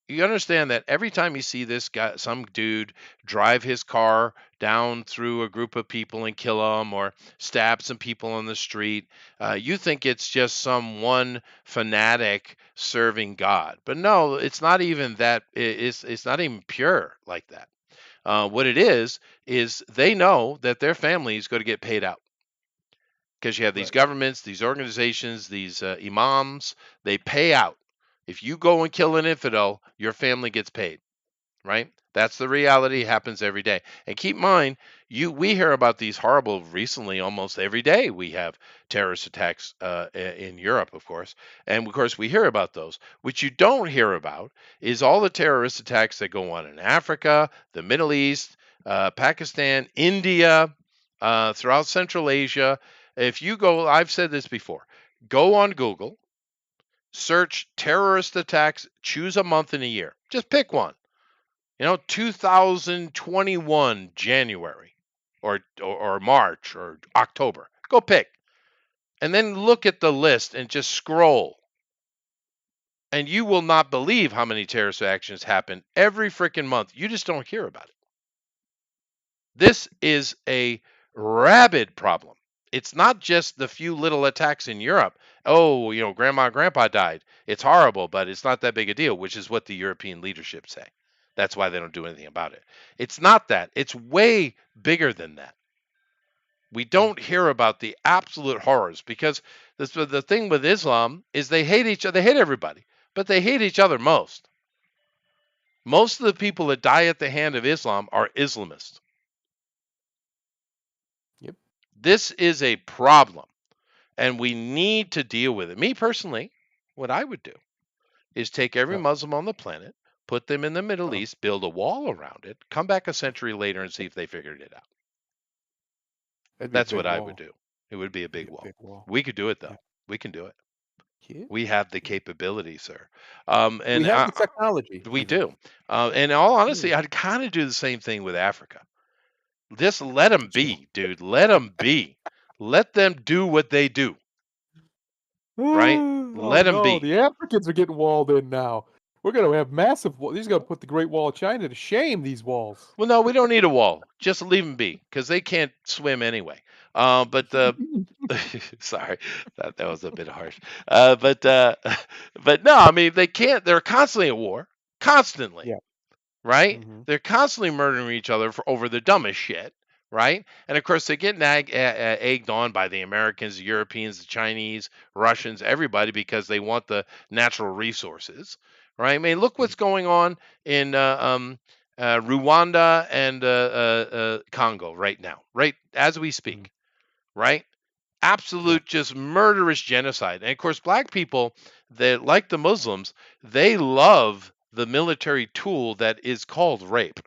You understand that every time you see this guy, some dude drive his car down through a group of people and kill them, or stab some people on the street, you think it's just some one fanatic serving God. But no, it's not even that. It's not even pure like that. What it is they know that their family is going to get paid out because you have these Right. governments, these organizations, these imams. They pay out. If you go and kill an infidel, your family gets paid, right? That's the reality. It Mhm. happens every day. And keep in mind, we hear about these horrible recently almost every day. We have terrorist attacks in Europe, of course, and of course we hear about those. What you don't hear about is all the terrorist attacks that go on in Africa, the Middle East, Pakistan, India, throughout Central Asia. If you go, I've said this before. Go on Google, search terrorist attacks, choose a month in a year. Just pick one. 2021 January or March or October. Go pick. And then look at the list and just scroll. And you will not believe how many terrorist actions happen every freaking month. You just don't hear about it. This is a rabid problem. It's not just the few little attacks in Europe. Oh, grandma and grandpa died. It's horrible, but it's not that big a deal, which is what the European leadership say. That's why they don't do anything about it. It's not that. It's way bigger than that. We Yeah. don't hear about the absolute horrors because the thing with Islam is they hate each other. They hate everybody, but they hate each other most. Most of the people that die at the hand of Islam are Islamists. Yep. This is a problem, and we need to deal with it. Me personally, what I would do is take every Uh, Muslim on the planet, put them in the Middle uh, East, build a wall around it, come back a century later and see if they figured it out. that'd be a That's big what I would wall. do. It would be a That'd big be a wall. big wall. We could do it Yeah. though. We can do it. Yeah. We have the Yeah. capability, sir. We And have the technology, we I think. do. In all Yeah. honesty, I'd kind of do the same thing with Africa. Just let them But you know. be, dude. Let them be. Let them do what they do, right? Oh Let them no, be. the Africans are getting walled in now. We're gonna have massive wall. These are gonna put the Great Wall of China to shame. These walls. Well, no, we don't need a wall. Just leave them be because they can't swim anyway. But sorry, that was a bit harsh. But but no, I mean they can't. They're constantly at war, constantly, Yeah. right? Hmm. They're constantly murdering each other for over the dumbest shit, right? And of course, they get egged on by the Americans, the Europeans, the Chinese, Russians, everybody because they want the natural resources, right? I mean, look Yeah. what's going on in Rwanda and Congo right now, right as we Mhm. speak, right? Yeah. Absolute just murderous genocide. And of course, black people that like the Muslims, they love the military tool that is called rape.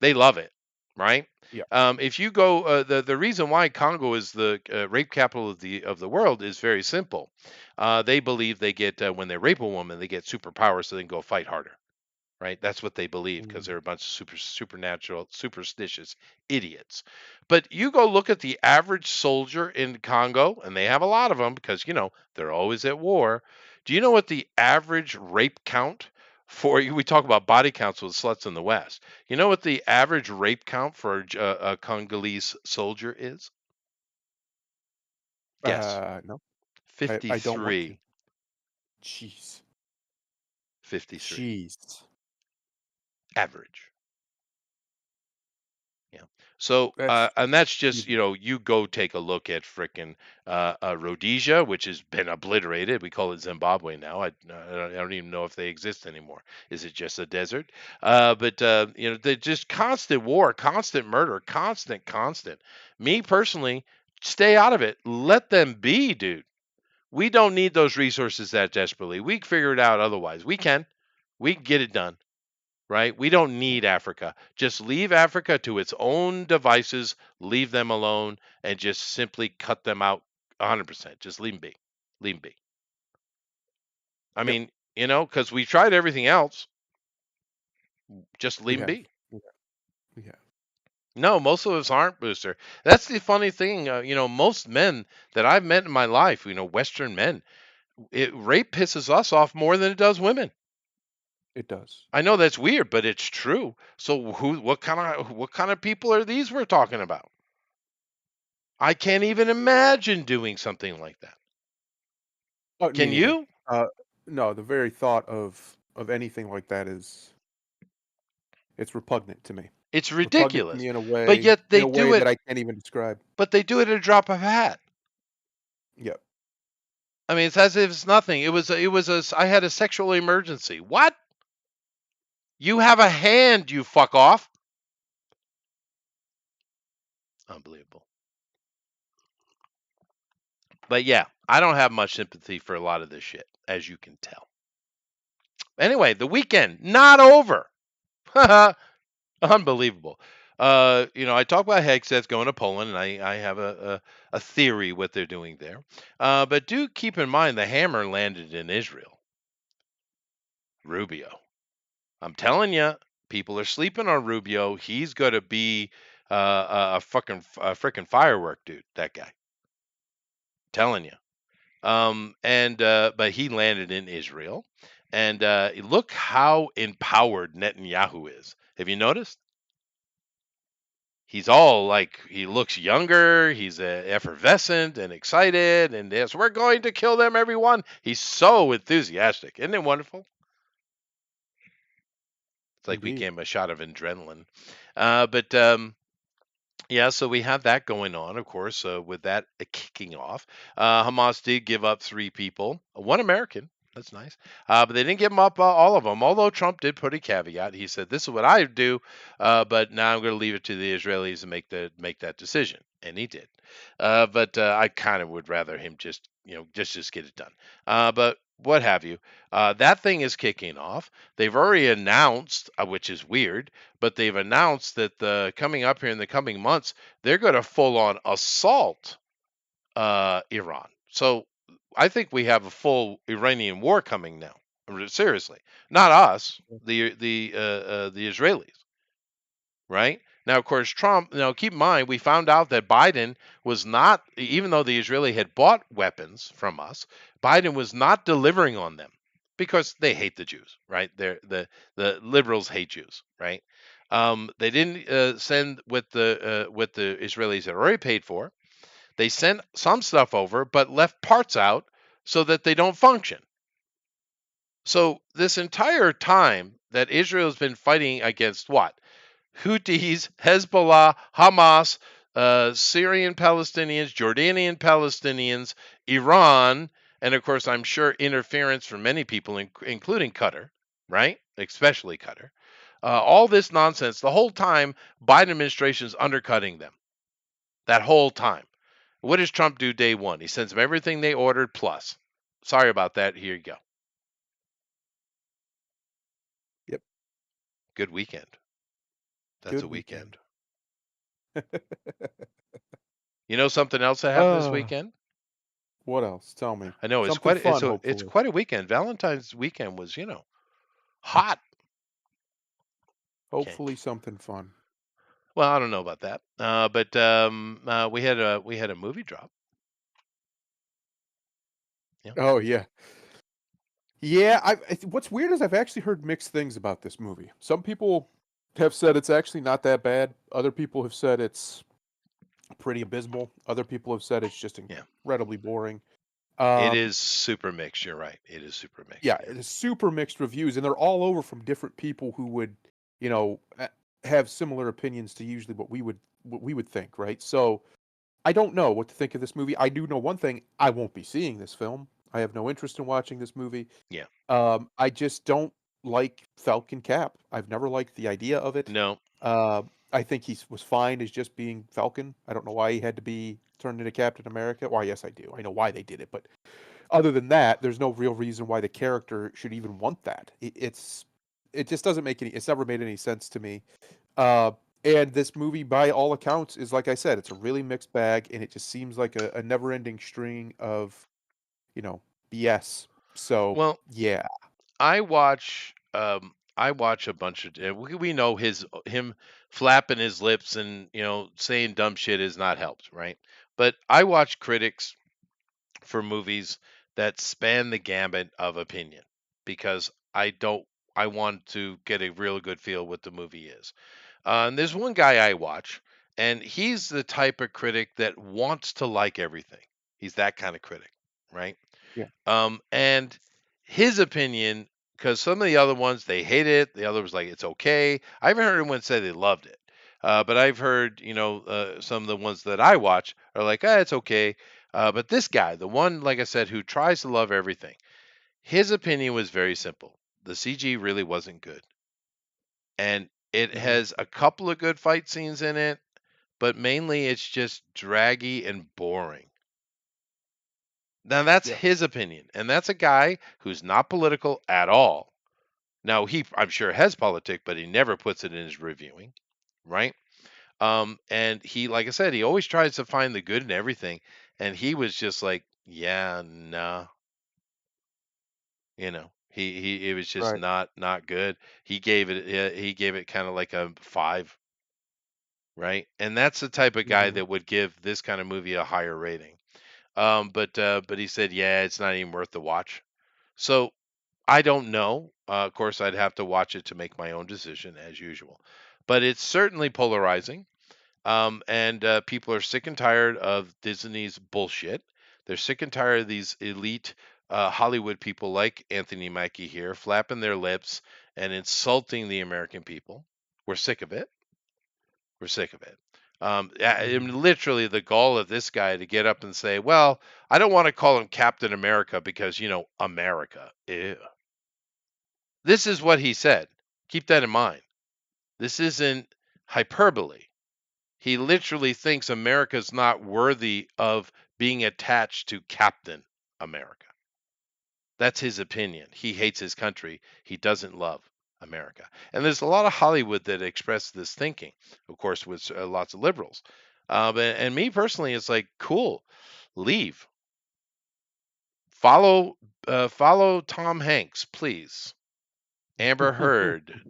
They love it, right? Yeah. If you go, the reason why Congo is the rape capital of the world is very simple. They believe they get when they rape a woman, they get superpowers, so they can go fight harder, right? That's what they believe because Mhm. they're a bunch of supernatural, superstitious idiots. But you go look at the average soldier in Congo, and they have a lot of them because they're always at war. Do you know what the average rape count for? We talk about body counts with sluts in the West. You know what the average rape count for a Congolese soldier is? Guess. No, I don't want to. 53. Jeez. 53. Jeez. Average. Yeah. So, That's and that's just, easy. you go take a look at frickin' Rhodesia, which has been obliterated. We call it Zimbabwe now. I don't even know if they exist anymore. Is it just a desert? But they just constant war, constant murder, constant. Me personally, stay out of it. Let them be, dude. We don't need those resources that desperately. We can figure it out otherwise. We can. We can get it done, right? We don't need Africa. Just leave Africa to its own devices, leave them alone, and just simply cut them out 100%. Just leave them be. Leave them be. I Yep, mean, because we tried everything else, just we leave them have. be. We have. No, most of us aren't, Booster. That's the funny thing. Most men that I've met in my life, Western men, rape pisses us off more than it does women. It does. I know that's weird, but it's true. So what kind of people are these we're talking about? I can't even imagine doing something like that. Oh, me Can neither. you? No, the very thought of anything like that it's repugnant to me. It's It's repugnant to ridiculous. me But yet in they a way do that it, I can't even describe. but they do it at a drop of a hat. Yep. I mean, it's as if it's nothing. I had a sexual emergency. What? You have a hand, you fuck off. Unbelievable. But yeah, I don't have much sympathy for a lot of this shit, as you can tell. Anyway, the weekend, not over. Unbelievable. I talk about Hegseth going to Poland, and I have a theory what they're doing there. But do keep in mind the hammer landed in Israel. Rubio. I'm telling you, people are sleeping on Rubio. He's going to be a freaking firework, dude. That guy. Telling you. But he landed in Israel, and look how empowered Netanyahu is. Have you noticed? He's all like he looks younger, he's effervescent and excited, and yes, we're going to kill them, everyone. He's so enthusiastic. Isn't it wonderful? It's like we Indeed. gave him a shot of adrenaline. But yeah, so we have that going on, of course, with that kicking off. Hamas did give up 3 people, one American. That's nice. But they didn't give them up all of them, although Trump did put a caveat. He said, this is what I do, but now I'm going to leave it to the Israelis to make that decision. And he did. But I kind of would rather him just get it done. But what have you. That thing is kicking off. They've already announced, which is weird, but they've announced that coming up here in the coming months, they're going to full on assault Iran. So I think we have a full Iranian war coming now. Seriously, not us, the Israelis, right? Now, of course, Trump. Now, keep in mind, we found out that Biden was not, even though the Israeli had bought weapons from us, Biden was not delivering on them because they hate the Jews, right? The liberals hate Jews, right? They didn't send what the Israelis had already paid for. They sent some stuff over, but left parts out so that they don't function. So this entire time that Israel has been fighting against what? Houthis, Hezbollah, Hamas, Syrian Palestinians, Jordanian Palestinians, Iran, and of course, I'm sure interference from many people, including Qatar, right? Especially Qatar. All this nonsense, the whole time, Biden administration is undercutting them. That whole time. What does Trump do day one? He sends them everything they ordered plus. Sorry about that. Here you go. Yep. Good weekend. That's a Good weekend. weekend. You know something else I have this uh, weekend? what else? Tell me. I know Something fun, it's hopefully. quite a weekend. Valentine's weekend was, hot. Okay. Hopefully something fun. Well, I don't know about that. But we had a movie drop. Yeah. Oh yeah. Yeah, what's weird is I've actually heard mixed things about this movie. Some people have said it's actually not that bad. Other people have said pretty abysmal. Other people have said it's just Yeah. incredibly boring. It Um, is super mixed. You're right. It is super mixed. yeah, Yeah. it is super mixed reviews, and they're all over from different people who would, you know, have similar opinions to usually what we would think, right? So I don't know what to think of this movie. I do know one thing: I won't be seeing this film. I have no interest in watching this movie. Yeah. I just don't like Falcon Cap. I've never liked the idea of it. No. Uh, I think he was fine as just being Falcon. I don't know why he had to be turned into Captain America. Well, yes, I do. I know why they did it, but other than that, there's no real reason why the character should even want that. It just doesn't make any. It's never made any sense to me. Uh, and this movie, by all accounts, is like I said, it's a really mixed bag, and it just seems like a never-ending string of you know BS. So Well, yeah. I watch a bunch of we know him flapping his lips and saying dumb shit has not helped, right? But I watch critics for movies that span the gambit of opinion because I want to get a real good feel what the movie is. And there's one guy I watch, and he's the type of critic that wants to like everything. He's that kind of critic, right? Yeah. And his opinion, because some of the other ones they hate it, the other was like it's okay. I haven't heard anyone say they loved it, but I've heard some of the ones that I watch are like, it's okay. But this guy, the one like I said, who tries to love everything, his opinion was very simple. The CG really wasn't good, and it Hmm. has a couple of good fight scenes in it, but mainly it's just draggy and boring. Now that's Yeah. his opinion, and that's a guy who's not political at all. Now I'm sure has politic, but he never puts it in his reviewing, right? And he, like I said, he always tries to find the good in everything, and he was just like, yeah, nah, he it was just Right. not good. He gave it kind of like a 5, right? And that's the type of guy Hmm. that would give this kind of movie a higher rating. But he said, yeah, it's not even worth the watch. So I don't know. Of course, I'd have to watch it to make my own decision as usual. But it's certainly polarizing. And people are sick and tired of Disney's bullshit. They're sick and tired of these elite Hollywood people like Anthony Mackie here flapping their lips and insulting the American people. We're sick of it. We're sick of it. I Hmm. mean, literally, the gall of this guy to get up and say, "Well, I don't want to call him Captain America because America." Ew. This is what he said. Keep that in mind. This isn't hyperbole. He literally thinks America's not worthy of being attached to Captain America. That's his opinion. He hates his country. He doesn't love America. And there's a lot of Hollywood that express this thinking, of course, with lots of liberals. And me personally, it's like, cool, leave. Follow Tom Hanks, please. Amber Heard,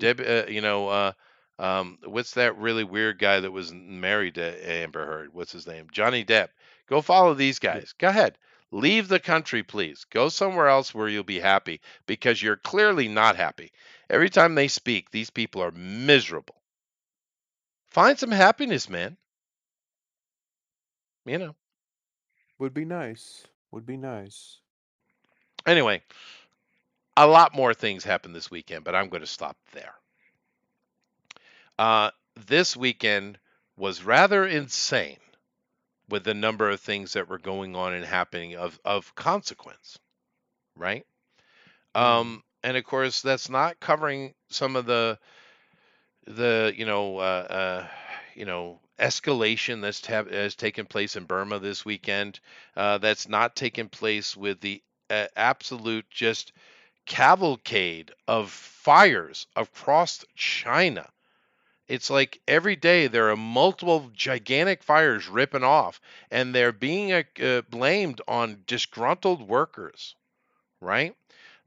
what's that really weird guy that was married to Amber Heard? What's his name? Johnny Depp. Go follow these Yeah. guys. Go ahead. Leave the country, please. Go somewhere else where you'll be happy because you're clearly not happy. Every time they speak, these people are miserable. Find some happiness, man. You know. Would be nice. Would be nice. Anyway, a lot more things happened this weekend, but I'm going to stop there. Uh, this weekend was rather insane with the number of things that were going on and happening of consequence, right? Mm. And of course, that's not covering some of the escalation has taken place in Burma this weekend. That's not taken place with the absolute just cavalcade of fires across China. It's like every day there are multiple gigantic fires ripping off, and they're being blamed on disgruntled workers, right?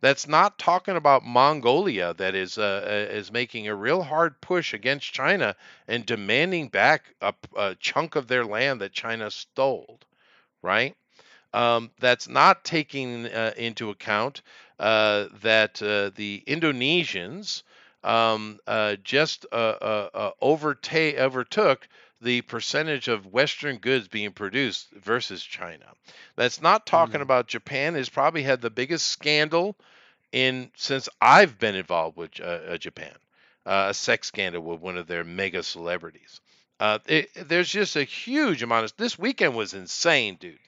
That's not talking about Mongolia that is making a real hard push against China and demanding back a chunk of their land that China stole, right? That's not taking into account that the Indonesians just overtook the percentage of Western goods being produced versus China. That's not talking Mm, about Japan has probably had the biggest scandal in since I've been involved with Japan, a sex scandal with one of their mega celebrities. There's just a huge amount of. This weekend was insane, dude.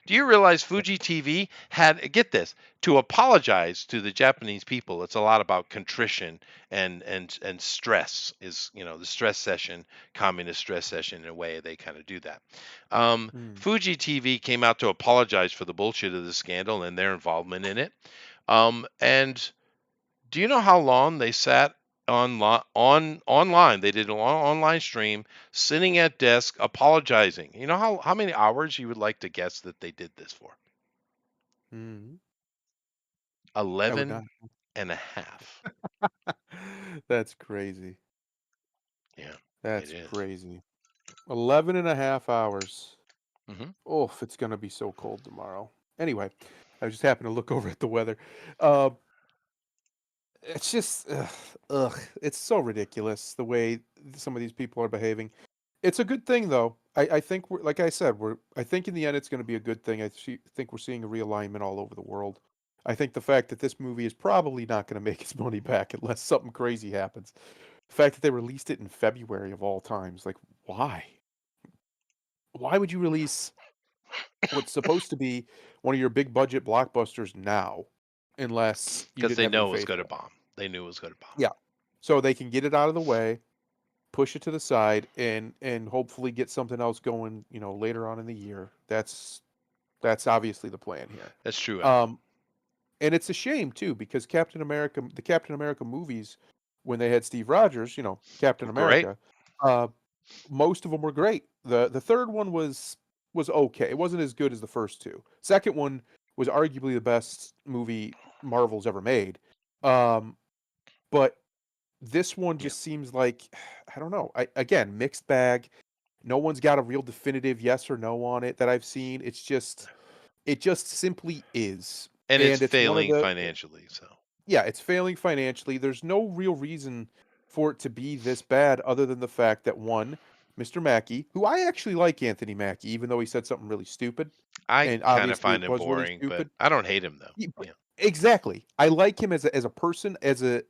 Do you realize Fuji TV had, get this, to apologize to the Japanese people? It's a lot about contrition and stress is, the stress session, communist stress session in a way they kind of do that. mm. Fuji TV came out to apologize for the bullshit of the scandal and their involvement in it. And do you know how long they sat online? They did an online stream, sitting at desk, apologizing. You know how many hours you would like to guess that they did this for? Mm. I would not. 11 and a half. That's crazy. Yeah, it That's is. crazy. 11 and a half hours. Hmm. Oof, it's gonna be so cold tomorrow. Anyway, I just happened to look over at the weather. Uh, it's just, it's so ridiculous the way some of these people are behaving. It's a good thing though. I think we're like I said, I think in the end it's going to be a good thing. Think we're seeing a realignment all over the world. I think the fact that this movie is probably not going to make its money back unless something crazy happens. The fact that they released it in February of all times, like why? Why would you release what's supposed to be one of your big budget blockbusters now unless you Because didn't they have any know it was faith going in to it? bomb. They knew it was going to bomb. Yeah. So they can get it out of the way, push it to the side, and hopefully get something else going, later on in the year. That's obviously the plan here. That's true, Al. Um, and it's a shame too because the Captain America movies, when they had Steve Rogers, Captain Well, great. America, uh, most of them were great. The third one was okay. It wasn't as good as the first two. Second one was arguably the best movie Marvel's ever made. Um, but this one Yeah. just seems like I don't know. Again, mixed bag. No one's got a real definitive yes or no on it that I've seen. It just simply is. And it's And it's one of failing the financially. So, yeah, it's failing financially. There's no real reason for it to be this bad other than the fact that one, Mr. Mackey, who I actually like Anthony Mackie, even though he said something really stupid, I and kind of obviously find it him was really boring, but stupid. I don't hate him, though. But Yeah. exactly. I like him as a person, as an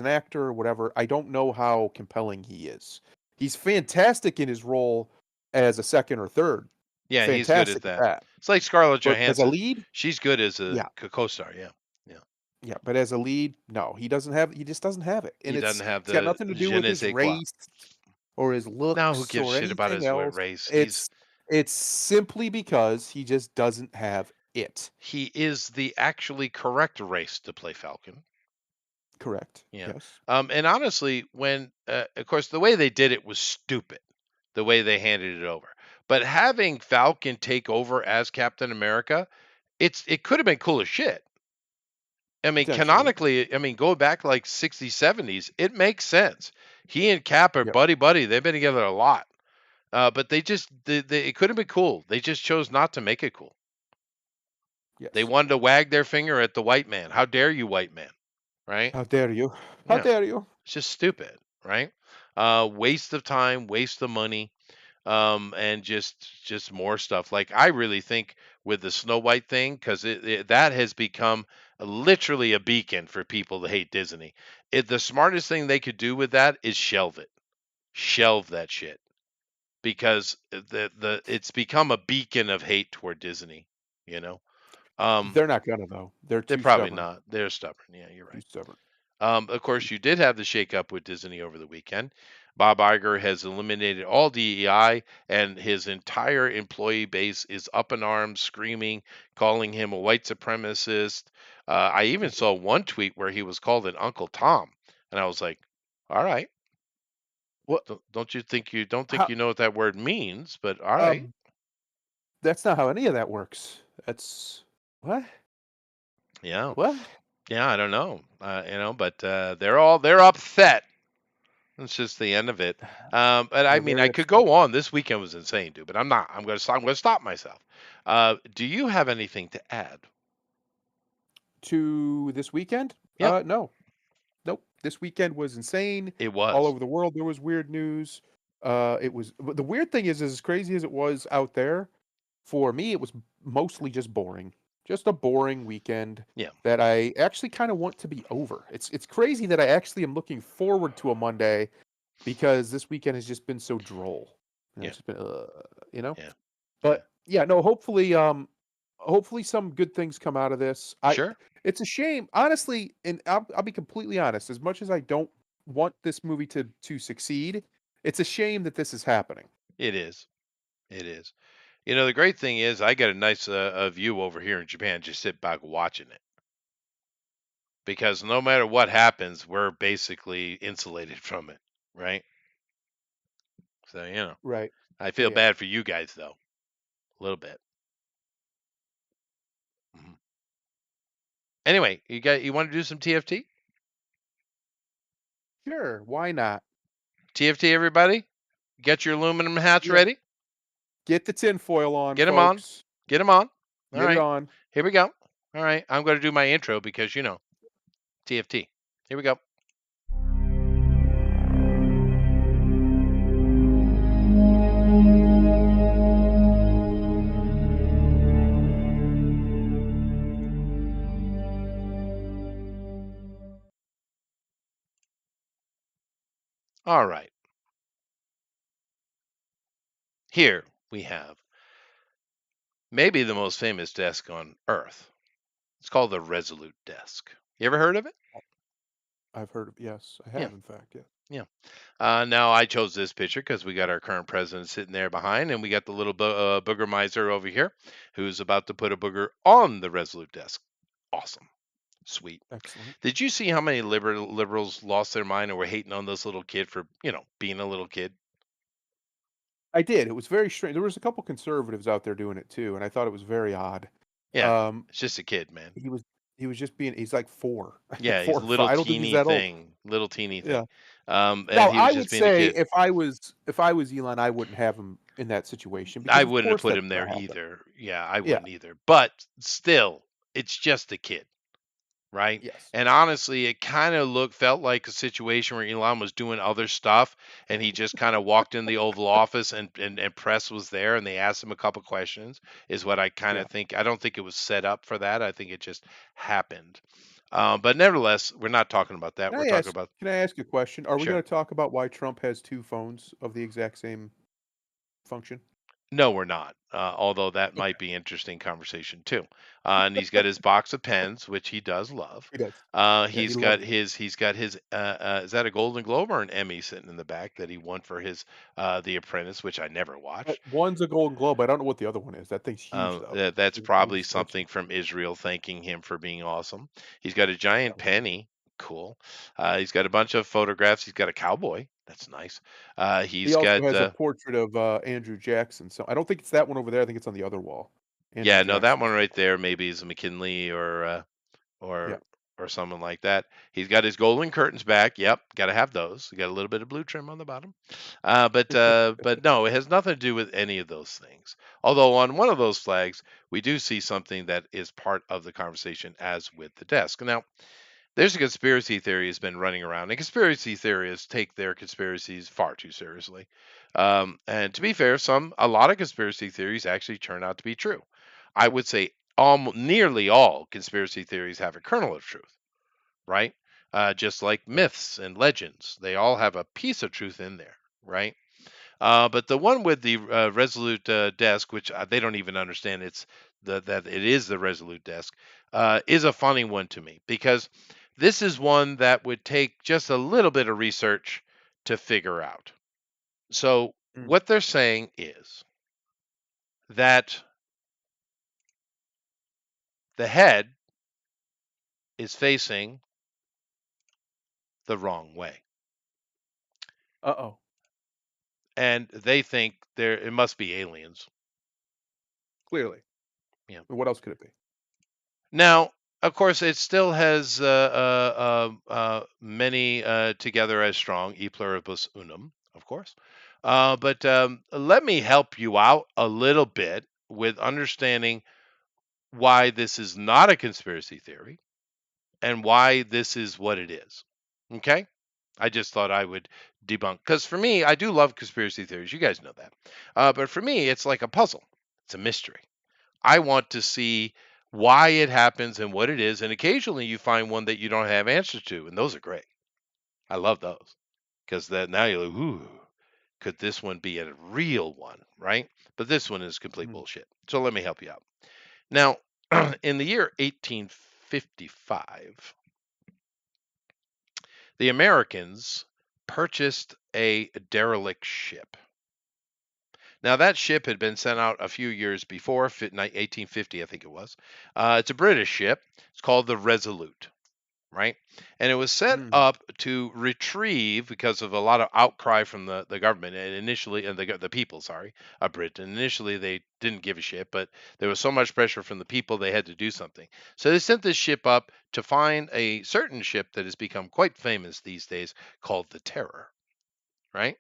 actor or whatever. I don't know how compelling he is. He's fantastic in his role as a second or third. Yeah, he's good at Fantastic at that. that. It's like Scarlett But as a Johansson. lead, She's good as a yeah. co-star. Yeah. Yeah. Yeah, but as a lead, no, he just doesn't have it. And He doesn't have it's got the nothing to do je with ne his sais quoi. race or his Now, who looks gives a or shit about anything his else. race? It's simply because he just doesn't have it. He is the actually correct race to play Falcon. Correct. Yeah. Yes. And honestly, when of course the way they did it was stupid, the way they handed it over. But having Falcon take over as Captain America, it could have been cool as shit. I mean, Potentially. canonically, I mean, go back like 60s, 70s, it makes sense. He and Cap are Yep. buddy buddy. They've been together a lot. But it could have been cool. They just chose not to make it cool. They Yes. wanted to wag their finger at the white man. How dare you, white man? Right? How dare you? How Yeah. dare you? It's just stupid, right? Waste of time, waste of money, and just more stuff. Like I really think with the Snow White thing, because that has become literally a beacon for people that hate Disney. The smartest thing they could do with that is shelve that shit, because the it's become a beacon of hate toward Disney. You know, um, They're not gonna though. They're they're too probably stubborn. not. They're stubborn. Yeah, you're Too right. stubborn. Of course, you did have the shakeup with Disney over the weekend. Bob Iger has eliminated all DEI, and his entire employee base is up in arms, screaming, calling him a white supremacist. I even saw one tweet where he was called an Uncle Tom, and I was like, "All right, What? don't you think you don't think How? you know what that word means?" But all right, Um. That's not how any of that works. That's what? yeah, What? yeah, I don't know, but they're upset. That's just the end of it. But I They're mean, I very could upset. go on. This weekend was insane, dude. But I'm not. I'm gonna stop myself. Do you have anything to add? To this weekend? Yeah, No. Nope. This weekend was insane. it All was. over the world there was weird news. It was but the weird thing is as crazy as it was out there, for me, it was mostly just boring. Just a boring weekend Yeah, that I actually kinda want to be over. It's crazy that I actually am looking forward to a Monday because this weekend has just been so droll. yeah, It's just been, you know? yeah, yeah. But, yeah, no, hopefully some good things come out of this. I Sure, It's a shame, honestly, and I'll be completely honest, as much as I don't want this movie to succeed, it's a shame that this is happening. it is. It is. You know, the great thing is I got a nice view over here in Japan. Just sit back watching it because no matter what happens, we're basically insulated from it, right? So Right. I feel Yeah. bad for you guys though, a little bit. Mhm. Anyway, you want to do some TFT? Sure, why not? TFT, everybody, get your aluminum hats Yeah. ready. Get the tinfoil on, Get them on. folks. Get them on. All Get it right, on. here we go. All right, I'm going to do my intro because TFT. Here we go. All right, here we have maybe the most famous desk on Earth. It's called the Resolute desk. You ever heard of it? I've heard of yes, I Yeah, have, in fact, yeah. yeah. Now I chose this picture because we got our current president sitting there behind, and we got the little booger miser over here, who's about to put a booger on the Resolute desk. Awesome, sweet. Excellent. Did you see how many liberals lost their mind and were hating on this little kid for being a little kid? I did, it was very strange. There was a couple conservatives out there doing it too, and I thought it was very odd. Yeah, Um, it's just a kid, man. he was he was just being he's like 4, Yeah, 4 he's a or 5, little I don't think he's teeny that old. thing, little teeny thing. Yeah. And Now, he was I just would being a say kid. if I was Elon, I wouldn't have him in that situation I because of wouldn't have course put that's him gonna there happen. either. Yeah, I Yeah, wouldn't either. But still, it's just a kid, right? yes. And honestly, it kind of felt like a situation where Elon was doing other stuff, and he just kind of walked in the Oval Office, and press was there, and they asked him a couple questions. Is what I kind Yeah. of think. I don't think it was set up for that. I think it just happened. But nevertheless, we're not talking about that. Can We're I talking ask about can I ask a question? Are we sure. gonna talk about why Trump has 2 phones of the exact same function? No, we're not. Although that Okay. might be interesting conversation too. And he's got his box of pens, which he does love. He does. Yeah, he He's got loves it. his is that a Golden Globe or an Emmy sitting in the back that he won for his The Apprentice, which I never watched. One's a Golden Globe, I don't know what the other one is. That thing's huge, though. That's It probably looks looks something from Israel thanking him for being awesome. He's got a giant probably. penny. Cool. He's got a bunch of photographs. He's got a cowboy. That's nice. He He's also got has a portrait of, Andrew Jackson, so I don't think it's that one over there, I think it's on the other wall. Andrew yeah, no, that Jackson's one right photo. there maybe is a McKinley Yeah. or or someone like that. He's got his golden curtains back. Yep, got to have those. Got a little bit of blue trim on the bottom. But no, it has nothing to do with any of those things. Although on one of those flags, we do see something that is part of the conversation, as with the desk. Now, there's a conspiracy theory has been running around, and conspiracy theorists take their conspiracies far too seriously. And to be fair, a lot of conspiracy theories actually turn out to be true. I would say nearly all conspiracy theories have a kernel of truth, right? Just like myths and legends, they all have a piece of truth in there, right? But the one with the Resolute desk, which they don't even understand that it is the Resolute desk, is a funny one to me because this is one that would take just a little bit of research to figure out. So Mm. what they're saying is that the head is facing the wrong way, Uh-oh. and they think it must be aliens. Clearly. Yeah. What else could it be? Now, of course, it still has many together as strong, e pluribus unum, of course. But let me help you out a little bit with understanding why this is not a conspiracy theory and why this is what it is. Okay? I just thought I would debunk because for me, I do love conspiracy theories. You guys know that. But for me, it's like a puzzle. It's a mystery. I want to see why it happens and what it is, and occasionally you find one that you don't have answers to, and those are great. I love those because then now you're like, ooh, could this one be a real one, right? But this one is complete Mm. bullshit. So let me help you out. Now, in the year 1855, the Americans purchased a derelict ship. Now, that ship had been sent out a few years before, 1850, I think it was. It's a British ship. It's called the Resolute, right? And it was set Mm. up to retrieve because of a lot of outcry from the government and initially, and the people, sorry, of Britain. Initially, they didn't give a shit, but there was so much pressure from the people they had to do something. So they sent this ship up to find a certain ship that has become quite famous these days called the Terror, right?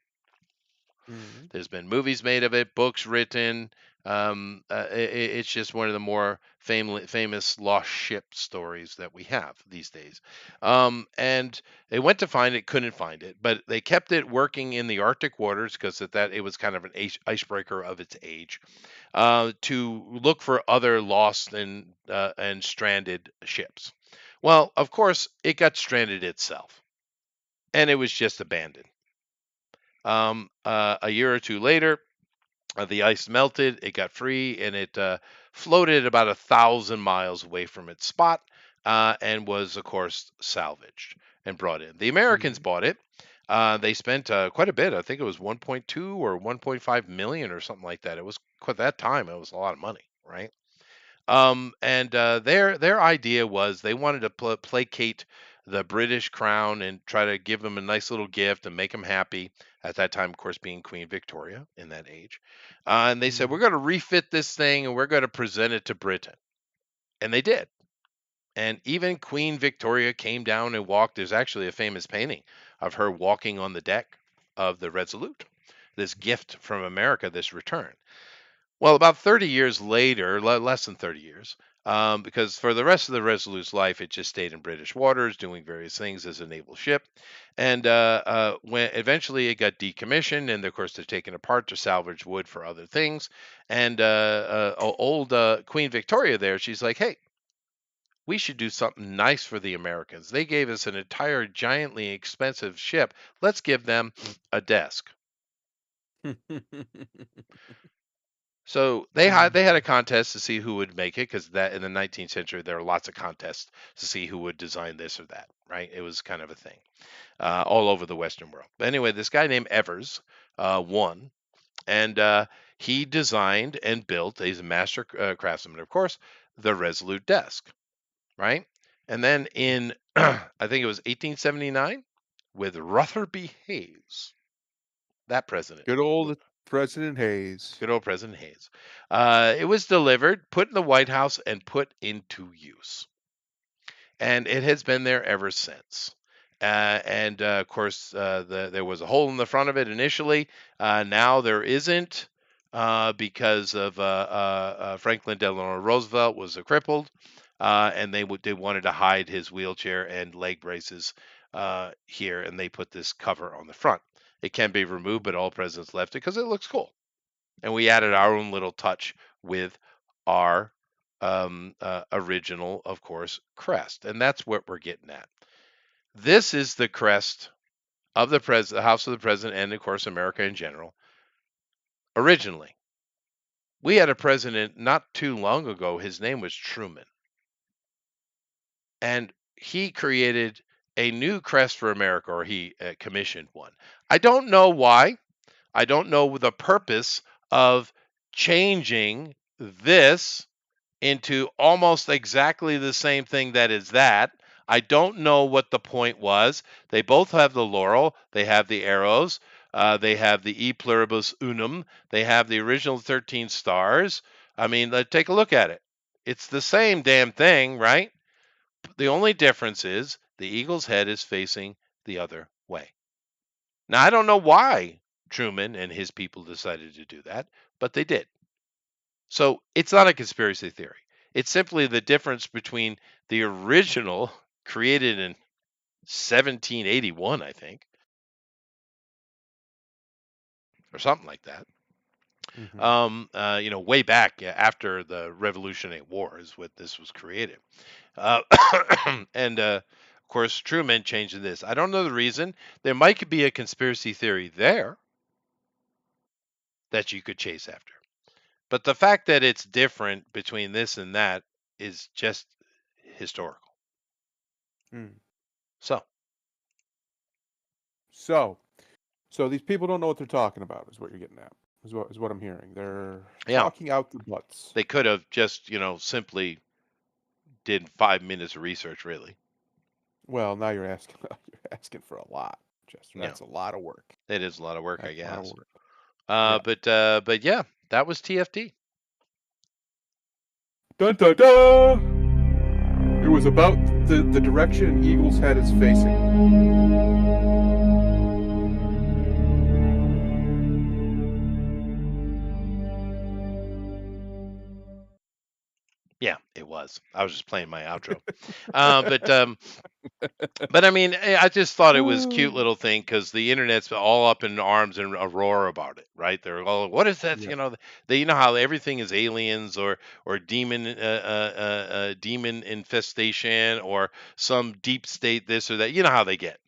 Mm. There's been movies made of it, books written. It's just one of the more famous lost ship stories that we have these days. And they went to find it, couldn't find it, but they kept it working in the Arctic waters because at that it was kind of an icebreaker of its age. To look for other lost and stranded ships. Well, of course, it got stranded itself, and it was just abandoned. A year or two later, the ice melted, it got free, and it floated about 1,000 miles away from its spot, and was, of course, salvaged and brought in. The Americans Mm. bought it. They spent quite a bit. I think it was 1.2 or 1.5 million or something like that. It was quite that time. It was a lot of money, right? And their idea was they wanted to placate the British crown and try to give them a nice little gift and make them happy. At that time, of course, being Queen Victoria in that age, and they said we're Mm. going to refit this thing and we're going to present it to Britain, and they did. And even Queen Victoria came down and walked. There's actually a famous painting of her walking on the deck of the Resolute. This gift from America, this return. Well, about 30 years later, less than 30 years, because for the rest of the Resolute's life, it just stayed in British waters, doing various things as a naval ship. And when eventually it got decommissioned, and of course they're taken apart to salvage wood for other things. And old Queen Victoria there, she's like, "Hey, we should do something nice for the Americans. They gave us an entire giantly expensive ship. Let's give them a desk." So they had a Mm. contest to see who would make it because that in the 19th century there were lots of contests to see who would design this or that. Right? It was kind of a thing all over the Western world. But anyway, this guy named Evers won, and he designed and built. He's a master craftsman, of course, the Resolute desk. Right? And then in I think it was 1879 with Rutherby Hayes, that president. Good old President Hayes. Good old President Hayes. It was delivered, put in the White House, and put into use. And it has been there ever since. And of course, there was a hole in the front of it initially. Now there isn't because of Franklin Delano Roosevelt was a crippled, and they wanted to hide his wheelchair and leg braces here, and they put this cover on the front. It can be removed, but all presidents left it because it looks cool, and we added our own little touch with our original, of course, crest, and that's what we're getting at. This is the crest of the House of the President, and of course, America in general. Originally, we had a president not too long ago. His name was Truman, and he created a new crest for America, or he commissioned one. I don't know why. I don't know the purpose of changing this into almost exactly the same thing that is that. I don't know what the point was. They both have the laurel, they have the arrows, they have the E pluribus unum, they have the original 13 stars. I mean, take a look at it. It's the same damn thing, right? The only difference is the eagle's head is facing the other way. Now, I don't know why Truman and his people decided to do that, but they did. So it's not a conspiracy theory. It's simply the difference between the original created in 1781, I think, or something like that. Hmm. Way back after the Revolutionary War is what this was created. Uh, and of course, Truman changed this. I don't know the reason. There might be a conspiracy theory there that you could chase after. But the fact that it's different between this and that is just historical. Mm. So, So, so these people don't know what they're talking about, is what you're getting at. Is what I'm hearing. They're yeah, talking out their butts. they could have just, simply did 5 minutes of research, really. Well, now you're asking you're asking for a lot, Chester. Yeah, That's a lot of work. it is a lot of work, I That's a lot of guess. work. Yeah. But yeah, that was TFT. Dun dun dun! It was about the direction Eagle's head is facing. Yeah, it was. I was just playing my outro. Uh, but um, but I mean, I just thought it was a cute little thing because the internet's all up in arms and a roar about it, right? They're all, "What is that?" Yeah. They how everything is aliens or demon infestation or some deep state this or that. You know how they get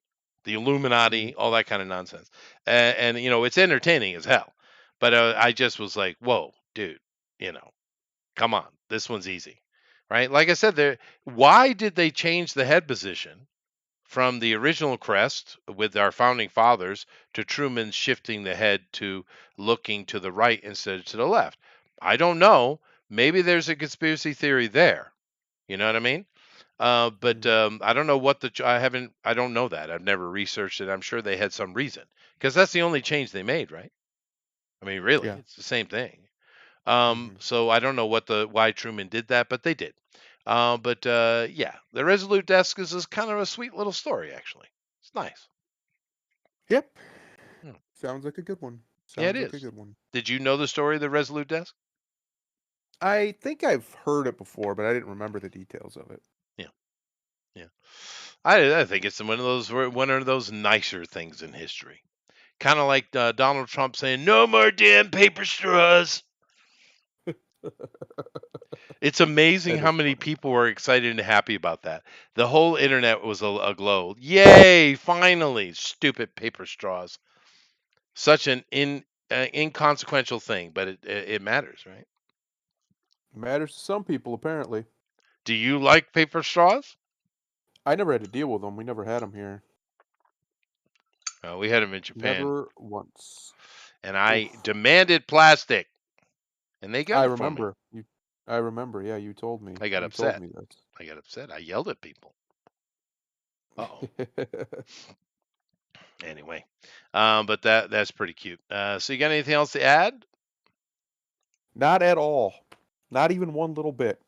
the Mhm. Illuminati, all that kind of nonsense, and it's entertaining as hell. But I just was like, "Whoa, dude, you know, come on, this one's easy." Right? Like I said, why did they change the head position from the original crest with our founding fathers to Truman shifting the head to looking to the right instead of to the left? I don't know. Maybe there's a conspiracy theory there. You know what I mean? But Mhm. I don't know what I don't know that. I've never researched it. I'm sure they had some reason because that's the only change they made, right? I mean, really, Yeah. it's the same thing. Mhm. So I don't know why Truman did that, but they did. But yeah, the Resolute Desk is kind of a sweet little story, actually. It's nice. Yep. Hmm. Sounds like a good one. Yeah, it Sounds like a is. good one. Did you know the story of the Resolute Desk? I think I've heard it before, but I didn't remember the details of it. Yeah, yeah. I think it's one of those nicer things in history. Kind of like Donald Trump saying, "No more damn paper straws." It's amazing That how is many funny. people were excited and happy about that. The whole internet was aglow. Yay! Finally, stupid paper straws. Such an inconsequential thing, but it matters, right? Matters to some people, apparently. Do you like paper straws? I never had to deal with them. We never had them here. We had them in Japan, Never once. and I Oof. demanded plastic, and they got I it for me. remember. I remember. Yeah, you told me. I got You told upset. me this. I got upset. I yelled at people. Uh-oh. Anyway, but that's pretty cute. So you got anything else to add? Not at all. Not even one little bit.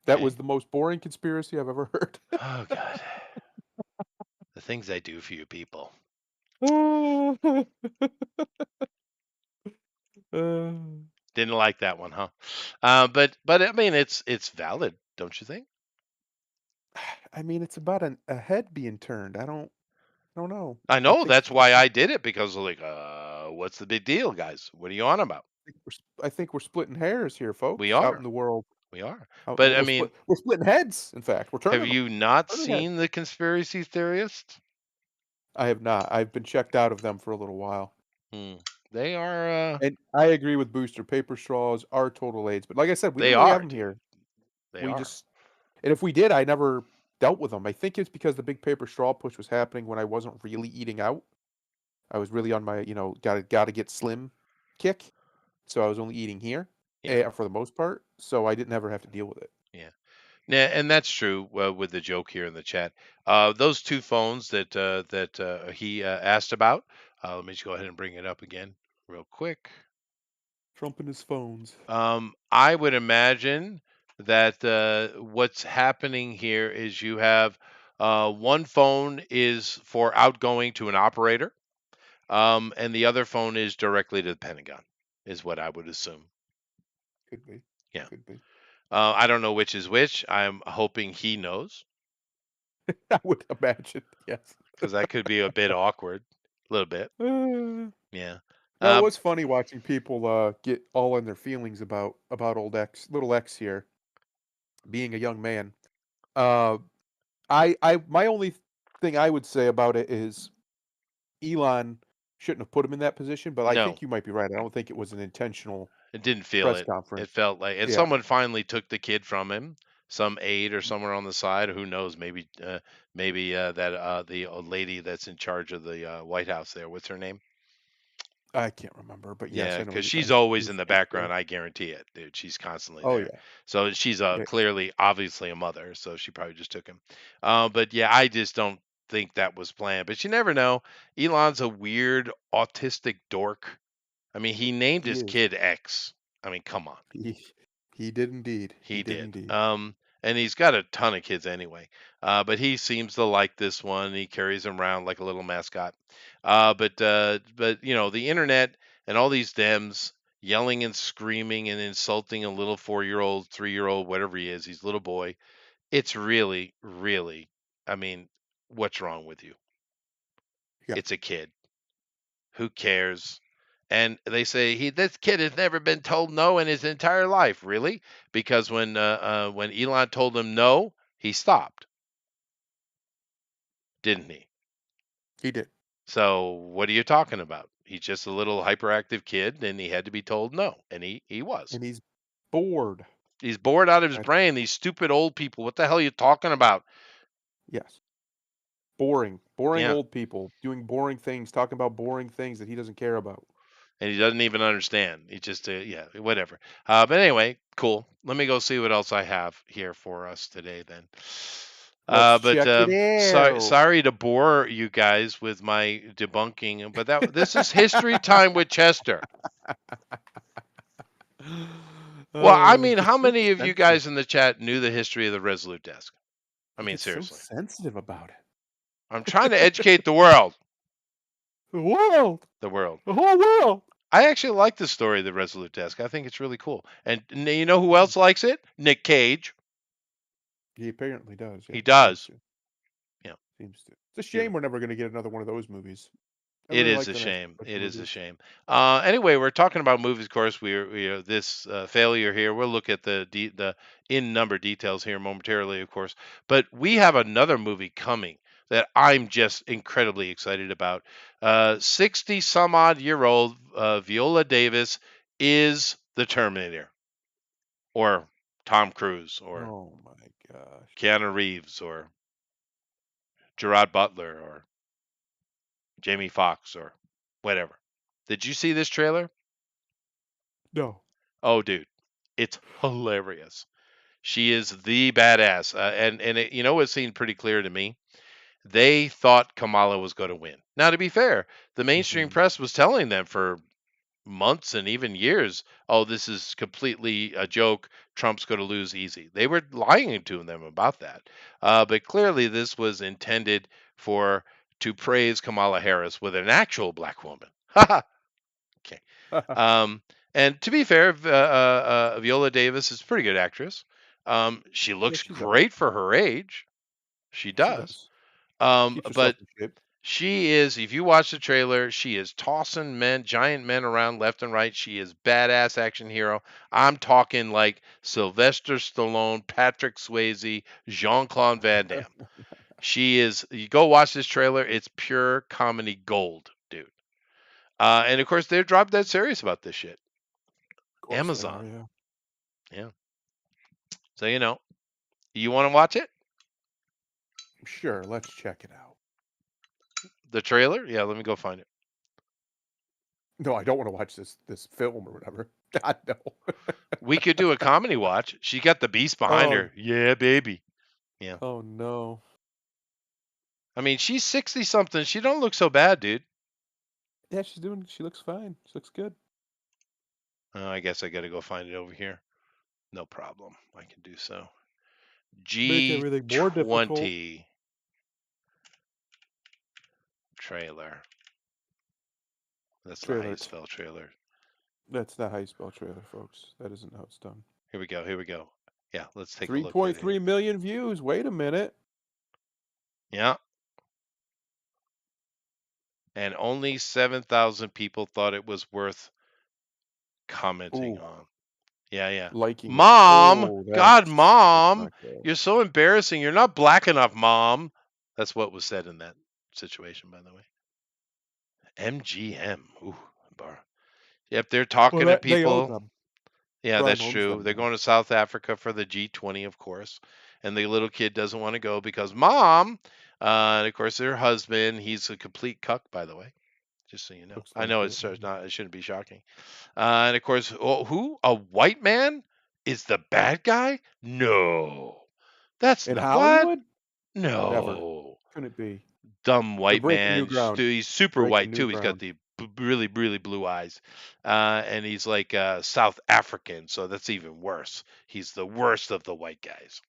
That was Okay. the most boring conspiracy I've ever heard. Oh God, the things I do for you people. Uh, Didn't like that one, huh? But I mean, it's valid, don't you think? I mean, it's about a head being turned. I don't know. I I know think that's why I did it because like, what's the big deal, guys? What are you on about? I think we're splitting hairs here, We folks, out in are, the world. we are. Out in the But I we're mean, splitting heads. In fact, we're have turning them. you not Turning heads. seen the conspiracy theorists? I have not. I've been checked out of them for a little while. Hmm. They are, And I agree with Booster. Paper straws are total AIDS, but like I said, we they didn't really have are, them dude. here. They We are. just and if we did, I never dealt with them. I think it's because the big paper straw push was happening when I wasn't really eating out. I was really on my, gotta get slim kick, so I was only eating here, Yeah, for the most part, so I didn't ever have to deal with it. yeah. Yeah, and that's true with the joke here in the chat. Those two phones that he asked about. Let me just go ahead and bring it up again real quick. Trump and his phones. I would imagine that what's happening here is you have one phone is for outgoing to an operator, and the other phone is directly to the Pentagon, is what I would assume. Could be. Yeah. Could be. I don't know which is which. I'm hoping he knows I would imagine, yes. because that could be a bit awkward, a little bit. Uh, Yeah. No, it Uh, was funny watching people get all in their feelings about old X, little X here, being a young man. Uh, my only thing I would say about it is Elon shouldn't have put him in that position, but I no, think you might be right. I don't think it was an intentional it didn't feel press it. It conference. felt like, and Yeah, someone finally took the kid from him. Some aide or somewhere on the side. Who knows? Maybe that the old lady that's in charge of the White House there. What's her name? I can't remember, but yes, Yeah, I know what because you're she's talking about. always in the She's background. cool. I guarantee it, dude. She's constantly Oh there. yeah, So she's yeah, clearly, obviously a mother. So she probably just took him. But yeah, I just don't think that was planned. But you never know. Elon's a weird autistic dork. I mean, he named he his is. kid X. I mean, come on. He he did indeed. He He did did. indeed. And he's got a ton of kids anyway. But he seems to like this one. He carries him around like a little mascot. But you know, the internet and all these Dems yelling and screaming and insulting a little 4 year old, 3 year old, whatever he is, he's a little boy. It's really, really, I mean, what's wrong with you? Yeah, It's a kid. Who cares? And they say this kid has never been told no in his entire life. Really? Because when Elon told him no, he stopped, didn't he? he did, So what are you talking about? He's just a little hyperactive kid, and he had to be told no, and he was. and he's bored. He's bored out of his That's brain. These stupid old people. What the hell are you talking about? yes, boring Yeah, old people doing boring things, talking about boring things that he doesn't care about. and he doesn't even understand. He just yeah, whatever. But anyway, cool. Let me go see what else I have here for us today then. Let's But check it out. sorry to bore you guys with my debunking, but this is history time with Chester. Well, I mean, Just how so many of you sensitive. guys in the chat knew the history of the Resolute desk? I He mean, gets so seriously. sensitive about it. I'm trying to educate the world. The world, The world. the whole world. I actually like the story of the Resolute desk. I think it's really cool. And you know who else likes it? Nick Cage. He apparently does. Yeah, He seems does. to. Yeah. Seems to. It's a Yeah. shame we're never going to get another one of those movies. I It really is like a the nice shame. bunch It of is a movies. shame. Anyway, we're talking about movies. Of course, this failure here. We'll look at the in number details here momentarily, of course. But we have another movie coming that I'm just incredibly excited about. 60 some odd year old Viola Davis is the Terminator, or Tom Cruise, or Oh my gosh. Keanu Reeves, or Gerard Butler, or Jamie Foxx, or whatever. Did you see this trailer? No. Oh, dude, it's hilarious. She is the badass, and you know it seemed pretty clear to me. They thought Kamala was going to win. Now, to be fair, the mainstream Hmm. press was telling them for months and even years, "Oh, this is completely a joke. Trump's going to lose easy." They were lying to them about that, but clearly this was intended for to praise Kamala Harris with an actual black woman. Okay. Um, and to be fair, Viola Davis is a pretty good actress. She Yeah, looks she's all right. great for her age. She She does. does. She keeps herself But in shape. she is, if you watch the trailer, she is tossing giant men around left and right. She is badass action hero. I'm talking like Sylvester Stallone, Patrick Swayze, Jean-Claude Van Damme. She is, you go watch this trailer, it's pure comedy gold, dude. And of course, they're drop dead serious about this shit. Of course they are. Amazon. Yeah. Yeah. So, you want to watch it? Sure. Let's check it out. The trailer? Yeah, let me go find it. No, I don't want to watch this film or whatever. God no. We could do a comedy watch. She got the beast behind Oh. her. Yeah, baby. Yeah. Oh no. I mean, she's 60 something. She don't look so bad, dude. Yeah, she's doing. She looks fine. She looks good. I guess I got to go find it over here. No problem. I can do so. Make everything more difficult. G20 trailer. That's not how you Trailer. spell trailer. That's not how you spell trailer, folks. That isn't how it's done. Here we go. Here we go. Yeah, let's take a Three look at point it here. three million views. Wait a minute. Yeah. and only 7,000 people thought it was worth commenting Ooh, on. Yeah, yeah. liking it. Mom, Oh, God, that's Mom, not good. you're so embarrassing. You're not black enough, Mom. That's what was said in that situation, by the way. MGM. Ooh, bar. Yep, they're Well, talking to that they own people. them. Yeah, Prime that's owns true. them They're now. going to South Africa for the G20, of course. And the little kid doesn't want to go because Mom, and of course, their husband, he's a complete cuck, by the way, just so you know. Looks I like know it. it's not, it shouldn't be shocking. And of course, oh, who? A white man is the bad guy? No. That's In not what? Hollywood? Never. No. Couldn't be. Dumb They're white breaking new man. ground. He's super Breaking white new too. He's got ground. the really, really blue eyes. And he's like South African, so that's even worse. He's the worst of the white guys.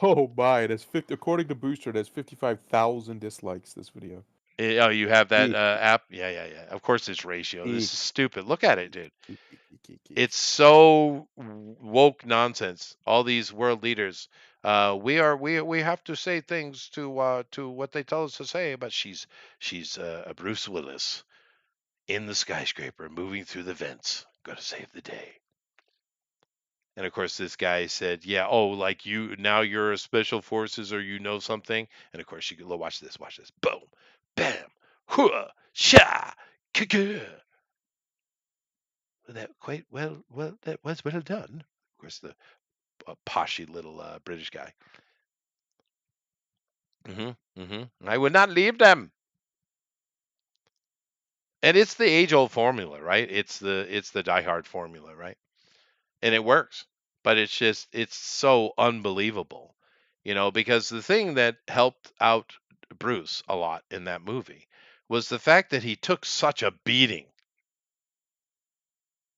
Oh my, it has 50, according to Booster, it has 55,000 dislikes, this video. Oh, you have that Eek, app? Yeah, yeah, yeah. Of course it's ratio. This is eek, stupid. Look at it, eek, dude. eek, eek, eek, eek, eek. It's so woke nonsense. All these world leaders. We have to say things to what they tell us to say. But she's a Bruce Willis in the skyscraper, moving through the vents, going to save the day. And of course, this guy said, "Yeah, oh, like you now you're a special forces or you know something." And of course, you could watch this, boom, bam, hua, sha, kuku. That quite well, that was well done. Of course, the poshy little British guy. I would not leave them. And it's the age-old formula, right? It's the Die Hard formula, right? And it works. But it's so unbelievable, because the thing that helped out Bruce a lot in that movie was the fact that he took such a beating,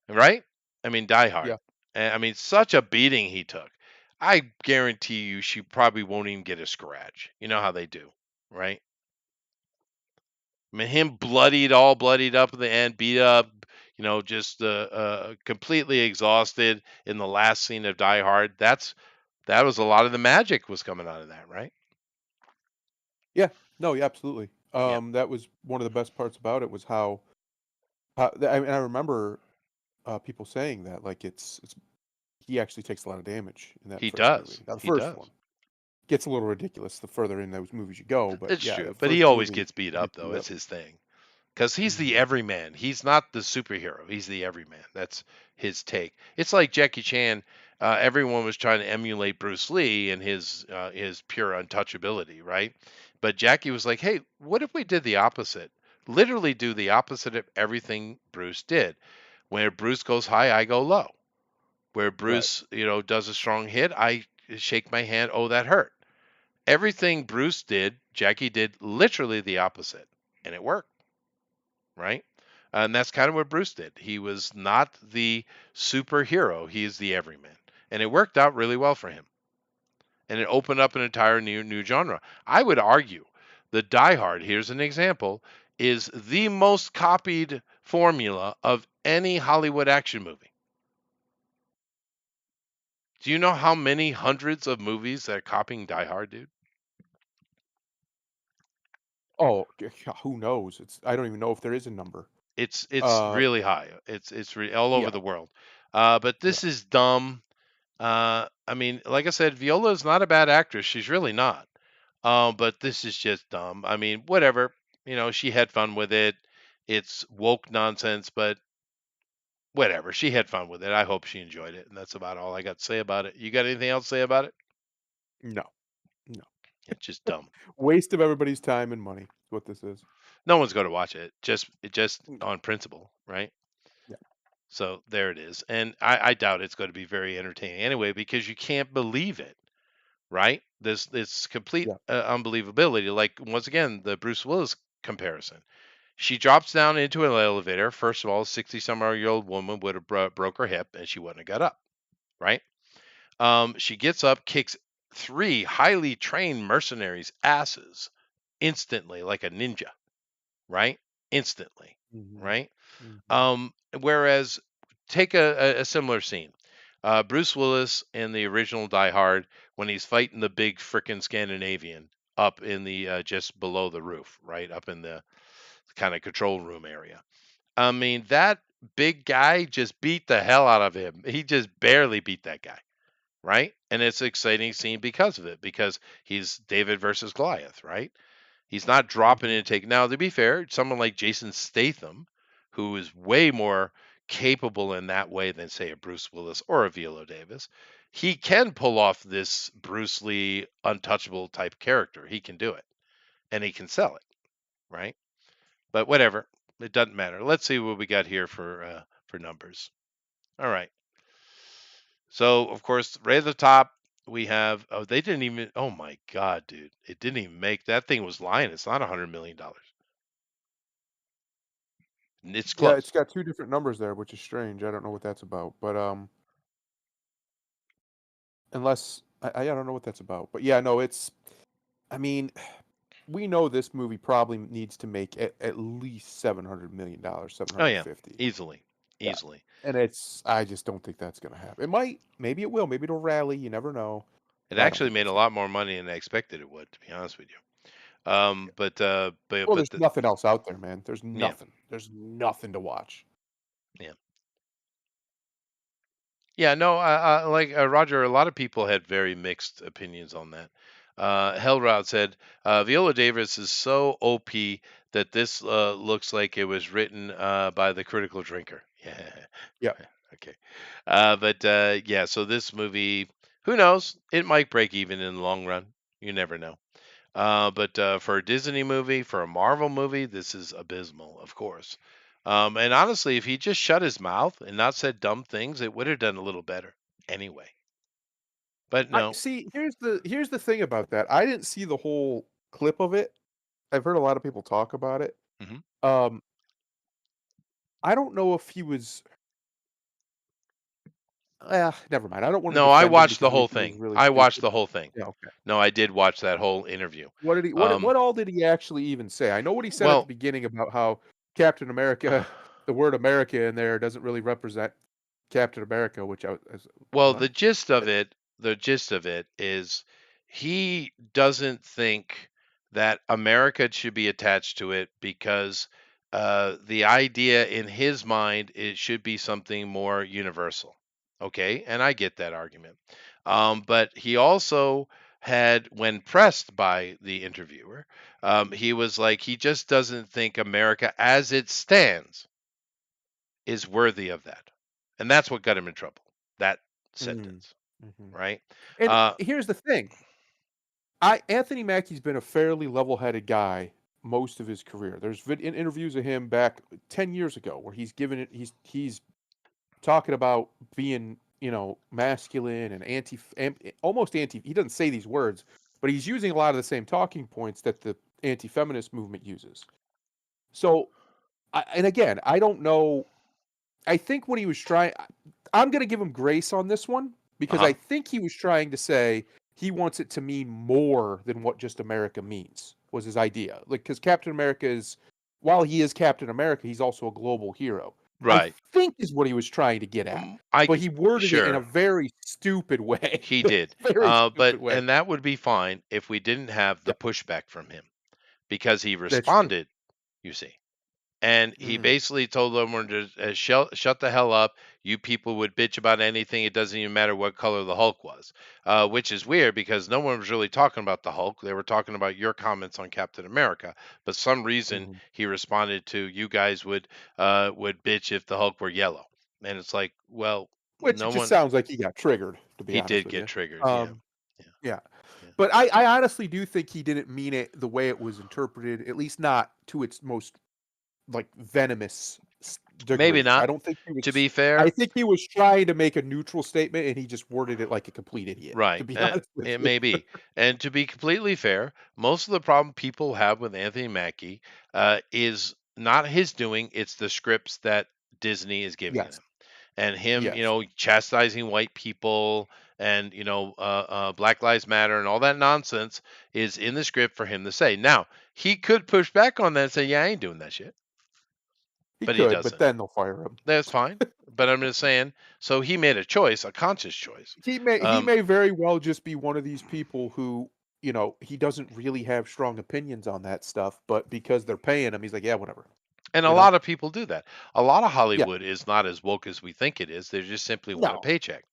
right? I mean, Die Hard. Yeah. I mean, such a beating he took. I guarantee you, she probably won't even get a scratch. You know how they do, right? I mean, him all bloodied up in the end, beat up, just completely exhausted in the last scene of Die Hard. That was a lot of the magic was coming out of that, right? Yeah. No, yeah, absolutely. Yeah, That was one of the best parts about it was how I mean, I remember people saying that like it's he actually takes a lot of damage in that he first does. movie. Now the He first does. one gets a little ridiculous the further in those movies you go, but It's yeah, the true, but he first always movie gets beat he gets up though. beat up. It's his thing. Because he's the Mhm. everyman. He's not the superhero. He's the everyman. That's his take. It's like Jackie Chan. Everyone was trying to emulate Bruce Lee and his pure untouchability, right? But Jackie was like, "Hey, what if we did the opposite? Literally do the opposite of everything Bruce did. Where Bruce goes high, I go low. Where Right. Bruce, does a strong hit, I shake my hand. Oh, that hurt. Everything Bruce did, Jackie did literally the opposite, and it worked, right? And that's kind of what Bruce did. He was not the superhero, he is the everyman. And it worked out really well for him. And it opened up an entire new genre. I would argue that Die Hard, here's an example, is the most copied formula of any Hollywood action movie. Do you know how many hundreds of movies that are copying Die Hard, dude? Oh, who knows? It's I don't even know if there is a number. It's Uh, really high. All over yeah, the world. But yeah. this is dumb. I mean, like I said, Viola is not a bad actress. She's really not. But this is just dumb. I mean, whatever. She had fun with it. It's woke nonsense, but whatever. She had fun with it. I hope she enjoyed it, and that's about all I got to say about it. You got anything else to say about it? No, no. It's just dumb. Waste of everybody's time and money is what this is. No one's going to watch it. Just No. on principle, right? Yeah. So there it is. And I doubt it's going to be very entertaining anyway because you can't believe it, right? This complete Yeah. unbelievability. Like once again, the Bruce Willis comparison. She drops down into an elevator. First of all, a 60-some-year-old woman would have broke her hip and she wouldn't have got up, right? She gets up, kicks three highly trained mercenaries' asses instantly, like a ninja, right? Instantly, Mhm. right? Mhm. Whereas, take a similar scene. Bruce Willis in the original Die Hard when he's fighting the big frickin' Scandinavian. up in the just below the roof, right up in the kind of control room area. I mean, that big guy just beat the hell out of him. He just barely beat that guy, right? And it's an exciting scene because of it, because he's David versus Goliath, right? He's not dropping in Mhm. and taking. Now, to be fair, someone like Jason Statham, who is way more capable in that way than, say, a Bruce Willis or a Viola Davis, he can pull off this Bruce Lee untouchable type character. He can do it, and he can sell it, right? But whatever, it doesn't matter. Let's see what we got here for numbers. All right. So of course, right at the top we have. Oh, they didn't even. Oh my God, dude! It didn't even make. That thing was lying. It's not $100 million. It's Yeah, close. it's got two different numbers there, which is strange. I don't know what that's about, but unless I don't know what that's about. But yeah, no, it's. I mean, we know this movie probably needs to make at least $700 million, seven Oh hundred yeah, fifty. easily, Yeah, easily. and it's. I just don't think that's gonna happen. It might, maybe it will, maybe it'll rally. You never know, It but I don't actually think made that's a gonna. lot more money than I expected it would, to be honest with you. Well, But there's nothing else out there, man. There's yeah, nothing. There's nothing to watch. yeah. Yeah, no, like Roger, a lot of people had very mixed opinions on that. Hellrod said Viola Davis is so OP that this looks like it was written by the critical drinker. Yeah, Yeah. okay. Yeah, so this movie, who knows? It might break even in the long run. You never know. But for a Disney movie, for a Marvel movie, this is abysmal, of course. And honestly, if he just shut his mouth and not said dumb things, it would have done a little better anyway. But I no. see. Here's the thing about that. I didn't see the whole clip of it. I've heard a lot of people talk about it. Mhm. Um, I don't know if he was. Never mind. I don't want to No, I defend him watched because the what he whole said was thing. really I watched stupid. the whole thing. Yeah. Okay. No, I did watch that whole interview. What did he? What? Um, What all did he actually even say? I know what he said at the well, beginning about how Captain America, the word America in there doesn't really represent Captain America, which I was well, what? the gist of it is he doesn't think that America should be attached to it because the idea in his mind it should be something more universal. Okay, and I get that argument. But he also had, when pressed by the interviewer, he was like, he just doesn't think America as it stands is worthy of that. And that's what got him in trouble. That Mm, sentence, mhm. right? And Uh, here's the thing. I Anthony Mackie's been a fairly level-headed guy most of his career. There's interviews of him back 10 years ago where he's given it he's talking about being, masculine and almost anti he doesn't say these words, but he's using a lot of the same talking points that the anti-feminist movement uses. So, and again, I don't know. I think what he was trying, I'm going to give him grace on this one because uh-huh. I think he was trying to say he wants it to mean more than what just America means, was his idea. Like, because Captain America is, while he is Captain America, he's also a global hero. I Right. think is what he was trying to get at, I but he worded it in a sure very stupid way. he did. Very But stupid way. and that would be fine if we didn't have the Yeah, pushback from him because he that's true. responded, you see. And he Mhm. basically told them to shut the hell up. You people would bitch about anything. It doesn't even matter what color the Hulk was, which is weird because no one was really talking about the Hulk. They were talking about your comments on Captain America. But some reason Mhm. he responded to you guys would bitch if the Hulk were yellow. And it's like, well, Which it no just one. sounds like he got triggered, to be He honest did with get you. triggered. Yeah, Um, yeah, yeah. yeah. But I honestly do think he didn't mean it the way it was interpreted, at least not to its most, like, venomous Maybe degree. I not. don't think he To was be I fair, think he was trying to make a neutral statement, and he just worded it like a complete idiot, to right. be honest with It you. may be. And to be completely fair, most of the problem people have with Anthony Mackie is not his doing, it's the scripts that Disney is giving Yes. him. And him, Yes. chastising white people and, Black Lives Matter and all that nonsense is in the script for him to say. Now, he could push back on that and say, yeah, I ain't doing that shit. He But he could, but doesn't. then they'll fire him. That's fine. But I'm just saying, so he made a choice, a conscious choice. He may Um, very well just be one of these people who he doesn't really have strong opinions on that stuff, but because they're paying him, he's like, yeah, whatever. And a You know? lot of people do that. A lot of Yeah. Hollywood is not as woke as we think it is. They just simply want a No, paycheck.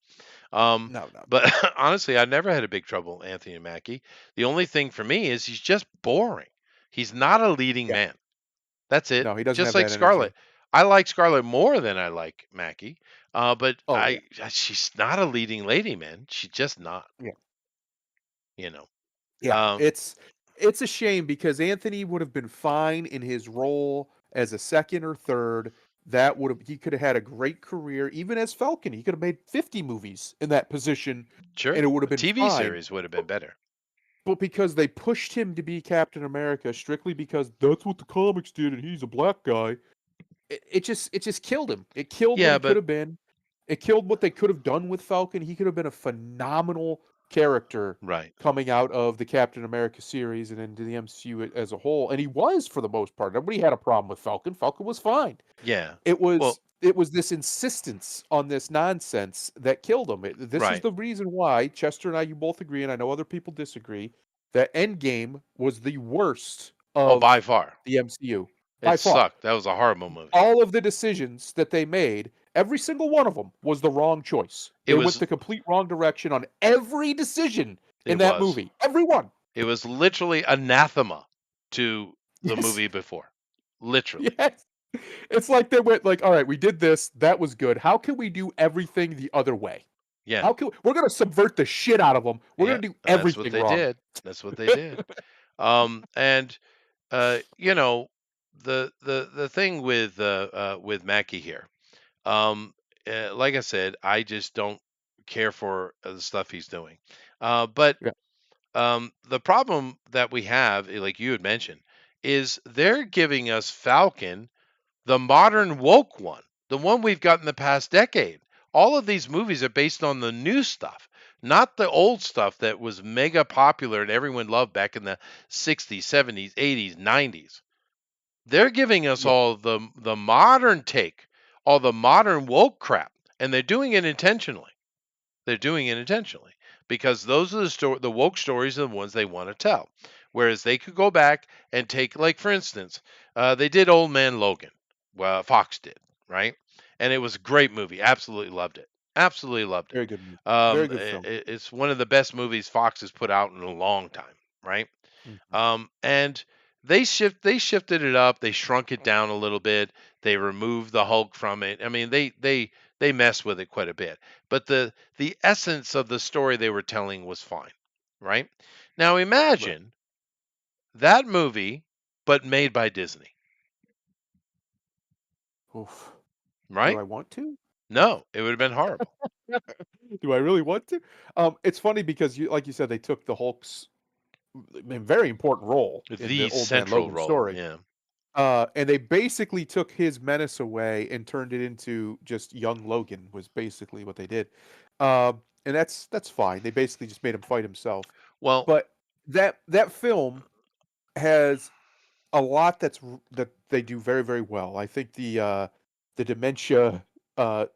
Um, no, no. but honestly, I never had a big trouble with Anthony Mackie. The only thing for me is he's just boring. He's not a leading Yeah. man. That's it. No, he doesn't Just have like that Scarlett. energy. I like Scarlett more than I like Mackie. But Oh yeah. she's not a leading lady, man. She's just not. Yeah. You know. Yeah. Um, It's a shame because Anthony would have been fine in his role as a second or third. He could have had a great career, even as Falcon. He could have made 50 movies in that position sure, and it would have a been TV fine. series would have been But, better. but because they pushed him to be Captain America strictly because that's what the comics did and he's a black guy, it just killed him. It killed what Yeah, he could but have been. It killed what they could have done with Falcon. He could have been a phenomenal character right. coming out of the Captain America series and into the MCU as a whole, and he was for the most part. Nobody had a problem with Falcon. Falcon was fine. Yeah. It Well, was it was this insistence on this nonsense that killed him. This is right. the reason why Chester and I, you both agree, and I know other people disagree, that Endgame was the worst Oh, by of far. the MCU It by far. sucked. That was a horrible movie. All of the decisions that they made, every single one of them was the wrong choice. It They went was the complete wrong direction on every decision in it that was. movie. Every one. It was literally anathema to the Yes. movie before. Literally. Yes. It's like they went like, "All right, we did this. That was good. How can we do everything the other way? Yeah. How can we're gonna subvert the shit out of them. We're Yeah. gonna do And that's what everything they wrong." did. That's what they did. And you know, the thing with Mackie here. Um, like I said, I just don't care for the stuff he's doing. But Yeah. the problem that we have, like you had mentioned, is they're giving us Falcon, the modern woke one, the one we've got in the past decade. All of these movies are based on the new stuff, not the old stuff that was mega popular and everyone loved back in the 60s, 70s, 80s, 90s. They're giving us Yeah. all the modern take, all the modern woke crap, and they're doing it intentionally. They're doing it intentionally because those are the woke stories are the ones they want to tell. Whereas they could go back and take, like for instance, they did Old Man Logan. Well, Fox did, right? And it was a great movie. Absolutely loved it. Absolutely loved it. Very good movie. Very good film. It's one of the best movies Fox has put out in a long time, right? Mhm. And they shifted it up. They shrunk it down a little bit. They removed the Hulk from it. I mean, they mess with it quite a bit. But the essence of the story they were telling was fine, right? Now Right. imagine that movie, but made by Disney, Oof. Do right? I want to? No, it would have been horrible. Do I really want to? It's funny because like you said, they took the Hulk's very important role in the The Old Man central Logan role, story. yeah. And they basically took his menace away and turned it into just young Logan was basically what they did. And that's fine. They basically just made him fight himself. Well, But that film has a lot that they do very, very well. I think the dementia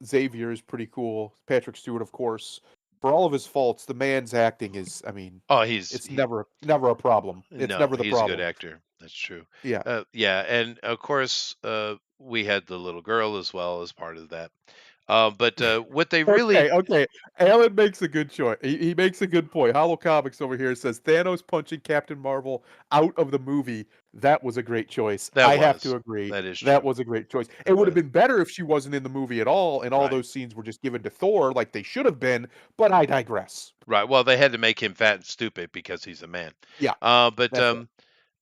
Xavier is pretty cool. Patrick Stewart, of course. For all of his faults, the man's acting is, I mean, oh, it's never a problem. It's no, never the he's a good problem. actor. That's true. Yeah. Yeah, and of course, we had the little girl as well as part of that. But what they Okay, really, okay. Alan makes a good choice. He makes a good point. Hollow Comics over here says Thanos punching Captain Marvel out of the movie. That was a great choice. that I have to was, agree. that is That true. was a great choice. It It would have was been better if she wasn't in the movie at all, and all right, those scenes were just given to Thor like they should have been. But I digress. right. Well, they had to make him fat and stupid because he's a man. Yeah, But that's it.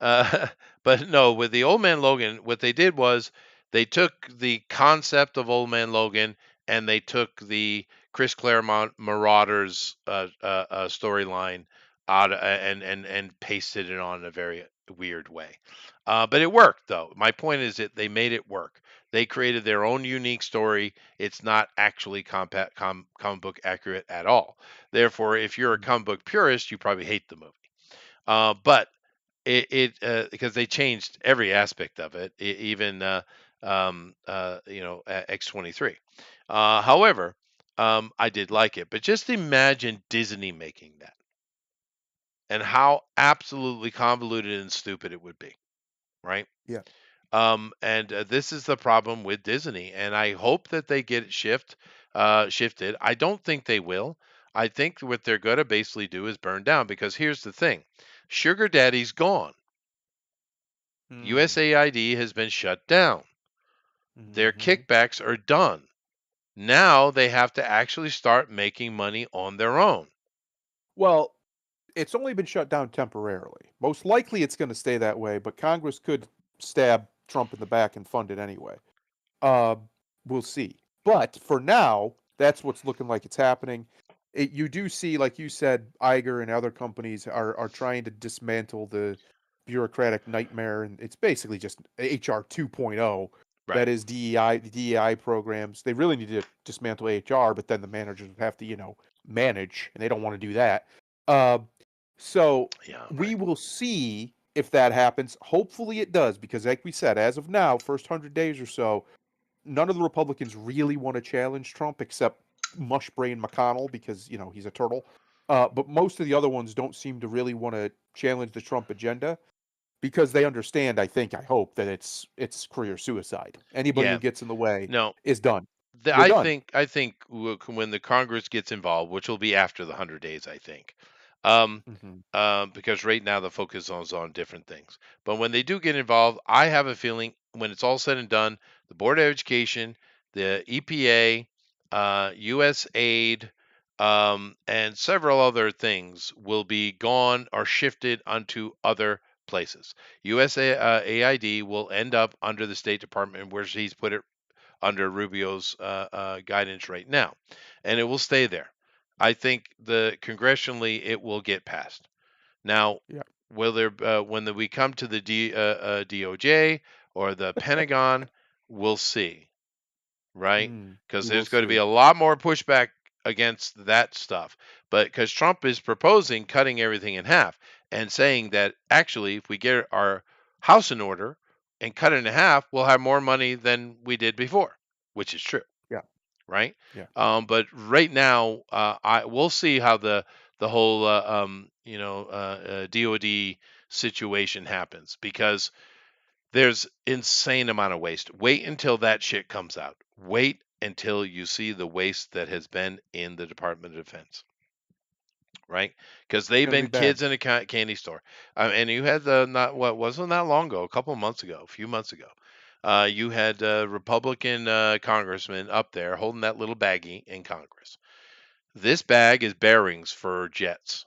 uh, but no, with the Old Man Logan, what they did was they took the concept of Old Man Logan and they took the Chris Claremont Marauders storyline out and pasted it on in a very weird way. But it worked though. My point is that they made it work. They created their own unique story. It's not actually comic book accurate at all. Therefore, if you're a Mm, comic book purist, you probably hate the movie. But because they changed every aspect of it, even X-23. However, I did like it, but just imagine Disney making that. and how absolutely convoluted and stupid it would be, right? Yeah. And this is the problem with Disney, and I hope that they get it shifted. I don't think they will. I think what they're going to basically do is burn down because here's the thing: Sugar Daddy's gone. Mm. USAID has been shut down. Their Hmm. kickbacks are done. Now they have to actually start making money on their own. Well, it's only been shut down temporarily. Most likely it's going to stay that way, but Congress could stab Trump in the back and fund it anyway. Uh, we'll see. But for now, that's what's looking like it's happening. You do see, like you said, Iger and other companies are trying to dismantle the bureaucratic nightmare, and it's basically just HR 2.0. Right. That is DEI programs. They really need to dismantle HR, but then the managers would have to, manage, and they don't want to do that. Uh, so Yeah. we Right. will see if that happens. Hopefully it does, because like we said, as of now, first 100 days or so, none of the Republicans really want to challenge Trump except Mushbrain McConnell because he's a turtle. But most of the other ones don't seem to really want to challenge the Trump agenda because they understand. I hope that it's career suicide. Anybody who Yeah. gets in the way No. is done. The, They're I done. think I think when the Congress gets involved, which will be after the 100 days, I think, um, Hmm. because right now the focus is on different things. But when they do get involved, I have a feeling when it's all said and done, the Board of Education, the EPA, USAID, and several other things will be gone or shifted onto other places. USAID will end up under the State Department, where he's put it under Rubio's guidance right now, and it will stay there. I think the congressionally it will get passed. Now, Yeah. will there when we come to the DOJ or the Pentagon, we'll see, right? Because We will there's going to be see. a lot more pushback against that stuff. But because Trump is proposing cutting everything in half and saying that actually, if we get our house in order and cut it in half, we'll have more money than we did before, which is true, Yeah. right? Yeah. But right now, I we'll see how the whole DoD situation happens because there's insane amount of waste. Wait until that shit comes out. Wait until you see the waste that has been in the Department of Defense, right? Because It's they've gonna be been bad. kids in a candy store, and you had the not what wasn't that long ago, a couple of months ago, a few months ago. You had Republican congressman up there holding that little baggie in Congress. This bag is bearings for jets.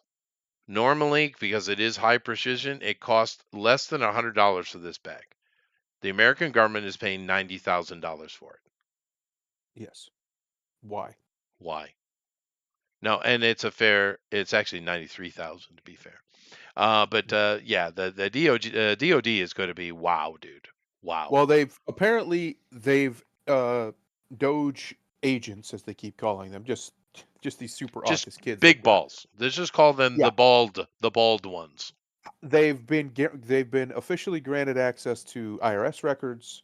Normally, because it is high precision, it costs less than $100 for this bag. The American government is paying $90,000 for it. Yes. Why? Why? No, and it's actually 93,000 to be fair. But Yeah. yeah, the DOD is going to be wow, dude. Wow. Well, they've Doge agents, as they keep calling them, just these super Just office kids they've big got. balls. Let's just call them Yeah, the bald ones. they've been officially granted access to IRS records.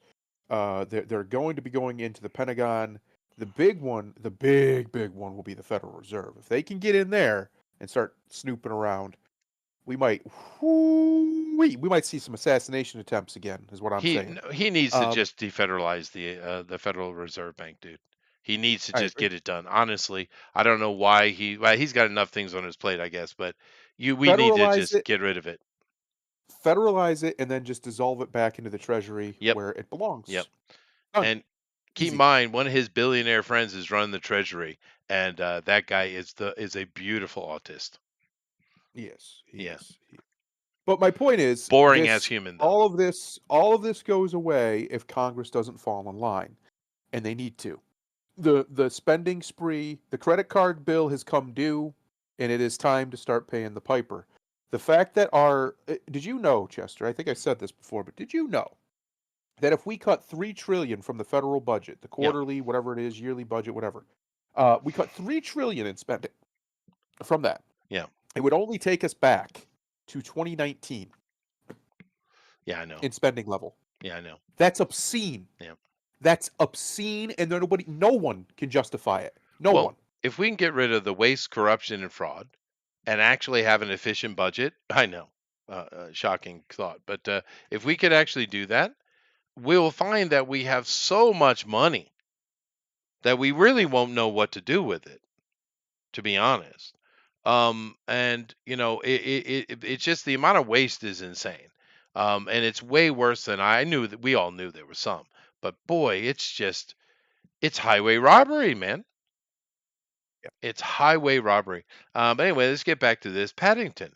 They're going to be going into the Pentagon. The big one, the big one, will be the Federal Reserve. If they can get in there and start snooping around, we might, we might see some assassination attempts again. Is what I'm He saying. no, he needs to Um, just defederalize the Federal Reserve Bank, dude. He needs to I just agree. get it done. Honestly, I don't know why he's got enough things on his plate, I guess, but we need to Federalize just it, get rid of it. and then just dissolve it back into the Treasury Yep, where it yep. belongs. Done. And keep in Easy. mind, one of his billionaire friends is running the Treasury, and that guy is a beautiful autist. Yes, he Yeah, is. But my point is, boring as this human though. all of this goes away if Congress doesn't fall in line, and they need to. The spending spree, the credit card bill has come due, and it is time to start paying the piper. The fact that did you know, Chester? I think I said this before, but did you know that if we cut 3 trillion from the federal budget, the Yeah, quarterly, whatever it is, yearly budget, whatever, we cut 3 trillion in spending from that, yeah, it would only take us back to 2019 yeah. I know. in spending level. Yeah, I know. That's obscene. Yeah. That's obscene, and no one can justify it. No Well, one. if we can get rid of the waste, corruption, and fraud, and actually have an efficient budget, I know, shocking thought, but if we could actually do that, we'll find that we have so much money that we really won't know what to do with it, to be honest. And it's just the amount of waste is insane. And it's way worse than I knew that we all knew there was some. But boy, it's highway robbery, man. Yeah. It's highway robbery. But anyway, let's get back to this. Paddington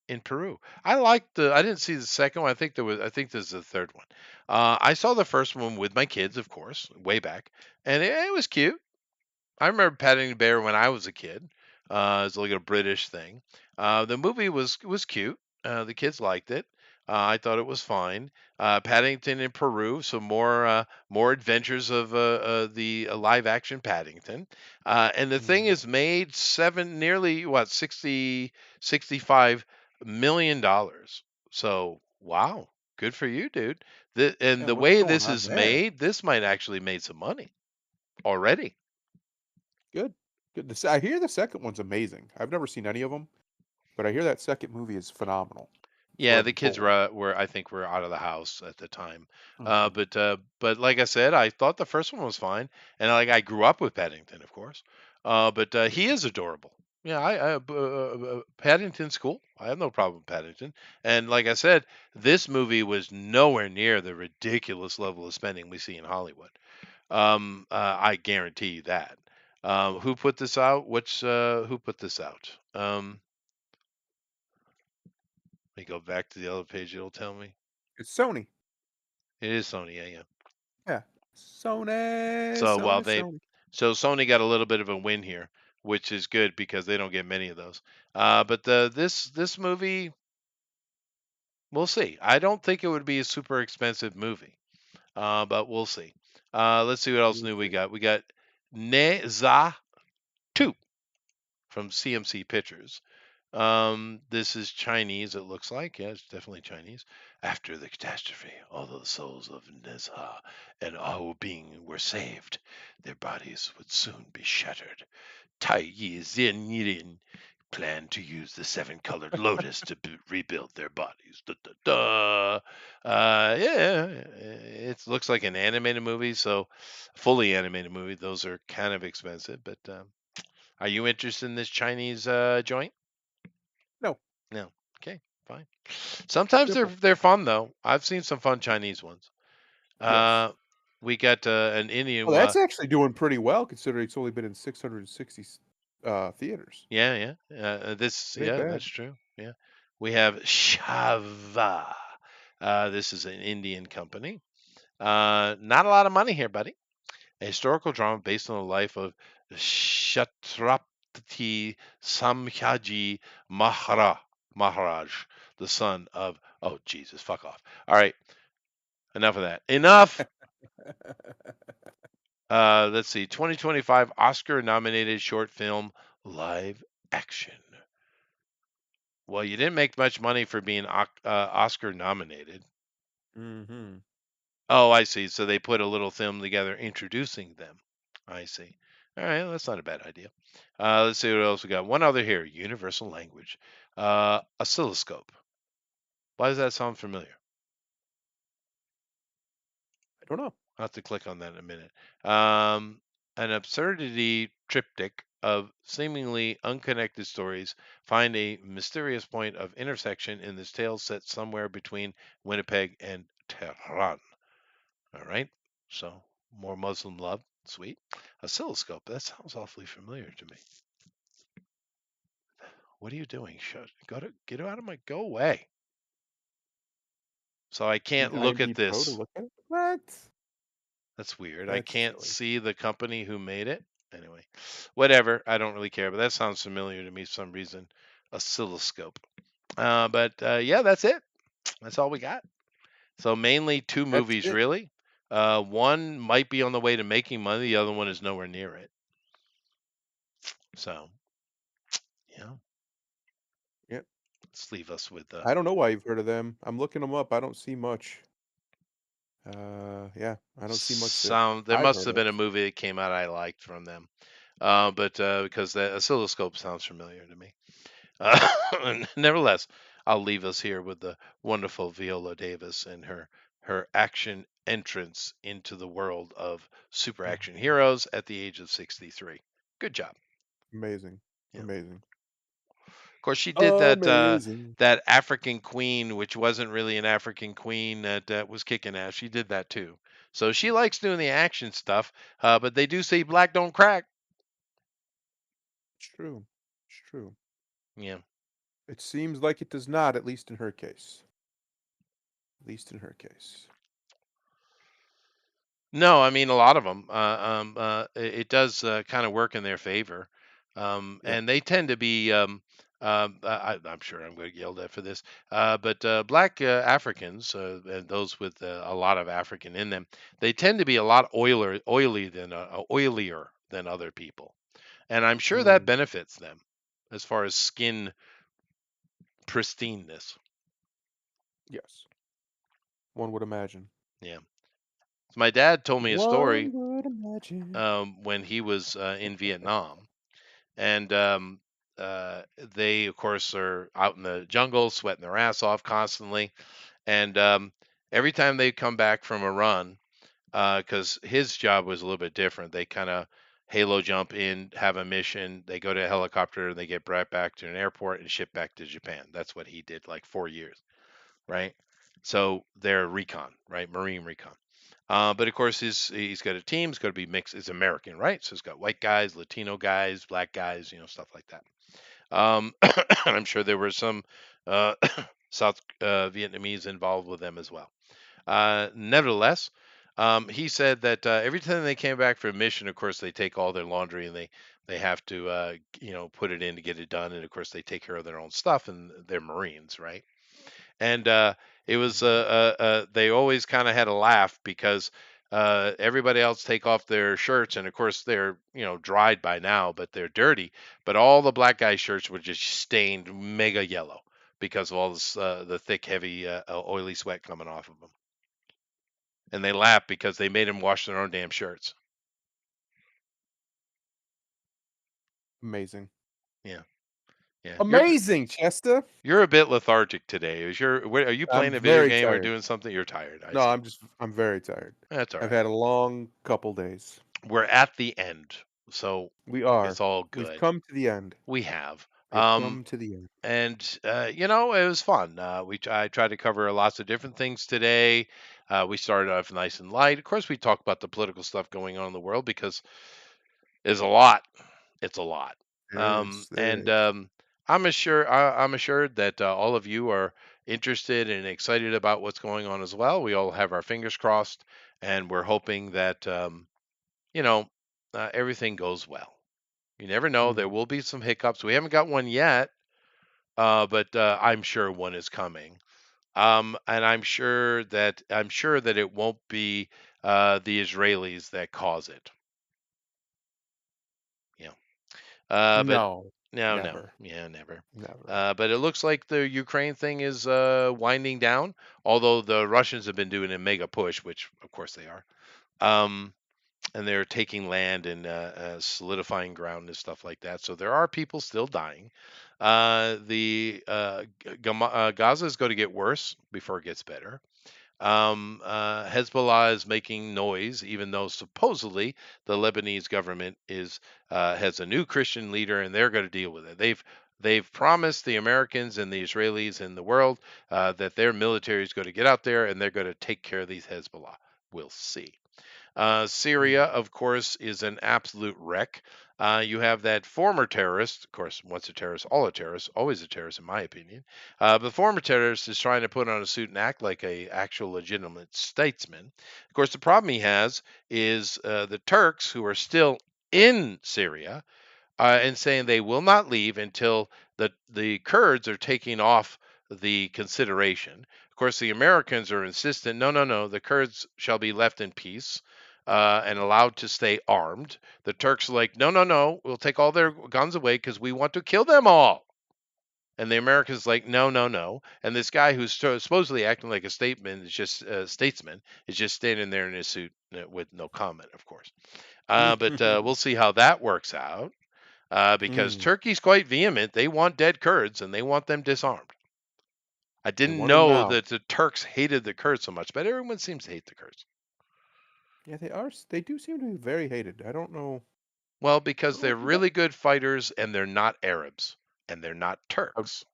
in Peru. I didn't see the second one. I think this is the third one. I saw the first one with my kids, of course, way back, and it was cute. I remember petting the bear when I was a kid. It's like a British thing. The movie was cute. The kids liked it. I thought it was fine. Paddington in Peru, so more adventures of the live action Paddington. And the thing Mhm. is made nearly what 65 million dollars. So wow, good for you, dude. And Yeah, the what's way going this on is there? made, this might actually made some money already. Good. Good. I hear the second one's amazing. I've never seen any of them, but I hear that second movie is phenomenal. That's what Yeah, I've the been kids told. were I think were out of the house at the time. Mhm. But like I said, I thought the first one was fine, and like I grew up with Paddington, of course. But he is adorable. Yeah, Paddington's cool. I have no problem with Paddington. And like I said, this movie was nowhere near the ridiculous level of spending we see in Hollywood. I guarantee you that. Who put this out? Who put this out? Let me go back to the other page. It'll tell me. It's Sony. It is Sony, yeah, yeah. Yeah. Sony, So Sony, Sony. so Sony got a little bit of a win here, which is good because they don't get many of those. But this movie, we'll see. I don't think it would be a super expensive movie, but we'll see. Let's see what else We'll new we see. got. We got Ne Za 2 from CMC Pictures. This is Chinese, it looks like. Yeah, it's definitely Chinese. After the catastrophe, all the souls of Nezha and Ao Bing were saved. Their bodies would soon be shattered. Tai Yi Zin Yirin planned to use the seven-colored lotus to rebuild their bodies. Da, da, da. Yeah, it looks like an animated movie, so fully animated movie. Those are kind of expensive, but are you interested in this Chinese joint? No, No. Okay, fine. Sometimes they're simple. they're fun though. I've seen some fun Chinese ones. Yes. Uh, we got an Indian. Well, that's actually doing pretty well considering it's only been in 660 theaters. Yeah, yeah. It ain't That's bad. true. Yeah, we have Shava. This is an Indian company. Not a lot of money here, buddy. A historical drama based on the life of Chhatrapati Sambhaji Maharaj, the son of. Oh Jesus, fuck off. All right, enough of that. Enough. Let's see. 2025 Oscar nominated short film live action. Well, you didn't make much money for being Oscar nominated. Mhm. Oh, I see. So they put a little film together introducing them. I see. All right, that's not a bad idea. Let's see what else we got. One other here universal language. Oscilloscope. Why does that sound familiar? I don't know. I'll have to click on that in a minute. Um, an absurdity triptych of seemingly unconnected stories find a mysterious point of intersection in this tale set somewhere between Winnipeg and Tehran. All right. So more Muslim love. Sweet. Oscilloscope. That sounds awfully familiar to me. What are you doing? Get out of my go away. So I Need can't look at IMD Pro to this. look at it? What? That's weird. I That's can't silly. see the company who made it. Anyway, whatever. I don't really care, but that sounds familiar to me for some reason. Oscilloscope. But yeah, that's it. That's all we got. So mainly two That's movies, it. really. One might be on the way to making money. The other one is nowhere near it. So yeah, Yep. let's leave us with I don't know why you've heard of them. I'm looking them up. I don't see much. Yeah, I don't see much that sound. There I've must heard have of. been a movie that came out I liked from them. But because the oscilloscope sounds familiar to me. Nevertheless, I'll leave us here with the wonderful Viola Davis and her action entrance into the world of super action heroes at the age of 63. Good job. Amazing. Yeah. Amazing. Of course, she did that Amazing. that African Queen, which wasn't really an African Queen that was kicking ass. She did that too. So she likes doing the action stuff. But they do say black don't crack. It's true. It's true. Yeah. It seems like it does not, at least in her case. At least in her case. No, I mean a lot of them. It does kind of work in their favor, Yep. and they tend to be. I'm sure I'm going to get yelled at for this, but black Africans and those with a lot of African in them, they tend to be a lot oilier than other people, and I'm sure that Mm, benefits them as far as skin pristineness. yes. One would imagine. Yeah, my dad told me a story One would imagine. when he was in Vietnam. And they, of course, are out in the jungle, sweating their ass off constantly. And every time they come back from a run, because his job was a little bit different, they kind of halo jump in, have a mission, they go to a helicopter, and they get brought back to an airport and shipped back to Japan. That's what he did, like 4 years, right? So they're recon, right? Marine recon. But of course, he's got a team. It's got to be mixed. It's American, right? So it's got white guys, Latino guys, black guys, stuff like that. I'm sure there were some uh, South Vietnamese involved with them as well. Nevertheless, he said that every time they came back for a mission, of course, they take all their laundry and they have to put it in to get it done, and of course, they take care of their own stuff, and they're Marines, right? And it was they always kind of had a laugh because everybody else take off their shirts, and of course they're dried by now, but they're dirty. But all the black guys' shirts were just stained mega yellow because of all this the thick, heavy, oily sweat coming off of them. And they laughed because they made them wash their own damn shirts. Amazing. Yeah, yeah. Amazing, Chester. You're a bit lethargic today. Are you I'm playing a video very game or tired. doing something? You're tired. I No, see. I'm very tired. That's all I've right. had a long couple days. We're at the end, so We are. it's all We've good. come to the end. We have. We have come to the end. And it was fun. I tried to cover lots of different things today. We started off nice and light. Of course, we talked about the political stuff going on in the world because there's a lot. It's a lot. There is. There And is. I'm assured that all of you are interested and excited about what's going on as well. We all have our fingers crossed, and we're hoping that you know everything goes well. You never know. There Mhm. will be some hiccups. We haven't got one yet, but I'm sure one is coming. And I'm sure that it won't be the Israelis that cause it. Yeah. But No. no, no, Never. yeah, never. Never. But it looks like the Ukraine thing is winding down, although the Russians have been doing a mega push, which of course they are. Um, and they're taking land and solidifying ground and stuff like that. So there are people still dying. Gaza is going to get worse before it gets better. Hezbollah is making noise, even though supposedly the Lebanese government is has a new Christian leader, and they're going to deal with it. They've promised the Americans and the Israelis and the world that their military is going to get out there and they're going to take care of these Hezbollah. We'll see. Mhm. Syria, of course, is an absolute wreck. You have that former terrorist, of course, once a terrorist, always a terrorist, in my opinion. The former terrorist is trying to put on a suit and act like a actual legitimate statesman. Of course, the problem he has is the Turks, who are still in Syria, and saying they will not leave until the Kurds are taking off the consideration. Of course, the Americans are insistent. No, no, no. The Kurds shall be left in peace and allowed to stay armed. The Turks are like, no, no, no. We'll take all their guns away because we want to kill them all. And the Americans like, no, no, no. And this guy who's supposedly acting like a statesman is just standing there in his suit with no comment, of course. But we'll see how that works out. because Mm. Turkey's quite vehement. They want dead Kurds and they want them disarmed. I They didn't want them know now. that the Turks hated the Kurds so much, but everyone seems to hate the Kurds. Yeah, they are. They do seem to be very hated. I don't know. Well, I because don't know they're what that. really good fighters and they're not Arabs and they're not How, Turks.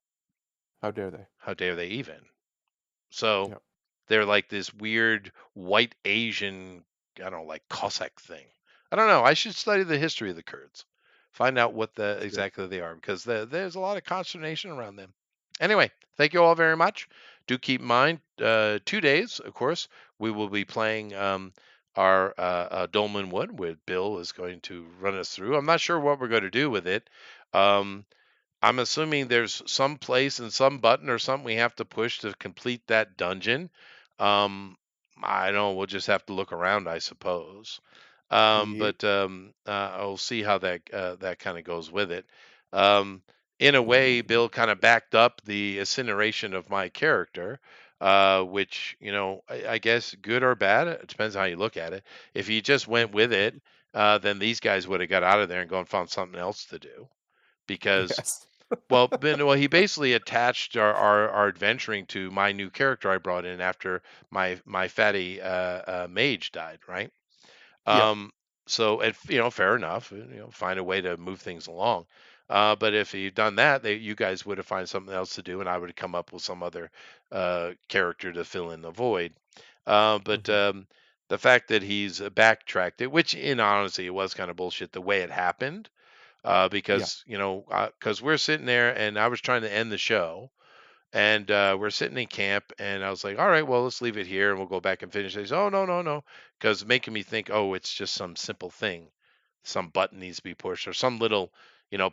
how dare they? How dare they even? So Yeah. they're like this weird white Asian, I don't know, like Cossack thing. I don't know. I should study the history of the Kurds, find out what Sure. exactly they are, because there's a lot of consternation around them. Anyway, thank you all very much. Do keep in mind, 2 days, of course, we will be playing our Dolmen Wood, where Bill is going to run us through. I'm not sure what we're going to do with it. Um, I'm assuming there's some place and some button or something we have to push to complete that dungeon. Um, I don't know. We'll just have to look around, I suppose. Yeah. But I'll see how that kind of goes with it. Um, in a way, Bill kind of backed up the incineration of my character, which I guess good or bad. It depends how you look at it. If he just went with it, then these guys would have got out of there and gone found something else to do because Yes. he basically attached our adventuring to my new character I brought in after my fatty mage died, right? Yep. Um, so fair enough. Find a way to move things along. But if you'd done that, you guys would have found something else to do, and I would have come up with some other character to fill in the void. But Hmm. The fact that he's backtracked it, which in honesty it was kind of bullshit the way it happened, Yeah. because we're sitting there and I was trying to end the show and we're sitting in camp and I was like, all right, well, let's leave it here and we'll go back and finish this. Oh, no, no, no. Because making me think, oh, it's just some simple thing. Some button needs to be pushed or some little,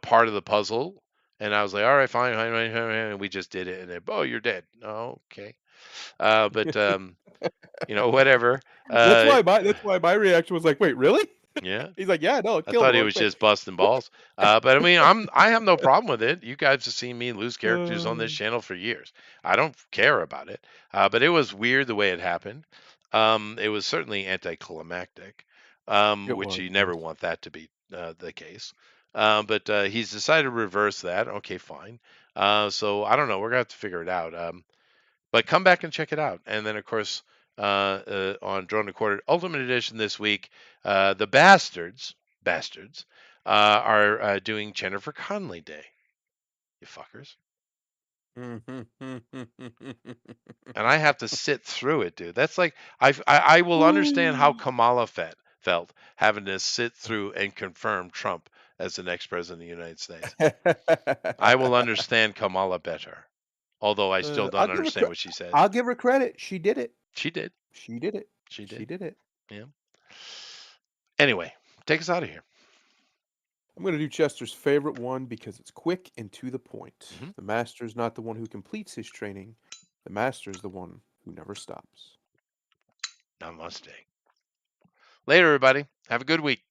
part of the puzzle. And I was like, all right, fine, fine, fine, fine, fine. And we just did it. And then, oh, you're dead. Oh, okay. But, whatever. Uh, That's why my reaction was like, wait, really? yeah. He's like, yeah, no, I kill him thought he real was quick. just busting balls. But I mean, I have no problem with it. You guys have seen me lose characters on this Uh, channel for years. I don't care about it. But it was weird the way it happened. It was certainly anticlimactic, it which was, you yes. never want that to be the case. But He's decided to reverse that. Okay, fine. So I don't know. We're gonna have to figure it out. But come back and check it out. And then, of course, on Drone Recorded Ultimate Edition this week, the bastards, are doing Jennifer Connelly Day. You fuckers. And I have to sit through it, dude. That's like I will understand how Kamala felt having to sit through and confirm Trump as the next president of the United States. I will understand Kamala better, although I still I'll don't give her understand what she said. I'll give her credit. She did it. She did. She did it. She She did. did it. Yeah. Anyway, take us out of here. I'm going to do Chester's favorite one because it's quick and to the point. Hmm. The master's not the one who completes his training. The master is the one who never stops. Namaste. Later, everybody. Have a good week.